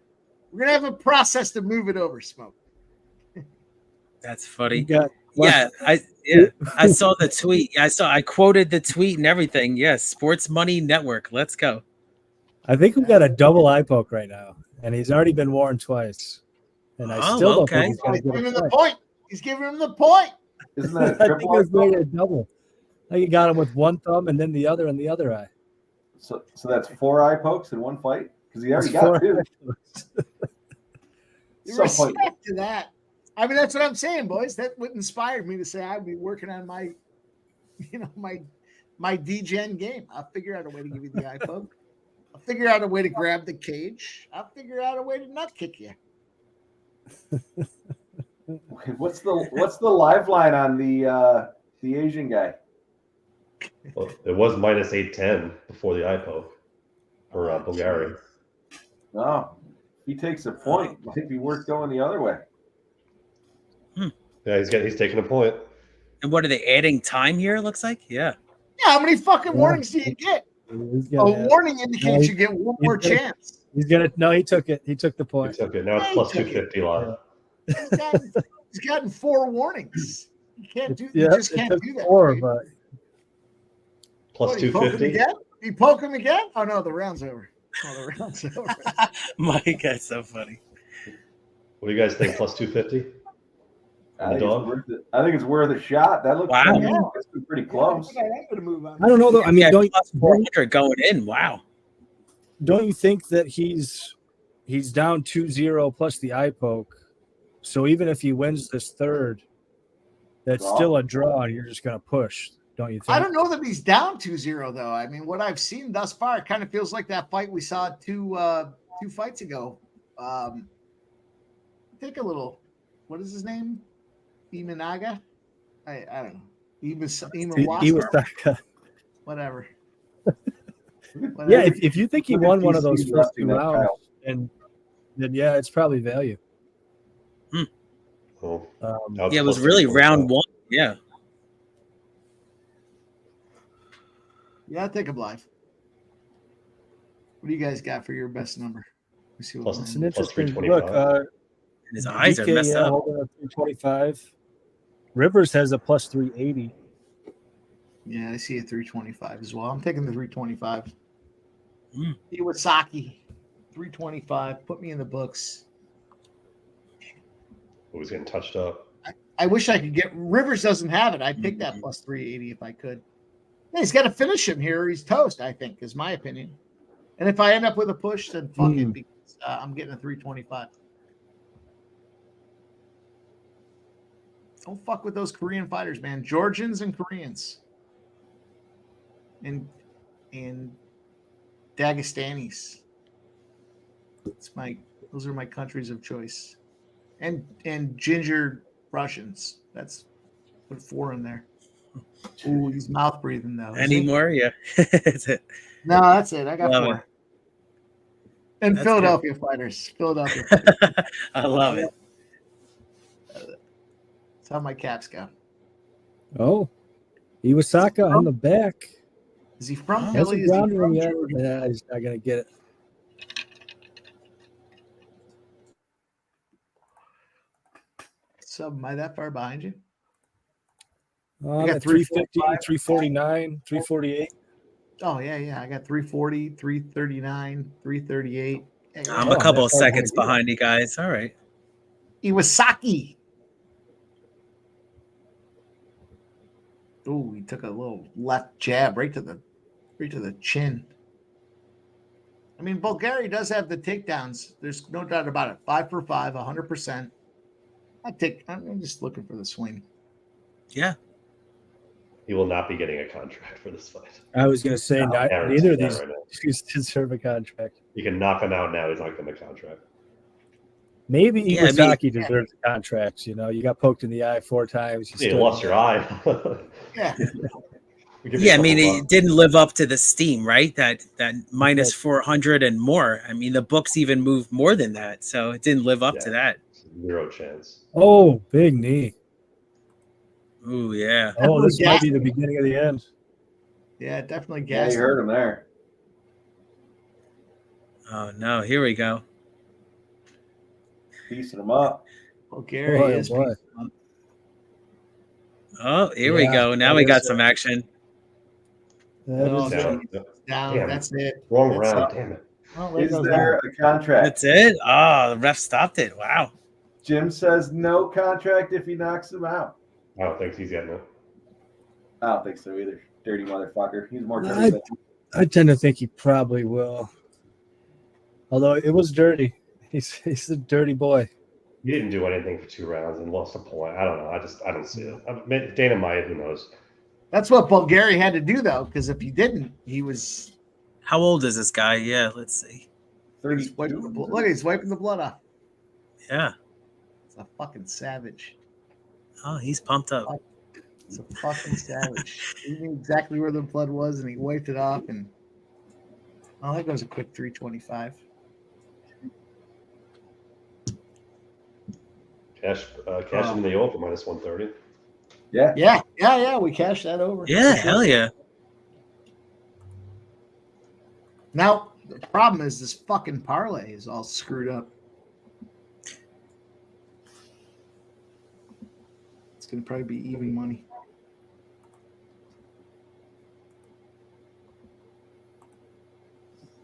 We're going to have a process to move it over, Smoke. That's funny. I saw the tweet. I quoted the tweet and everything. Yes, Sports Money Network. Let's go. I think we've got a double eye poke right now, and he's already been worn twice. And I still don't think he's going to give him the point. He's giving him the point. Isn't that I think it's made a double. I think he got him with one thumb and then the other in the other eye. So that's 4 eye pokes in one fight? Because he already got 2. Respect to that. I mean, that's what I'm saying, boys. That's what inspired me to say I'd be working on my DGen game. I'll figure out a way to give you the eye poke. I'll figure out a way to grab the cage. I'll figure out a way to not kick you. What's the live line on the Asian guy? Well, it was minus 810 before the eye poke for Bulgaria. No, he takes a point. Might be worth going the other way. Yeah, he's taking a point. And what are they adding time here? It looks like, yeah. How many fucking warnings do you get? A warning indicates you get one more chance. He's gonna. No, he took it. He took the He point. took it. Now it's Yeah, plus he took it. 250 live. He's gotten 4 warnings. You can't do. Yeah, You just it can't took do that. 4, dude. but Plus What, you poke him 250. again? You poke him again? Oh no, the round's over. Oh, the round's over. Mike, that's so funny. What do you guys think? Plus 250? I On think, the it's dog? worth it. I think it's worth a shot. That looks Wow. pretty close. I am gonna move on. I don't know though. I mean, Yeah, don't plus 400 going in. Wow. you think that he's down 2-0 plus the eye poke? So even if he wins this third, that's Draw. still a draw, and you're just gonna push, don't you think? I don't know that he's down 2-0 though. I mean, what I've seen thus far, it kind of feels like that fight we saw two fights ago. Take a little. What is his name? Imanaga? I don't know. Iwasaki. Whatever. Yeah, if you think he Look at won one of DC those first wrestling 2 that rounds, title. and then yeah, it's probably value. Cool. Um, Now it's Yeah, it was plus really 345. round 1. Yeah. Yeah, take him live. What do you guys got for your best number? Let's see what Plus- it's mine an is. Plus interesting 325. look. His eyes are DK, messed up. holding a 325. Rivers has a plus 380. Yeah, I see a 325 as well. I'm taking the 325. Mm. Iwasaki, 325. Put me in the books. Oh, he's getting touched up. I wish I could get Rivers doesn't have it. I'd take that plus 380 if I could. Yeah, he's got to finish him here. Or he's toast, I think, is my opinion. And if I end up with a push, then fuck it, because I'm getting a 325. Don't fuck with those Korean fighters, man. Georgians and Koreans. And Dagestanis. Those are my countries of choice. And ginger Russians. That's put 4 in there. Ooh, he's mouth breathing though. Is he? Anymore? Yeah. That's it. No, that's it. I got Love 4. it. And That's Philadelphia fighters. Philadelphia fighters. I love it. That's how my caps go. Oh, Iwasaki on the back. Is he from Has Philly? a Is he ground from room yet? Georgia? Yeah, he's not gonna get it. So am I that far behind you? I got got 350, 349, 348. Oh, yeah. I got 340, 339, 338. Yeah, I'm Oh, a couple of that's all seconds good. behind you guys. All right. Iwasaki. Oh, he took a little left jab right to the chin. I mean, Bulgaria does have the takedowns. There's no doubt about it. 5 for 5, 100%. I'm just looking for the swing. Yeah. He will not be getting a contract for this fight. I was gonna say Guarantee neither of that these right now. dudes deserve a contract. You can knock him out now. He's not getting a contract. Maybe Yeah, I mean- Iwasaki deserves a contract. You know, you got poked in the eye 4 times. You still- lost your eye. Yeah. We give you Yeah, a I mean, couple it bucks. didn't live up to the steam, right? That minus 400 and more. I mean, the books even moved more than that, so it didn't live up to Yeah. that. 0 chance. Oh, big knee. Ooh, yeah. Oh, this Definitely might be the beginning of the end. Yeah, definitely Yeah, gas. you heard him there. Oh no, here we go. Piecing him up. Bulgaria Boy, oh, is boy. Oh, here we Yeah, go. Now that we got is some action. That Oh, is- Down. down. Damn. That's it. Wrong That's round. it. Damn it. Oh, there Is goes there a contract? That's it. Oh, the ref stopped it. Wow. Jim says no contract if he knocks him out. I don't think he's getting it. I don't think so either. Dirty motherfucker. He's more I- dirty than I tend to think he probably will. Although it was dirty. He's a dirty boy. He didn't do anything for 2 rounds and lost a point. I don't know. I don't see it. Dana might. Who knows? That's what Bulgaria had to do, though, because if he didn't, he was How old is this guy? Yeah, let's see. 30. wiping the blood. Look, he's wiping the blood off. Yeah. It's a fucking savage. Oh, he's pumped up. It's a fucking savage. He knew exactly where the blood was, and he wiped it off. And oh, that goes a quick 325. Cash in the open minus 130. Yeah. Yeah. We cashed that over. Yeah, hell yeah. Now, The problem is this fucking parlay is all screwed up. It's going to probably be even money.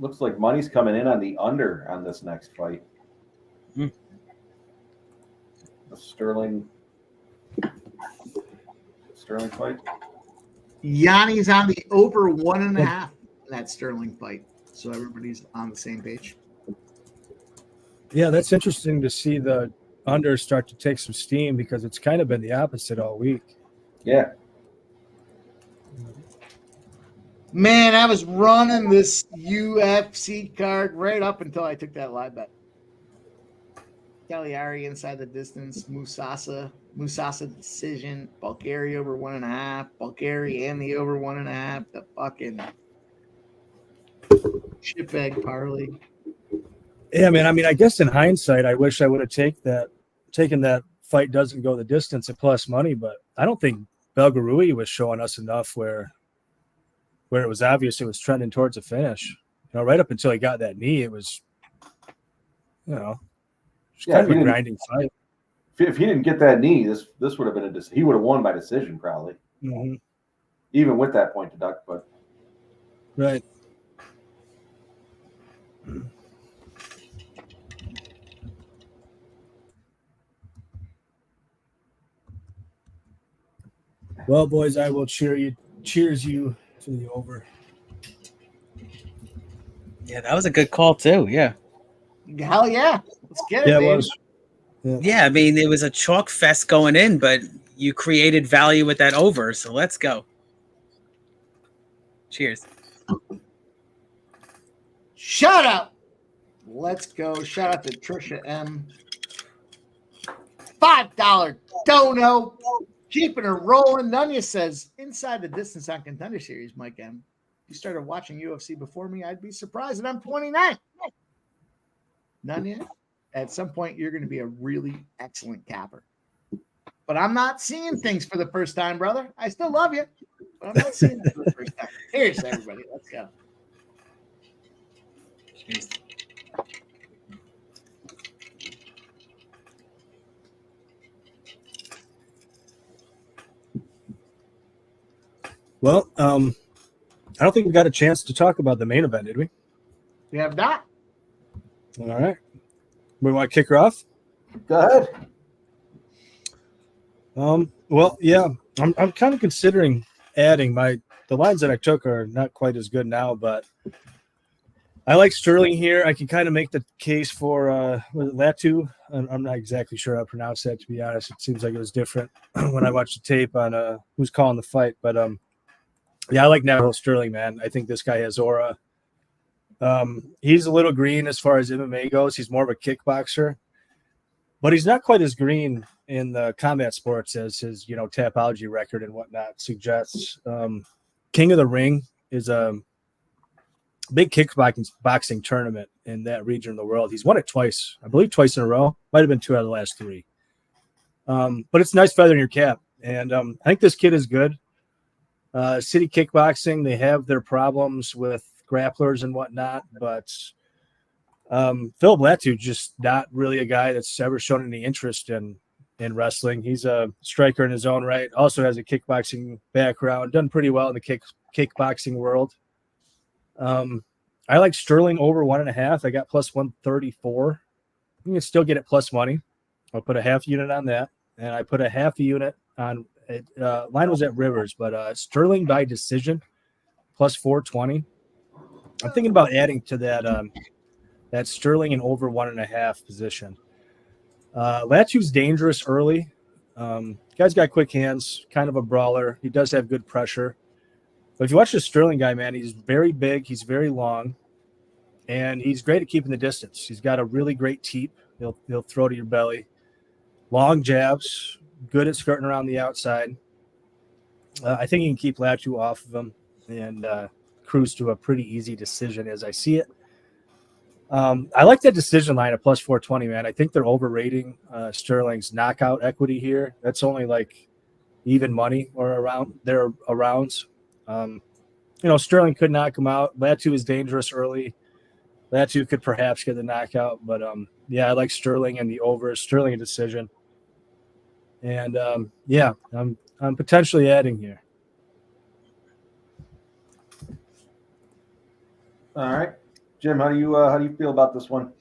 Looks like money's coming in on the under on this next fight. Hmm. The Sterling fight. Yanni's on the over 1.5 in that Stirling fight. So everybody's on the same page. Yeah, that's interesting to see the under start to take some steam because it's kind of been the opposite all week. Yeah. Man, I was running this UFC card right up until I took that live bet. Caliari inside the distance, Musasa decision, Bulgaria over 1.5, Bulgaria and the over 1.5, the fucking shitbag parlay. Yeah, man. I mean, I guess in hindsight, I wish I would have taken that fight doesn't go the distance at plus money, but I don't think Belgaroui was showing us enough where it was obvious it was trending towards a finish. You know, right up until he got that knee, it was, kind of a grinding fight. If he didn't get that knee, this would have been he would have won by decision probably. Mm-hmm. Even with that point deduct, but right. Well, boys, I will cheers you to the over. Yeah, that was a good call too. Yeah. Hell yeah. Let's get it, Yeah, baby. it was. Yeah, I mean, it was a chalk fest going in, but you created value with that over. So let's go. Cheers. Shout out. Let's go. Shout out to Trisha M. $5 dono. Keeping her rolling. Nunya says, inside the distance on Contender Series, Mike M. If you started watching UFC before me, I'd be surprised that I'm 29. Nunya, at some point, you're going to be a really excellent capper. But I'm not seeing things for the first time, brother. I still love you, but I'm not seeing it for the first time. Here's everybody. Let's go. Cheers. Well, I don't think we got a chance to talk about the main event, did we? We have not. All right. We want to kick her off? go ahead. Well, yeah, I'm kind of considering adding the lines that I took are not quite as good now, but I like Stirling here. I can kind of make the case for Latu. I'm not exactly sure how to pronounce that, to be honest. It seems like it was different when I watched the tape on who's calling the fight. But yeah, I like Navajo Stirling, man. I think this guy has aura. He's a little green as far as MMA goes. He's more of a kickboxer, but he's not quite as green in the combat sports as his, Tapology record and whatnot suggests. King of the Ring is a big kickboxing tournament in that region of the world. He's won it twice, I believe twice in a row. Might have been 2 out of the last 3. But it's a nice feather in your cap. And I think this kid is good. City kickboxing, they have their problems with grapplers and whatnot, but Phillip Latu just not really a guy that's ever shown any interest in wrestling. He's a striker in his own right, also has a kickboxing background, done pretty well in the kickboxing world. I like Stirling over 1.5. I got plus 134. You can still get it plus money. I'll put a half unit on that, and I put a half unit on it. Line was at Rivers, but Stirling by decision plus 420. I'm thinking about adding to that Stirling and over 1.5 position. Latu's dangerous early. Guy's got quick hands, kind of a brawler. He does have good pressure. But if you watch the Stirling guy, man, he's very big, he's very long, and he's great at keeping the distance. He's got a really great teep. He'll throw to your belly. Long jabs, good at skirting around the outside. I think he can keep Latu off of him and cruise to a pretty easy decision as I see it. I like that decision line at plus 420, man. I think they're overrating Stirling's knockout equity here. That's only like even money or around there arounds. Stirling could knock him out. Latu is dangerous early. Latu could perhaps get the knockout, but yeah, I like Stirling and the over. Stirling a decision, and yeah, I'm potentially adding here. All right, Jim, how do you feel about this one?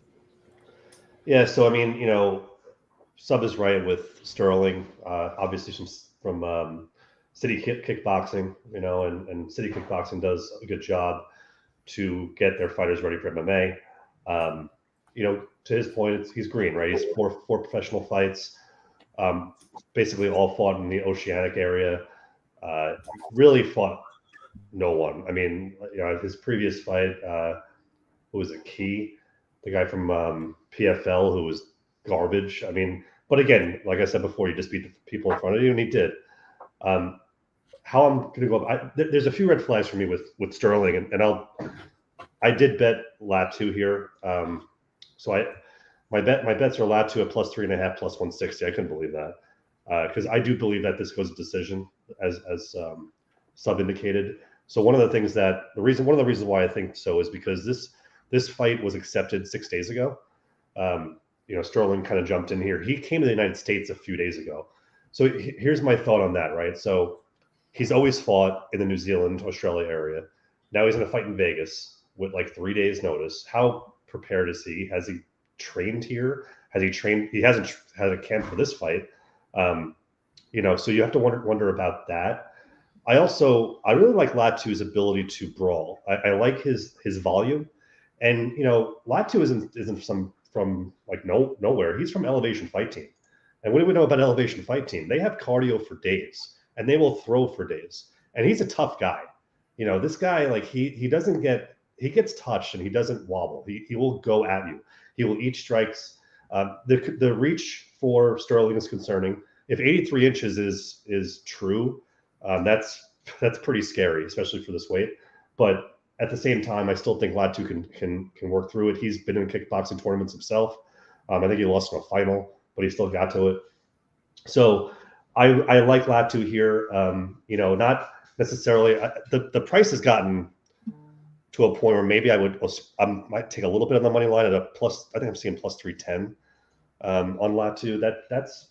Yeah, so I mean, Sub is right with Stirling. Obviously, from City Kickboxing, and City Kickboxing does a good job to get their fighters ready for MMA. To his point, he's green, right? He's four professional fights, basically all fought in the Oceanic area. Really fought no one. I mean, his previous fight, who was it, Key, the guy from PFL, who was garbage. I mean, but again, like I said before, you just beat the people in front of you, and he did. How I'm going to go? There's a few red flags for me with Stirling, and I did bet Latu here. So my bets are Latu at plus 3.5, plus 160. I couldn't believe that because I do believe that this goes to decision, as Sub indicated. So one of the reasons why I think so is because this fight was accepted 6 days ago. Sterling kind of jumped in here. He came to the United States a few days ago. So here's my thought on that, right? So he's always fought in the New Zealand, Australia area. Now he's going to fight in Vegas with like 3 days notice. How prepared is he? Has he trained here? Has he trained? He hasn't had a camp for this fight. So you have to wonder about that. I really like Latu's ability to brawl. I like his volume, and Latu isn't from like nowhere. He's from Elevation Fight Team, and what do we know about Elevation Fight Team? They have cardio for days, and they will throw for days. And he's a tough guy. This guy, like he gets touched and he doesn't wobble. He will go at you. He will eat strikes. The reach for Sterling is concerning. If 83 inches is true, that's pretty scary, especially for this weight. But at the same time, I still think Latu can work through it. He's been in kickboxing tournaments himself. I think he lost in a final, but he still got to it. So I like Latu here. Not necessarily. The price has gotten to a point where maybe I might take a little bit on the money line at a plus. I think I'm seeing plus 310 on Latu. That's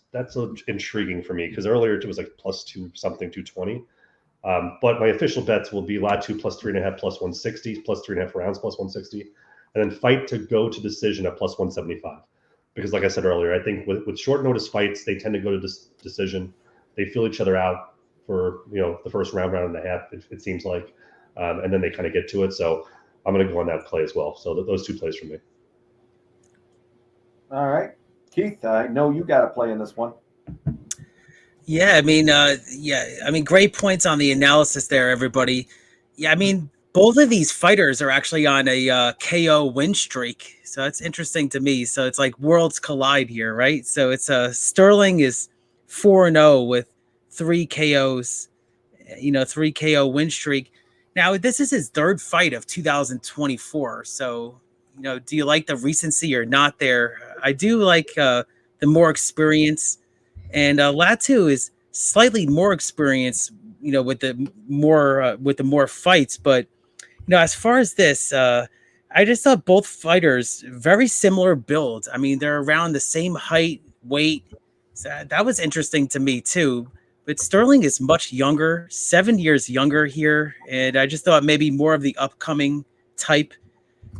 intriguing for me because earlier it was like plus 220. But my official bets will be Latu plus 3.5, plus 160, plus 3.5 rounds, plus 160, and then fight to go to decision at plus 175. Because like I said earlier, I think with short notice fights, they tend to go to decision. They feel each other out for the first round and a half. It seems like, and then they kind of get to it. So I'm going to go on that play as well. So those two plays for me. All right, Keith, I know you got a play in this one. Yeah, I mean, great points on the analysis there, everybody. Yeah, I mean, both of these fighters are actually on a KO win streak, so that's interesting to me. So it's like worlds collide here, right? So it's Sterling is 4-0 with 3 KOs, 3 KO win streak. Now this is his third fight of 2024. So do you like the recency or not? There, I do like the more experience. And Latu is slightly more experienced, with the more fights. But as far as this, I just thought both fighters very similar build. I mean, they're around the same height, weight. So that was interesting to me too. But Sterling is much younger, 7 years younger here, and I just thought maybe more of the upcoming type.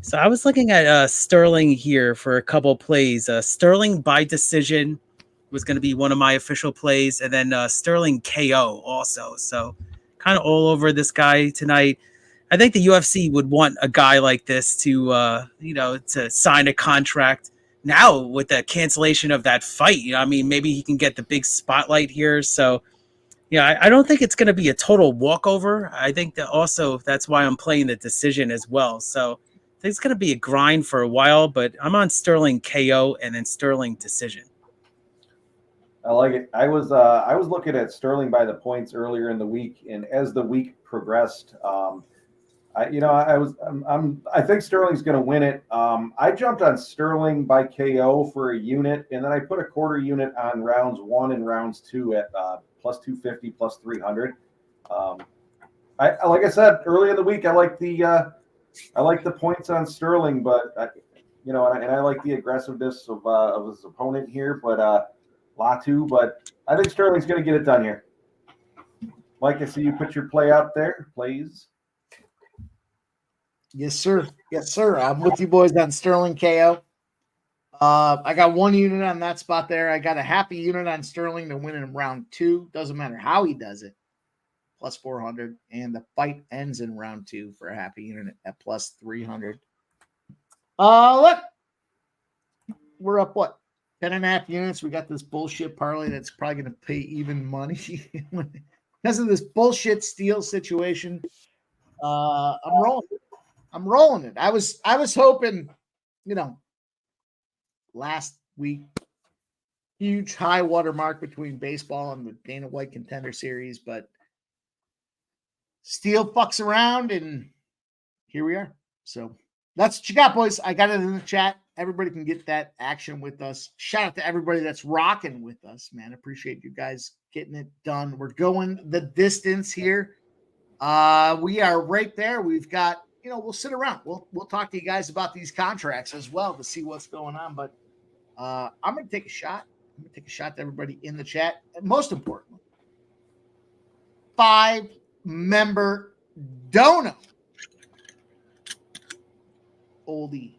So I was looking at Sterling here for a couple plays. Sterling by decision was going to be one of my official plays, and then Sterling KO also. So kind of all over this guy tonight. I think the UFC would want a guy like this to to sign a contract now with the cancellation of that fight. Maybe he can get the big spotlight here. So I don't think it's going to be a total walkover. I think that also that's why I'm playing the decision as well. So I think it's going to be a grind for a while, but I'm on Sterling KO and then Sterling decision. I like it. I was looking at Sterling by the points earlier in the week, and as the week progressed, I think Sterling's going to win it. I jumped on Sterling by KO for a unit, and then I put a quarter unit on rounds 1 and rounds 2 at plus 250, plus 300. Like I said earlier in the week, I like the I like the points on Stirling, but and I like the aggressiveness of his opponent here, but Latu. But I think Stirling's going to get it done here. Mike, I see you put your play out there, please. Yes, sir. Yes, sir. I'm with you boys on Stirling KO. I got 1 unit on that spot there. I got a half a unit on Stirling to win in round 2. Doesn't matter how he does it. Plus 400. And the fight ends in round 2 for a half a unit at plus 300. Look. We're up, what? 10.5 units. We got this bullshit parlay that's probably going to pay even money because of this bullshit Steele situation. I'm rolling it. I was hoping, last week, huge high water mark between baseball and the Dana White Contender Series, but Steele fucks around, and here we are. So that's what you got, boys. I got it in the chat. Everybody can get that action with us. Shout out to everybody that's rocking with us, man. Appreciate you guys getting it done. We're going the distance here. We are right there. We've got, we'll sit around. We'll talk to you guys about these contracts as well to see what's going on. But I'm going to take a shot. I'm going to take a shot to everybody in the chat. And most importantly, 5-member dono. Oldie.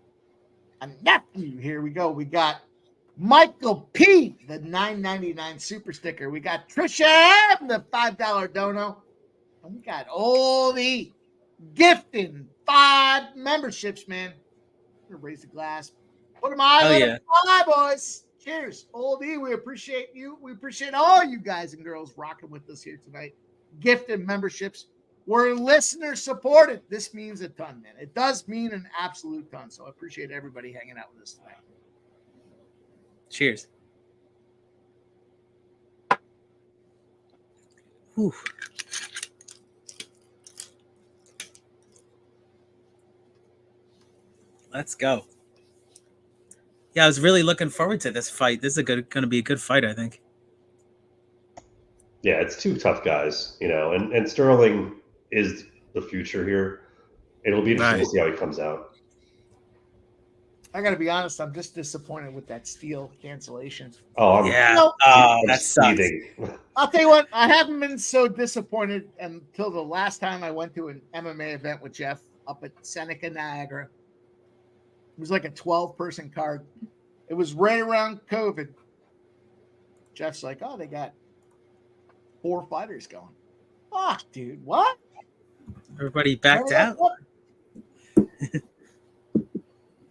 A nephew. Here we go. We got Michael P, the $9.99 super sticker. We got Trisha M, the $5 dono. And we got Oldie gifting 5 memberships, man. I'm going to raise the glass. Put them on. Hi, boys. Cheers. Oldie, we appreciate you. We appreciate all you guys and girls rocking with us here tonight. Gifted memberships. We're listener supported. This means a ton, man. It does mean an absolute ton. So I appreciate everybody hanging out with us tonight. Cheers. Whew. Let's go. Yeah, I was really looking forward to this fight. This is going to be a good fight, I think. Yeah, it's 2 tough guys, and Stirling is the future here. It'll be interesting to see how he comes out. I got to be honest, I'm just disappointed with that Steele cancellation. Oh, that sucks. I'll tell you what, I haven't been so disappointed until the last time I went to an MMA event with Jeff up at Seneca, Niagara. It was like a 12-person card. It was right around COVID. Jeff's like, oh, they got 4 fighters going. Fuck, dude, what? Everybody backed out. It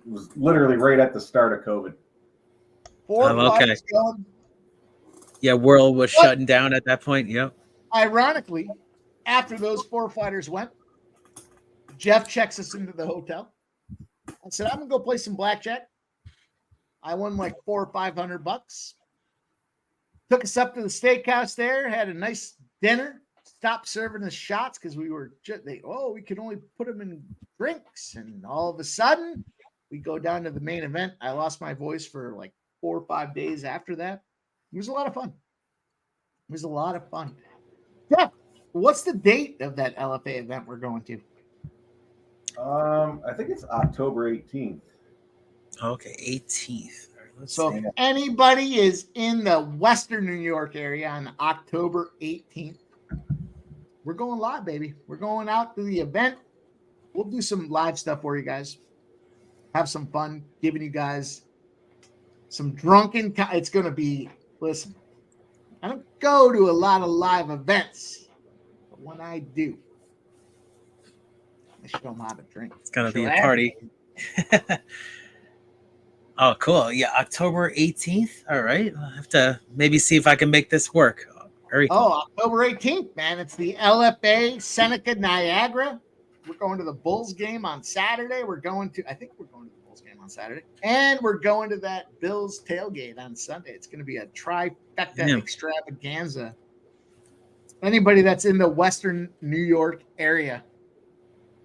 was literally right at the start of COVID. 4 fighters going. Yeah, world was shutting down at that point. Yep. Ironically, after those 4 fighters went, Jeff checks us into the hotel. I said, I'm gonna go play some blackjack. I won like $400 or $500. Took us up to the steakhouse there, had a nice dinner, stopped serving us shots because we were we could only put them in drinks. And all of a sudden, we go down to the main event. I lost my voice for like 4 or 5 days after that. It was a lot of fun. Yeah. What's the date of that LFA event we're going to? I think it's October 18th. Okay, 18th. So if anybody is in the Western New York area on October 18th, we're going live, baby. We're going out to the event. We'll do some live stuff for you guys. Have some fun giving you guys some drunken. It's going to be, listen, I don't go to a lot of live events, but when I do, I show them how to drink. It's going to be a party. Oh, cool. Yeah, October 18th. All right. I'll have to maybe see if I can make this work. Very cool. Oh, October 18th, man. It's the LFA Seneca Niagara. We're going to the Bulls game on Saturday. I think we're going to the Bulls game on Saturday. And we're going to that Bills tailgate on Sunday. It's going to be a trifecta extravaganza. Anybody that's in the Western New York area,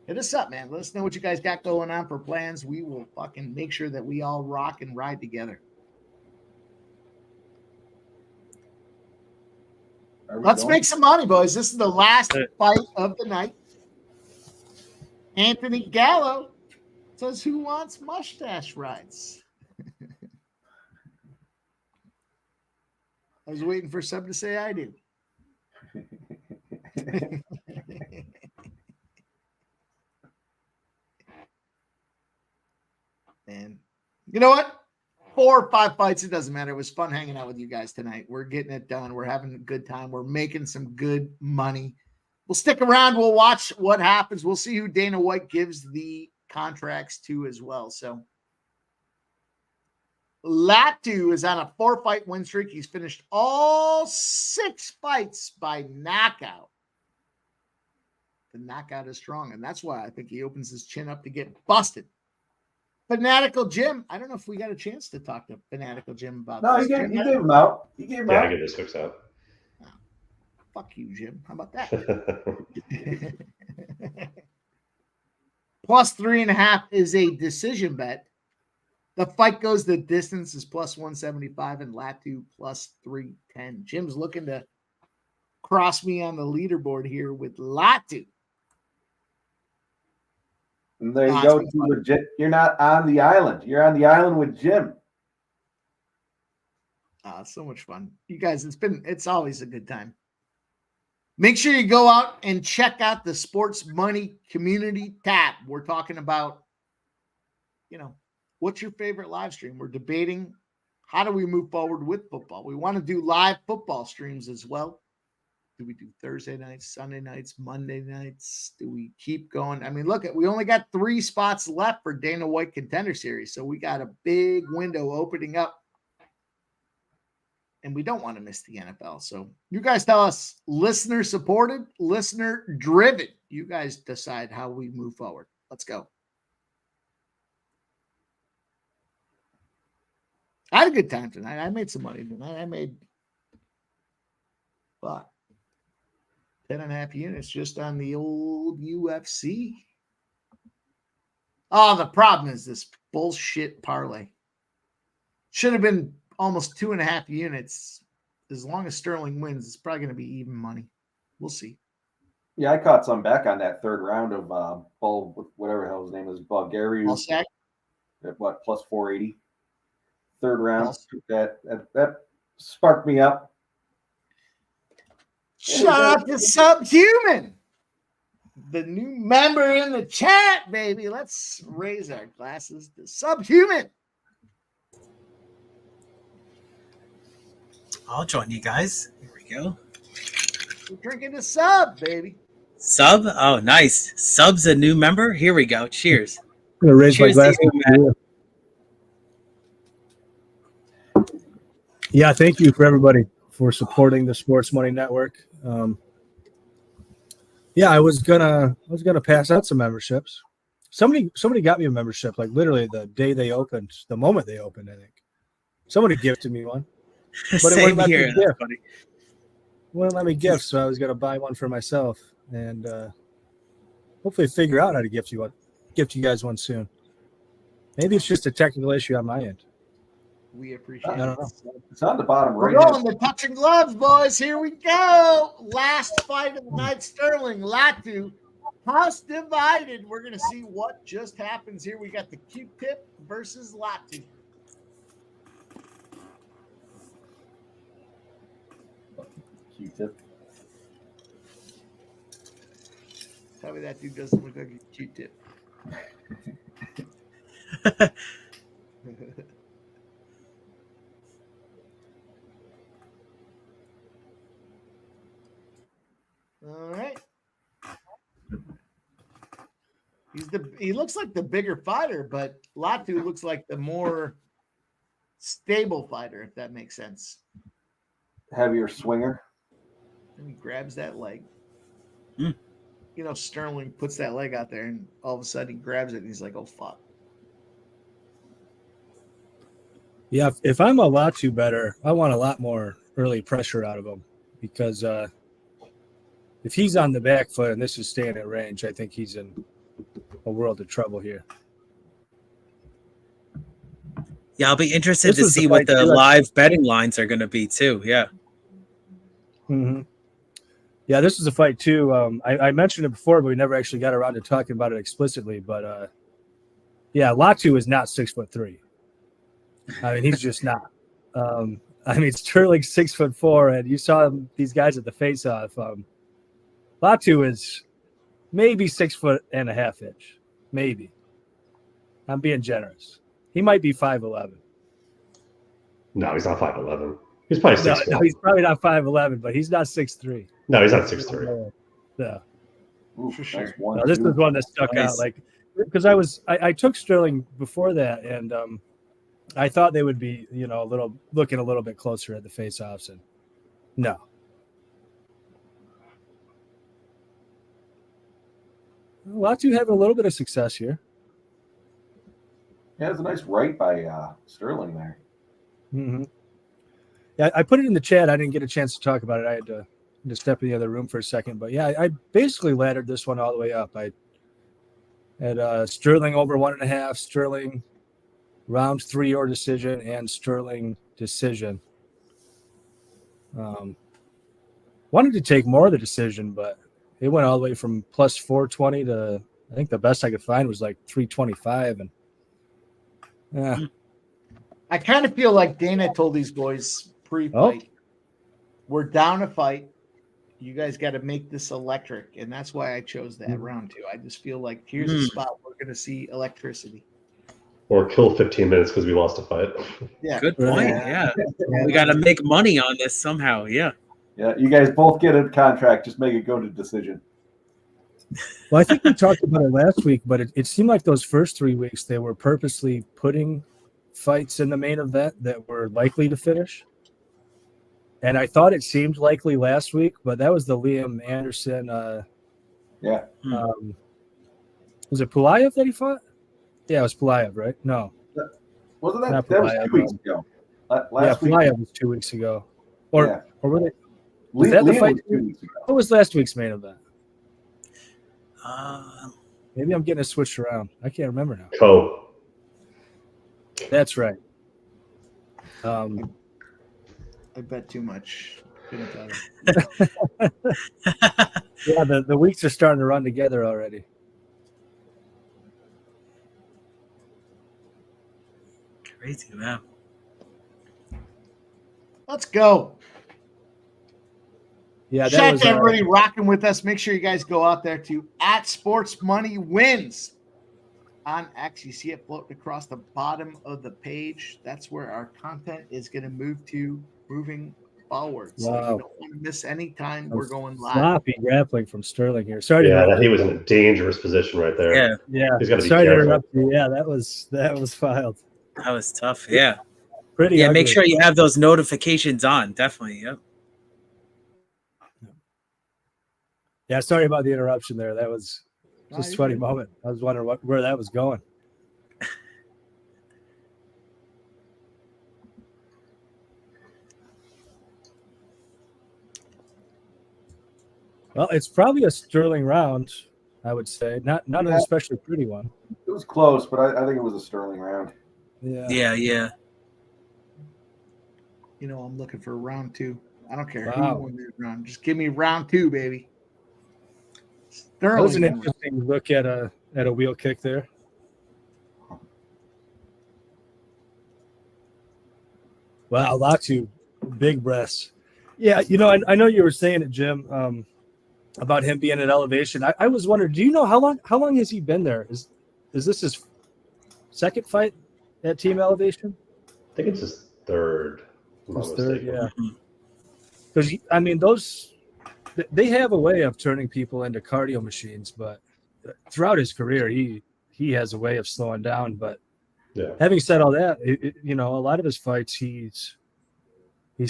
hit us up, man. Let us know what you guys got going on for plans. We will fucking make sure that we all rock and ride together. Let's make some money, boys. This is the last fight of the night. Anthony Gallo says, who wants mustache rides? I was waiting for some to say I do. And you know what? 4 or 5 fights, it doesn't matter. It was fun hanging out with you guys tonight. We're getting it done. We're having a good time. We're making some good money. We'll stick around. We'll watch what happens. We'll see who Dana White gives the contracts to as well. So Latu is on a 4-fight win streak. He's finished all 6 fights by knockout. The knockout is strong, and that's why I think he opens his chin up to get busted. Fanatical Jim. I don't know if we got a chance to talk to Fanatical Jim about No, this. you gave him out. You gave him Yeah, out. I get his hooks out. Oh, fuck you, Jim. How about that? Plus 3.5 is a decision bet. The fight goes the distance is plus 175 and Latu plus 310. Jim's looking to cross me on the leaderboard here with Latu. And there you go. You're not on the island. You're on the island with Jim. So much fun. You guys, it's always a good time. Make sure you go out and check out the Sports Money Community tab. We're talking about, what's your favorite live stream? We're debating how do we move forward with football. We want to do live football streams as well. Do we do Thursday nights, Sunday nights, Monday nights? Do we keep going? I mean, look, we only got 3 spots left for Dana White Contender Series. So we got a big window opening up. And we don't want to miss the NFL. So you guys tell us, listener supported, listener driven. You guys decide how we move forward. Let's go. I had a good time tonight. I made some money tonight. I made 10.5 units just on the old UFC. Oh, the problem is this bullshit parlay. Should have been almost 2.5 units. As long as Stirling wins, it's probably going to be even money. We'll see. Yeah, I caught some back on that third round of whatever the hell his name is, Belgaroui. At what, plus 480? Third round. That sparked me up. Shout out to Subhuman, the new member in the chat, baby. Let's raise our glasses to Subhuman. I'll join you guys. Here we go. We're drinking a sub, baby. Sub? Oh, nice. Sub's a new member? Here we go. Cheers. I'm going to raise Cheers my glass. Yeah, thank you for everybody for supporting the Sports Money Network. I was gonna pass out some memberships. Somebody got me a membership, like literally the day they opened, the moment they opened, I think. Somebody gifted me one. But it wouldn't let me gift. Wouldn't let me gift, so I was gonna buy one for myself and hopefully figure out how to gift you guys one soon. Maybe it's just a technical issue on my end. We appreciate it. It. It's on the bottom right. We're going to touching gloves, boys. Here we go. Last fight of the night, Stirling, Latu. House divided. We're going to see what just happens here. We got the Q-tip versus Latu. Q-tip. Tell me that dude doesn't look like a Q-tip. All right. He looks like the bigger fighter, but Latu looks like the more stable fighter, if that makes sense. Heavier swinger. And he grabs that leg. Mm. Sterling puts that leg out there, and all of a sudden he grabs it, and he's like, "Oh fuck." Yeah, if I'm a Latu better, I want a lot more early pressure out of him because if he's on the back foot and this is staying at range, I think he's in a world of trouble here. Yeah, I'll be interested to see what the live betting lines are going to be too. Yeah. Mm-hmm. Yeah, this is a fight too. I mentioned it before, but we never actually got around to talking about it explicitly. But yeah, Latu is not 6'3". I mean, he's just not. I mean, Stirling's 6'4", and you saw these guys at the face-off. Latu is maybe 6.5 inches, maybe. I'm being generous. He might be 5'11". No, he's not 5'11". He's probably 6'4". No, he's probably not 5'11", but he's not 6'3". No, he's not 6'3". Yeah. Ooh, For sure. nice one, No, this two. is one that stuck out, like, because I took Stirling before that, and I thought they would be, looking a little bit closer at the face-offs, and no. Latu having a little bit of success here. Yeah, it's a nice right by Stirling there. Mm-hmm. Yeah, I put it in the chat. I didn't get a chance to talk about it. I had to step in the other room for a second. But yeah, I basically laddered this one all the way up. I had Stirling over 1.5, Stirling round 3 or decision, and Stirling decision. Wanted to take more of the decision, but it went all the way from plus 420 to, I think the best I could find was like 325. And yeah. I kind of feel like Dana told these boys pre-fight, we're down a fight. You guys got to make this electric. And that's why I chose that round 2. I just feel like here's a spot we're going to see electricity. Or kill 15 minutes because we lost a fight. Yeah. Good point. Yeah. We got to make money on this somehow. Yeah. Yeah, you guys both get a contract. Just make it go to decision. Well, I think we talked about it last week, but it seemed like those first 3 weeks they were purposely putting fights in the main event that were likely to finish. And I thought it seemed likely last week, but that was the Liam Anderson. Yeah. Was it Pulayev that he fought? Yeah, it was Pulayev, right? No. Wasn't that? Not That was Pulayev, 2 weeks ago. Last week. Pulayev was 2 weeks ago. Or were they? Was Liam that the fight? was 2 weeks ago. What was last week's main event? Uh, Maybe I'm getting it switched around. I can't remember now. Co. That's right. I bet too much. Yeah, the weeks are starting to run together already. Crazy, wow. Let's go. Yeah, that Shout out was to everybody rocking with us. Make sure you guys go out there to @SportsMoneyWins on X. You see it floating across the bottom of the page. That's where our content is going to move to moving forward. So you don't want to miss any time we're going live. sloppy grappling from Stirling here. Sorry. Yeah, he was in a dangerous position right there. Yeah. He's got to be Sorry to careful. interrupt you. Yeah, that was filed. That was tough. Yeah. Pretty. Yeah, ugly. make sure you have those notifications on. Definitely. Yep. Yeah, sorry about the interruption there. That was just a funny moment. I was wondering where that was going. Well, it's probably a Stirling round, I would say. Not an especially pretty one. It was close, but I think it was a Stirling round. Yeah. You know, I'm looking for round 2. I don't care Wow. who won this round. Just give me round 2, baby. That was an Sterling. interesting look at a wheel kick there. Wow, Latu, big breaths. Yeah, you know, I know you were saying it, Jim, about him being at elevation. I was wondering, do you know how long has he been there? Is this his second fight at Team Elevation? I think it's his third. His third, yeah. Because I mean, they have a way of turning people into cardio machines, but throughout his career, he has a way of slowing down. But having said all that, you know, a lot of his fights, he's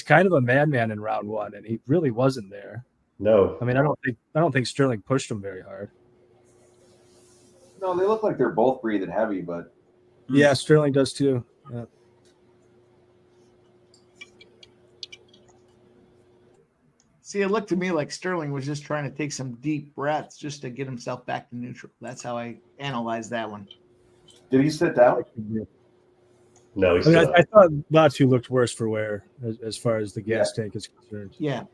kind of a madman in round 1, and he really wasn't there. No, I mean, I don't think Stirling pushed him very hard. No, they look like they're both breathing heavy, but yeah, Stirling does too. Yeah. See, it looked to me like Stirling was just trying to take some deep breaths just to get himself back to neutral. That's how I analyzed that one. did he sit down? no, he's I, mean, still I thought Latu looked worse for wear as far as the gas tank is concerned. Yeah.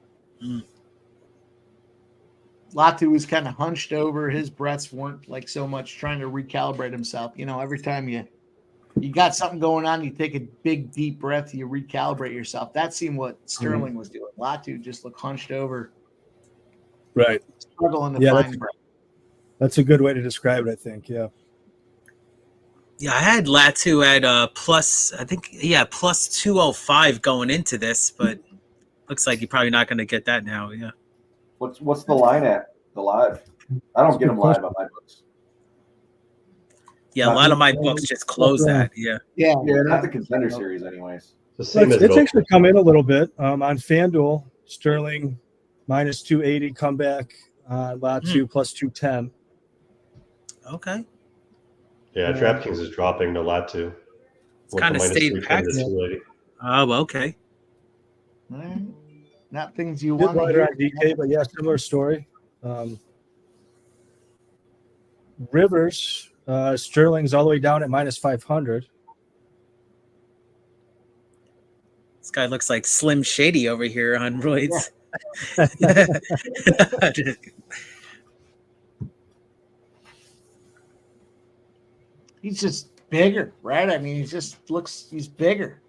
Latu was kind of hunched over. His breaths weren't like so much trying to recalibrate himself. You know, every time you got something going on, you take a big deep breath, you recalibrate yourself. That seemed what Stirling was doing. Latu just looked hunched over, Right. struggling to Yeah, find breath. That's a good way to describe it, I think. Yeah. Yeah, I had Latu at plus, I think, plus 205 going into this, but looks like you're probably not going to get that now. Yeah. What's the line at the live? I don't get them live on my books. Yeah, a Not lot the- of my books just close that. Yeah. Yeah, not the Contender series, anyways. The same as It's Go. actually come in a little bit on FanDuel. Sterling minus 280 comeback. Latu plus 210. Okay. Yeah, DraftKings is dropping to Latu. It's kind of stayed packed. Oh, okay. Not things you Did want to lighter hear. on DK, but yeah, similar story. Rivers, Sterling's all the way down at minus 500. This guy looks like Slim Shady over here on roids. He's just bigger, right? I mean, he's bigger.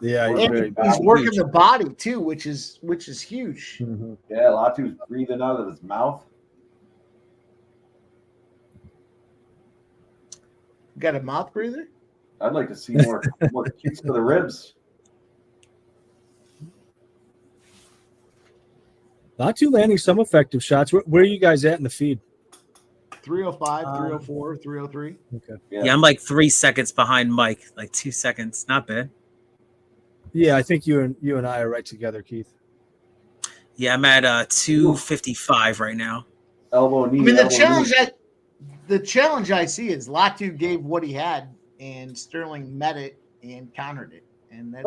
Yeah, he's working the body too, which is huge. Mm-hmm. Yeah, Latu's breathing out of his mouth. Got a mouth breather? I'd like to see more kicks to the ribs. Latu landing some effective shots. Where are you guys at in the feed? 305, 304, 303. Okay. Yeah, I'm like 3 seconds behind Mike, like 2 seconds. Not bad. Yeah, I think you and I are right together, Keith. Yeah, I'm at 255 right now. Elbow, knee. I mean, the challenge I see is Latu gave what he had, and Stirling met it and countered it. And that's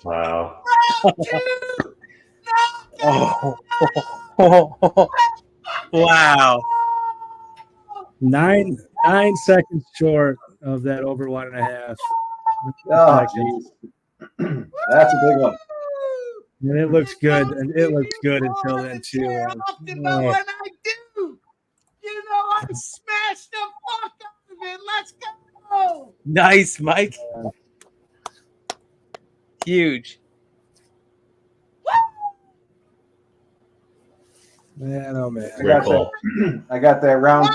Wow. Wow. 9 seconds short of that over 1.5. Oh, jeez. That's a big one. And it looks good. And it looks good until then, too. When I do, I smash the fuck out of it. Let's go. Nice, Mike. Huge. Man, oh man. I got that round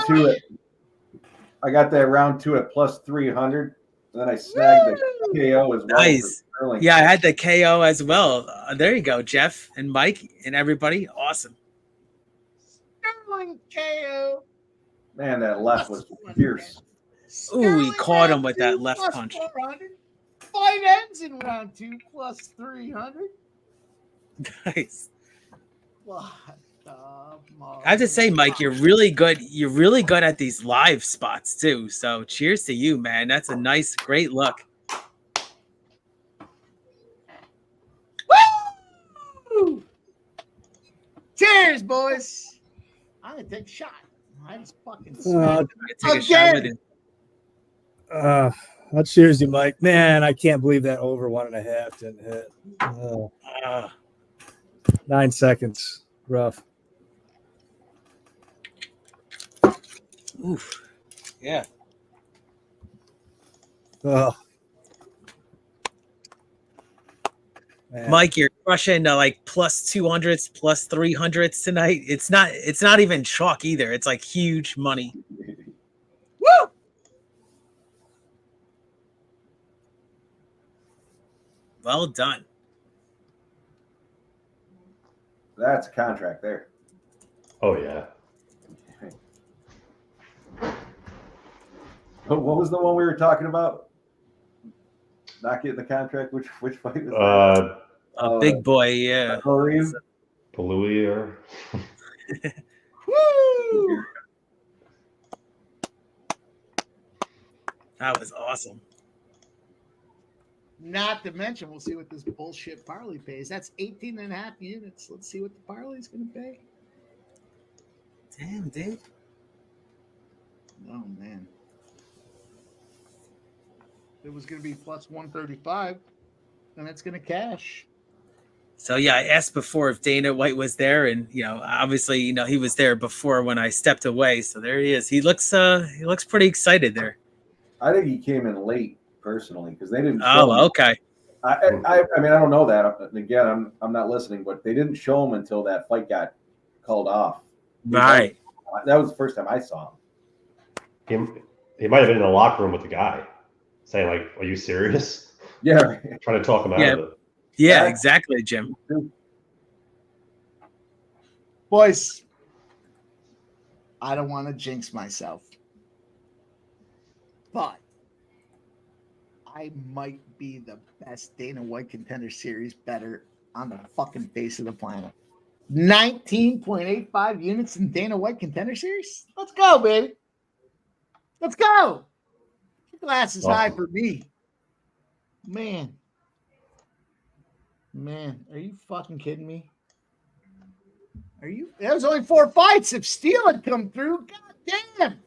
two at plus 300. And then I snagged the KO as well. Nice. Yeah, I had the KO as well. There you go, Jeff and Mike and everybody. Awesome. Stirling KO. Man, that left was fierce. Ooh, he caught him with that left punch. 400. 5 ends in round 2 plus 300. Nice. What I have to say, Mike, you're really good. You're really good at these live spots too. So cheers to you, man. That's a nice, great look. Woo! Cheers, boys. I'm gonna take a shot. I just fucking take a shot with it. I'll cheers you, Mike. Man, I can't believe that over 1.5 didn't hit. 9 seconds. Rough. Oof. Yeah. Oh. Mike, you're crushing like plus 200s, plus 300s tonight. It's not even chalk either. It's like huge money. Woo! Well done. That's a contract there. Oh yeah. What was the one we were talking about? Not getting the contract. Which fight was that? Big boy, yeah. Corrine? Belgaroui or Woo! That was awesome. Not to mention, we'll see what this bullshit parlay pays. That's 18.5 units. Let's see what the parlay is going to pay. Damn, dude. Oh, man. it was going to be plus 135, and it's going to cash. So yeah, I asked before if Dana White was there, and obviously, he was there before when I stepped away. So there he is. He looks pretty excited there. I think he came in late personally because they didn't. Okay. I mean, I don't know that. Again, I'm not listening, but they didn't show him until that fight got called off. Right. That was the first time I saw him. He might have been in the locker room with the guy, saying like, "Are you serious?" Yeah. Trying to talk him out of it. Yeah, exactly, Jim. Boys, I don't want to jinx myself, but I might be the best Dana White Contender Series better on the fucking face of the planet. 19.85 units in Dana White Contender Series? Let's go, baby. Let's go. Glass is high for me. Man, are you fucking kidding me? That was only 4 fights. If Steele had come through, god damn.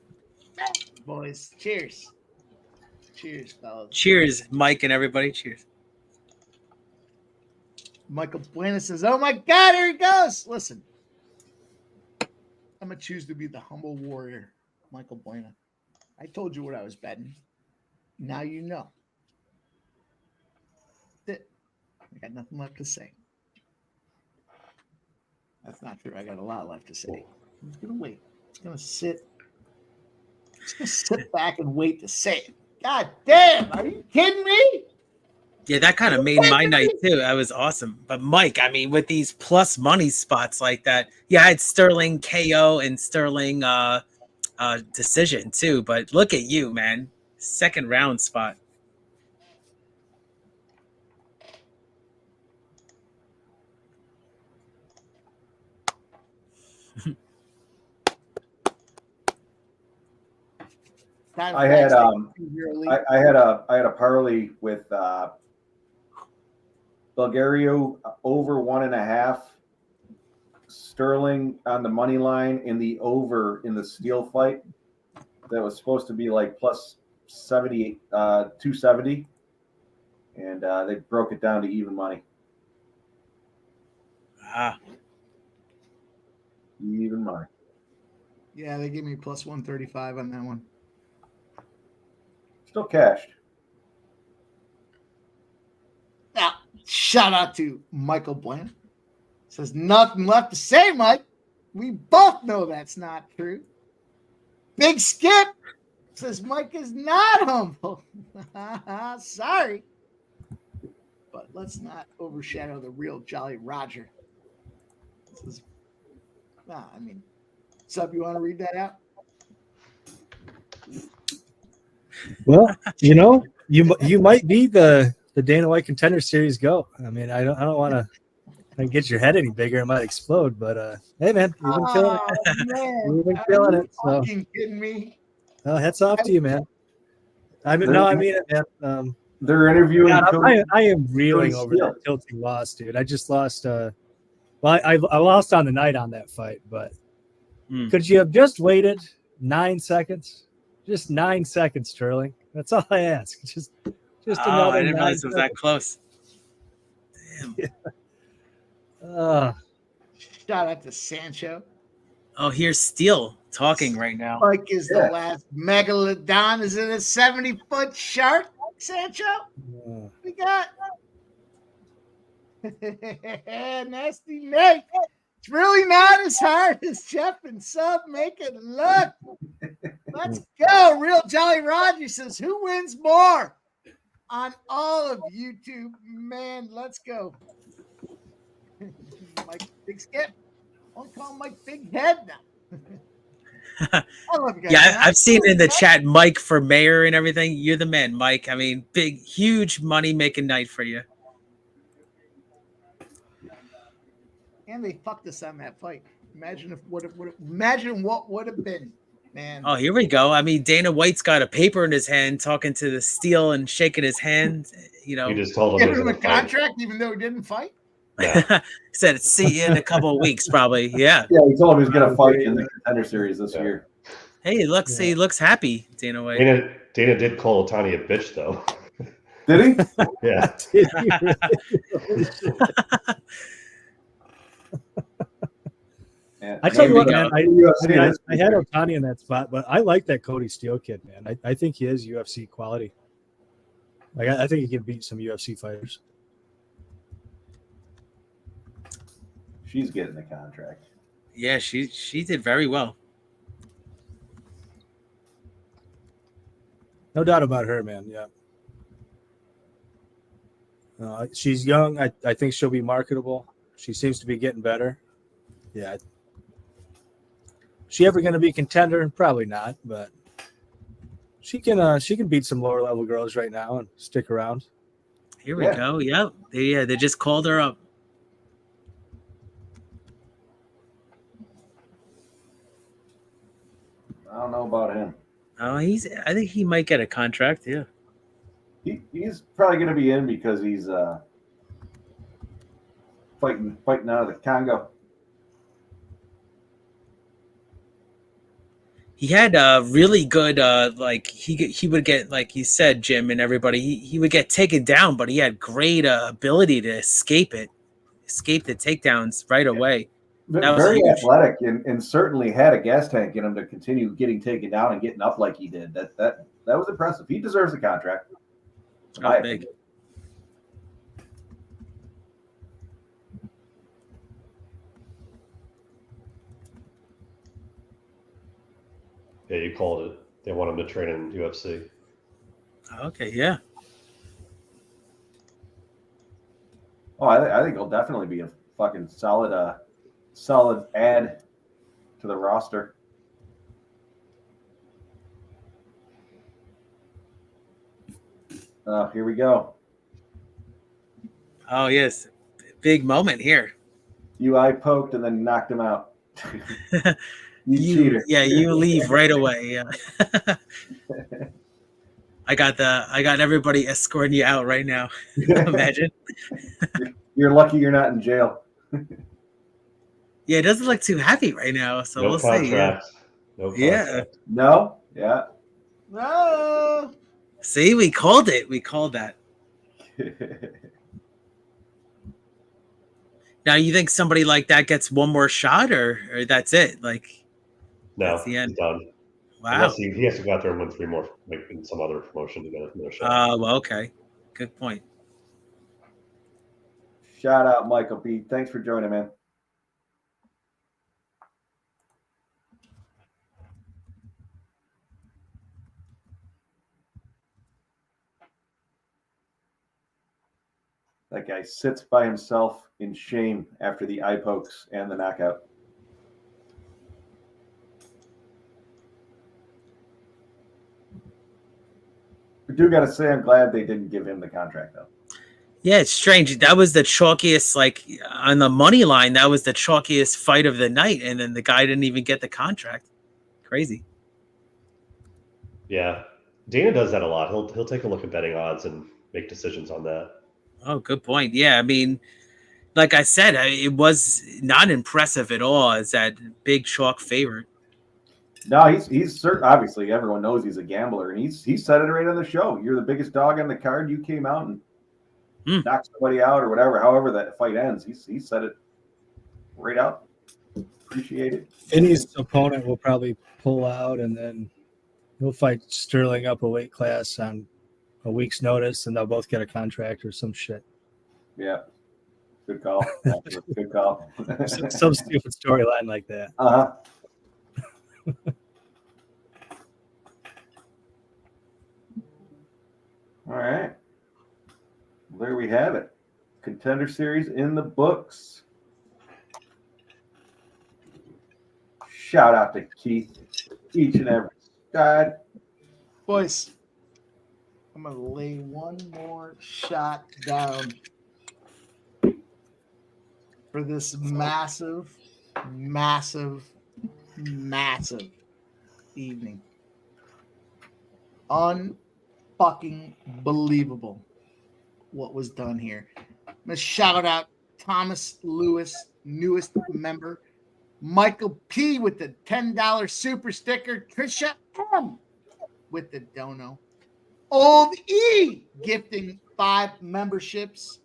Boys, cheers. Cheers, fellas. Cheers, Mike and everybody. Cheers. Michael Buena says, oh my God, here he goes. Listen, I'm going to choose to be the humble warrior, Michael Buena. I told you what I was betting. Now you know. I got nothing left to say. That's not true. I got a lot left to say. I'm just going to wait. It's going to sit. Just going to sit back and wait to say it. God damn. Are you kidding me? Yeah, that kind of made my night too. That was awesome. But Mike, I mean, with these plus money spots like that, yeah, I had Stirling KO and Stirling decision too. But look at you, man. Second round spot. I had a parlay with Belgaroui over 1.5, Stirling on the money line in the over in the Steele fight. That was supposed to be like plus 70, 270, and they broke it down to even money. Even money. Yeah, they gave me plus 135 on that one. Still cashed. Now, shout out to Michael Bland. Says nothing left to say, Mike. We both know that's not true. Big Skip says Mike is not humble. Sorry. But let's not overshadow the real Jolly Roger. Sub, you want to read that out? Well, you might be the Dana White Contender Series go. I mean, I don't want to get your head any bigger; it might explode. But hey, man, you've been killing it. You've been killing it. So, fucking kidding me? Hats off to you, man. I mean it, man. They're interviewing. God, I am reeling over that tilting loss, dude. I just lost. I lost on the night on that fight, but could you have just waited 9 seconds? Just 9 seconds, Stirling. That's all I ask. Just another. I didn't realize it was that close. Damn. Yeah. Shout out to Sancho. Oh, here's Steele talking right now. Mike is the last megalodon. Is it a 70-foot shark, Sancho? Yeah. We got Nasty Nate. It's really not as hard as Jeff and Sub make it look. Let's go. Real Jolly Roger says, who wins more on all of YouTube? Man, let's go. Mike Big Skip. I'll call Mike Big Head now. I love you guys. Yeah, I've seen in the chat Mike for mayor and everything. You're the man, Mike. I mean, big, huge money making night for you. And they fucked us on that fight. Imagine what would have been, man. Oh, here we go. I mean, Dana White's got a paper in his hand, talking to the Steele and shaking his hand. You just told him give him a contract, even though he didn't fight. Yeah. Said see you in a couple of weeks, probably. Yeah. Yeah, he told him he was going to fight in the Contender Series this year. Hey, he looks happy, Dana White. Dana did call Otani a bitch, though. Did he? Yeah. Did he really? Yeah. I tell you Here what, we man. go. I had Otani in that spot, but I like that Cody Steele kid, man. I think he is UFC quality. Like I think he can beat some UFC fighters. She's getting the contract. Yeah, she did very well. No doubt about her, man. Yeah. She's young. I think she'll be marketable. She seems to be getting better. Yeah. She ever going to be a contender? Probably not, but she can beat some lower level girls right now and stick around. Here we go. Yep. They just called her up. I don't know about him. Oh, I think he might get a contract. Yeah. He's probably going to be in because he's fighting out of the Congo. He had really good like he would get, like you said, Jim, and everybody, he would get taken down, but he had great ability to escape the takedowns right away. That was Very huge. athletic and certainly had a gas tank in him to continue getting taken down and getting up like he did. That was impressive. He deserves a contract. Oh, big. Yeah, you called it. They want him to train in UFC. Okay, yeah. Oh, I think he'll definitely be a fucking solid add to the roster. Here we go. Oh yes, big moment here. You eye poked and then knocked him out. You cheater. Yeah, you leave right away. Yeah. I got everybody escorting you out right now. Imagine. You're lucky you're not in jail. Yeah, it doesn't look too happy right now, so No we'll contract. see. No Yeah. contract. No? Yeah. Oh. See, we called it. We called that. Now, you think somebody like that gets one more shot, or that's it? Like, No, that's the end. he's done. Wow. Unless he has to go out there and win 3 more, like in some other promotion to get another shot. Well, okay. Good point. Shout out, Michael B. Thanks for joining, man. That guy sits by himself in shame after the eye pokes and the knockout. I do got to say, I'm glad they didn't give him the contract, though. Yeah, it's strange. That was the chalkiest, like on the money line, that was the chalkiest fight of the night, and then the guy didn't even get the contract. Crazy. Yeah, Dana does that a lot. He'll take a look at betting odds and make decisions on that. Oh, good point. Yeah, I mean, like I said, it was not impressive at all as that big chalk favorite. No, he's certain. Obviously, everyone knows he's a gambler, and he said it right on the show. You're the biggest dog on the card. You came out and knocked somebody out or whatever. However that fight ends, he said it right out. Appreciate it. Finney's opponent will probably pull out, and then he'll fight Stirling up a weight class on a week's notice, and they'll both get a contract or some shit. Yeah, good call. Good call. Some stupid storyline like that. Uh-huh. All right. Well, there we have it. Contender Series in the books. Shout out to Keith, each and every side. Boys, I'm going to lay one more shot down for this massive, massive, massive evening. Unfucking believable what was done here. I'm going to shout out Thomas Lewis, newest member. Michael P with the $10 super sticker. Trisha M with the dono. Old E gifting 5 memberships.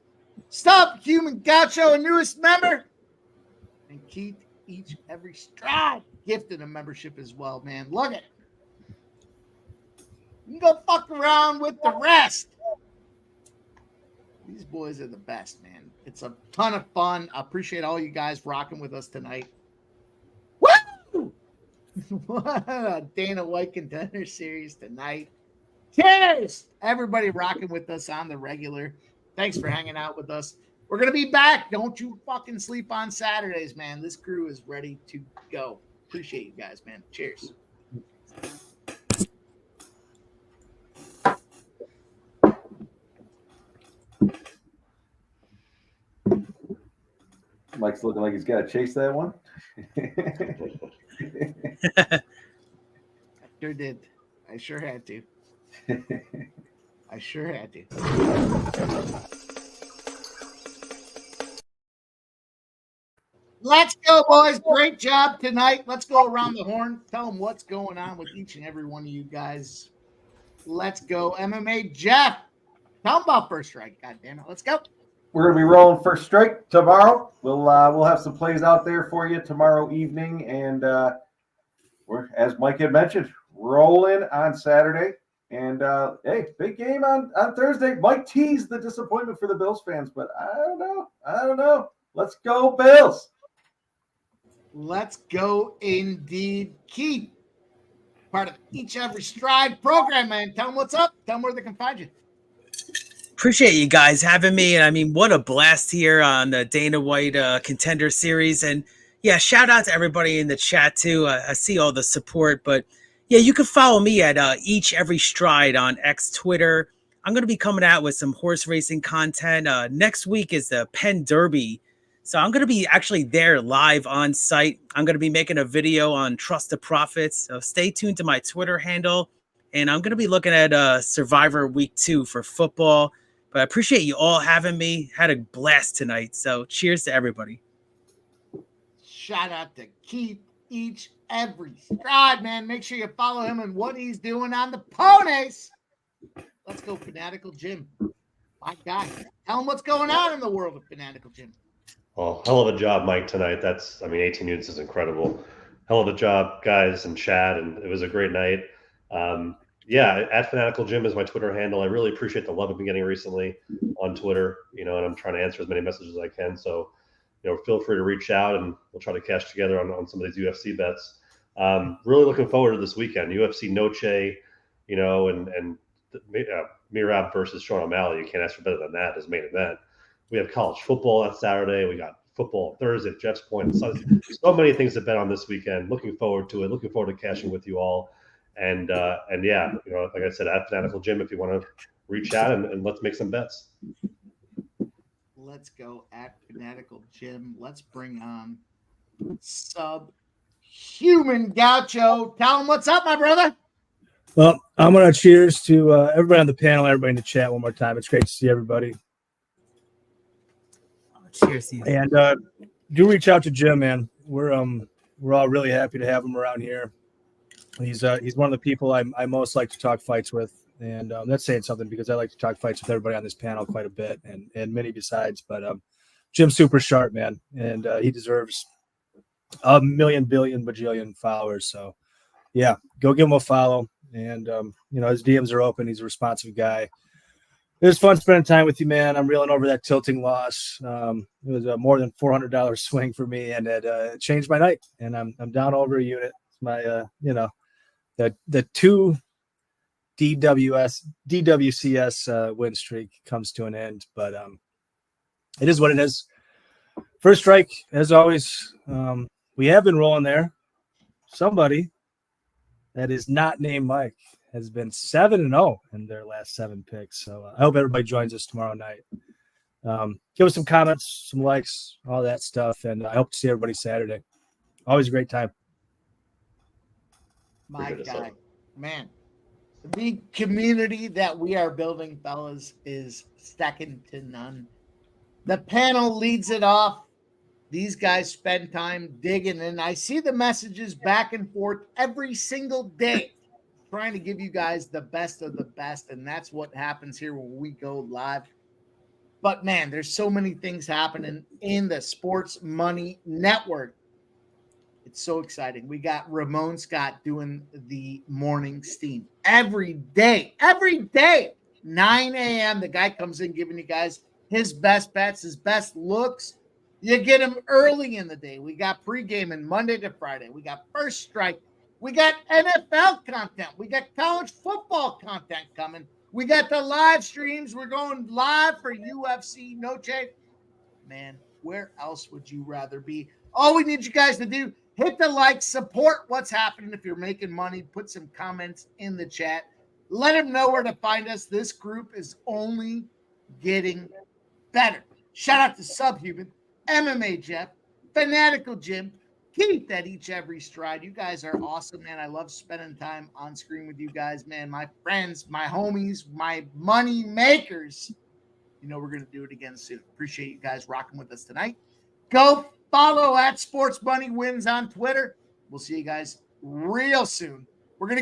Stop Human Gaucho, a newest member. And Keith Each Every Stride gifted a membership as well, man. Look at it. You can go fuck around with the rest. These boys are the best, man. It's a ton of fun. I appreciate all you guys rocking with us tonight. Woo! What a Dana White Contender Series tonight. Cheers! Everybody rocking with us on the regular. Thanks for hanging out with us. We're going to be back. Don't you fucking sleep on Saturdays, man. This crew is ready to go. Appreciate you guys, man. Cheers. Mike's looking like he's got to chase that one. I sure did. I sure had to. I sure had to. Let's go, boys. Great job tonight. Let's go around the horn. Tell them what's going on with each and every one of you guys. Let's go. MMA Jeff. Tell them about First Strike. God damn it. Let's go. We're going to be rolling First Strike tomorrow. We'll have some plays out there for you tomorrow evening. And we're, as Mike had mentioned, rolling on Saturday. And, hey, big game on Thursday. Mike teased the disappointment for the Bills fans, but I don't know. Let's go, Bills. Let's go indeed. Keith, part of Each Every Stride program, man. Tell them what's up. Tell them where they can find you. Appreciate you guys having me. And I mean, what a blast here on the Dana White Contender Series. And yeah, shout out to everybody in the chat too. I see all the support, but yeah, you can follow me at Each Every Stride on X Twitter. I'm going to be coming out with some horse racing content. Next week is the Penn Derby. So I'm going to be actually there live on site. I'm going to be making a video on Trust the Profits. So stay tuned to my Twitter handle. And I'm going to be looking at Survivor Week 2 for football. But I appreciate you all having me. Had a blast tonight. So cheers to everybody. Shout out to Keith Each Every Stride, man. Make sure you follow him and what he's doing on the ponies. Let's go, Fanatical Jim. My God. Tell him what's going on in the world of Fanatical Jim. Well, hell of a job, Mike, tonight. 18 units is incredible. Hell of a job, guys and Chad, and it was a great night. Yeah, at Fanatical Jim is my Twitter handle. I really appreciate the love I've been getting recently on Twitter, and I'm trying to answer as many messages as I can. So, feel free to reach out, and we'll try to cash together on some of these UFC bets. Really looking forward to this weekend. UFC Noche, and Mirab versus Sean O'Malley. You can't ask for better than that as main event. We have college football on Saturday. We got football on Thursday at Jeff's Point. So many things to bet on this weekend. Looking forward to it. Looking forward to cashing with you all. And yeah, like I said, at Fanatical Jim, if you want to reach out and let's make some bets. Let's go at Fanatical Jim. Let's bring on Subhuman Gaucho. Tell him what's up, my brother. Well, I'm going to cheers to everybody on the panel, everybody in the chat one more time. It's great to see everybody. Cheers to you. And do reach out to Jim, man. We're all really happy to have him around here. He's one of the people I most like to talk fights with, and that's saying something because I like to talk fights with everybody on this panel quite a bit, and many besides. But Jim's super sharp, man, and he deserves a million, billion, bajillion followers. So yeah, go give him a follow. And his DMs are open. He's a responsive guy. It was fun spending time with you, man. I'm reeling over that tilting loss. It was a more than $400 swing for me, and it changed my night. And I'm down over a unit. It's my the 2 DWCS win streak comes to an end, but it is what it is. First Strike, as always, we have been rolling there. Somebody that is not named Mike has been 7-0 in their last 7 picks. So I hope everybody joins us tomorrow night. Give us some comments, some likes, all that stuff, and I hope to see everybody Saturday. Always a great time. My guy, man, the community that we are building, fellas, is second to none. The panel leads it off. These guys spend time digging, and I see the messages back and forth every single day trying to give you guys the best of the best, and that's what happens here when we go live. But man, there's so many things happening in the Sports Money Network. It's so exciting. We got Ramon Scott doing the morning steam every day, 9 a.m. The guy comes in giving you guys his best bets, his best looks. You get him early in the day. We got pregame and Monday to Friday. We got First Strike. We got NFL content. We got college football content coming. We got the live streams. We're going live for UFC Noche. Man, where else would you rather be? All we need you guys to do, hit the like, support what's happening. If you're making money, put some comments in the chat. Let them know where to find us. This group is only getting better. Shout out to Subhuman, MMA Jeff, Fanatical Jim, Keith at Each Every Stride. You guys are awesome, man. I love spending time on screen with you guys, man. My friends, my homies, my money makers. You know we're going to do it again soon. Appreciate you guys rocking with us tonight. Go follow at Sports Money Wins on Twitter. We'll see you guys real soon. We're going to get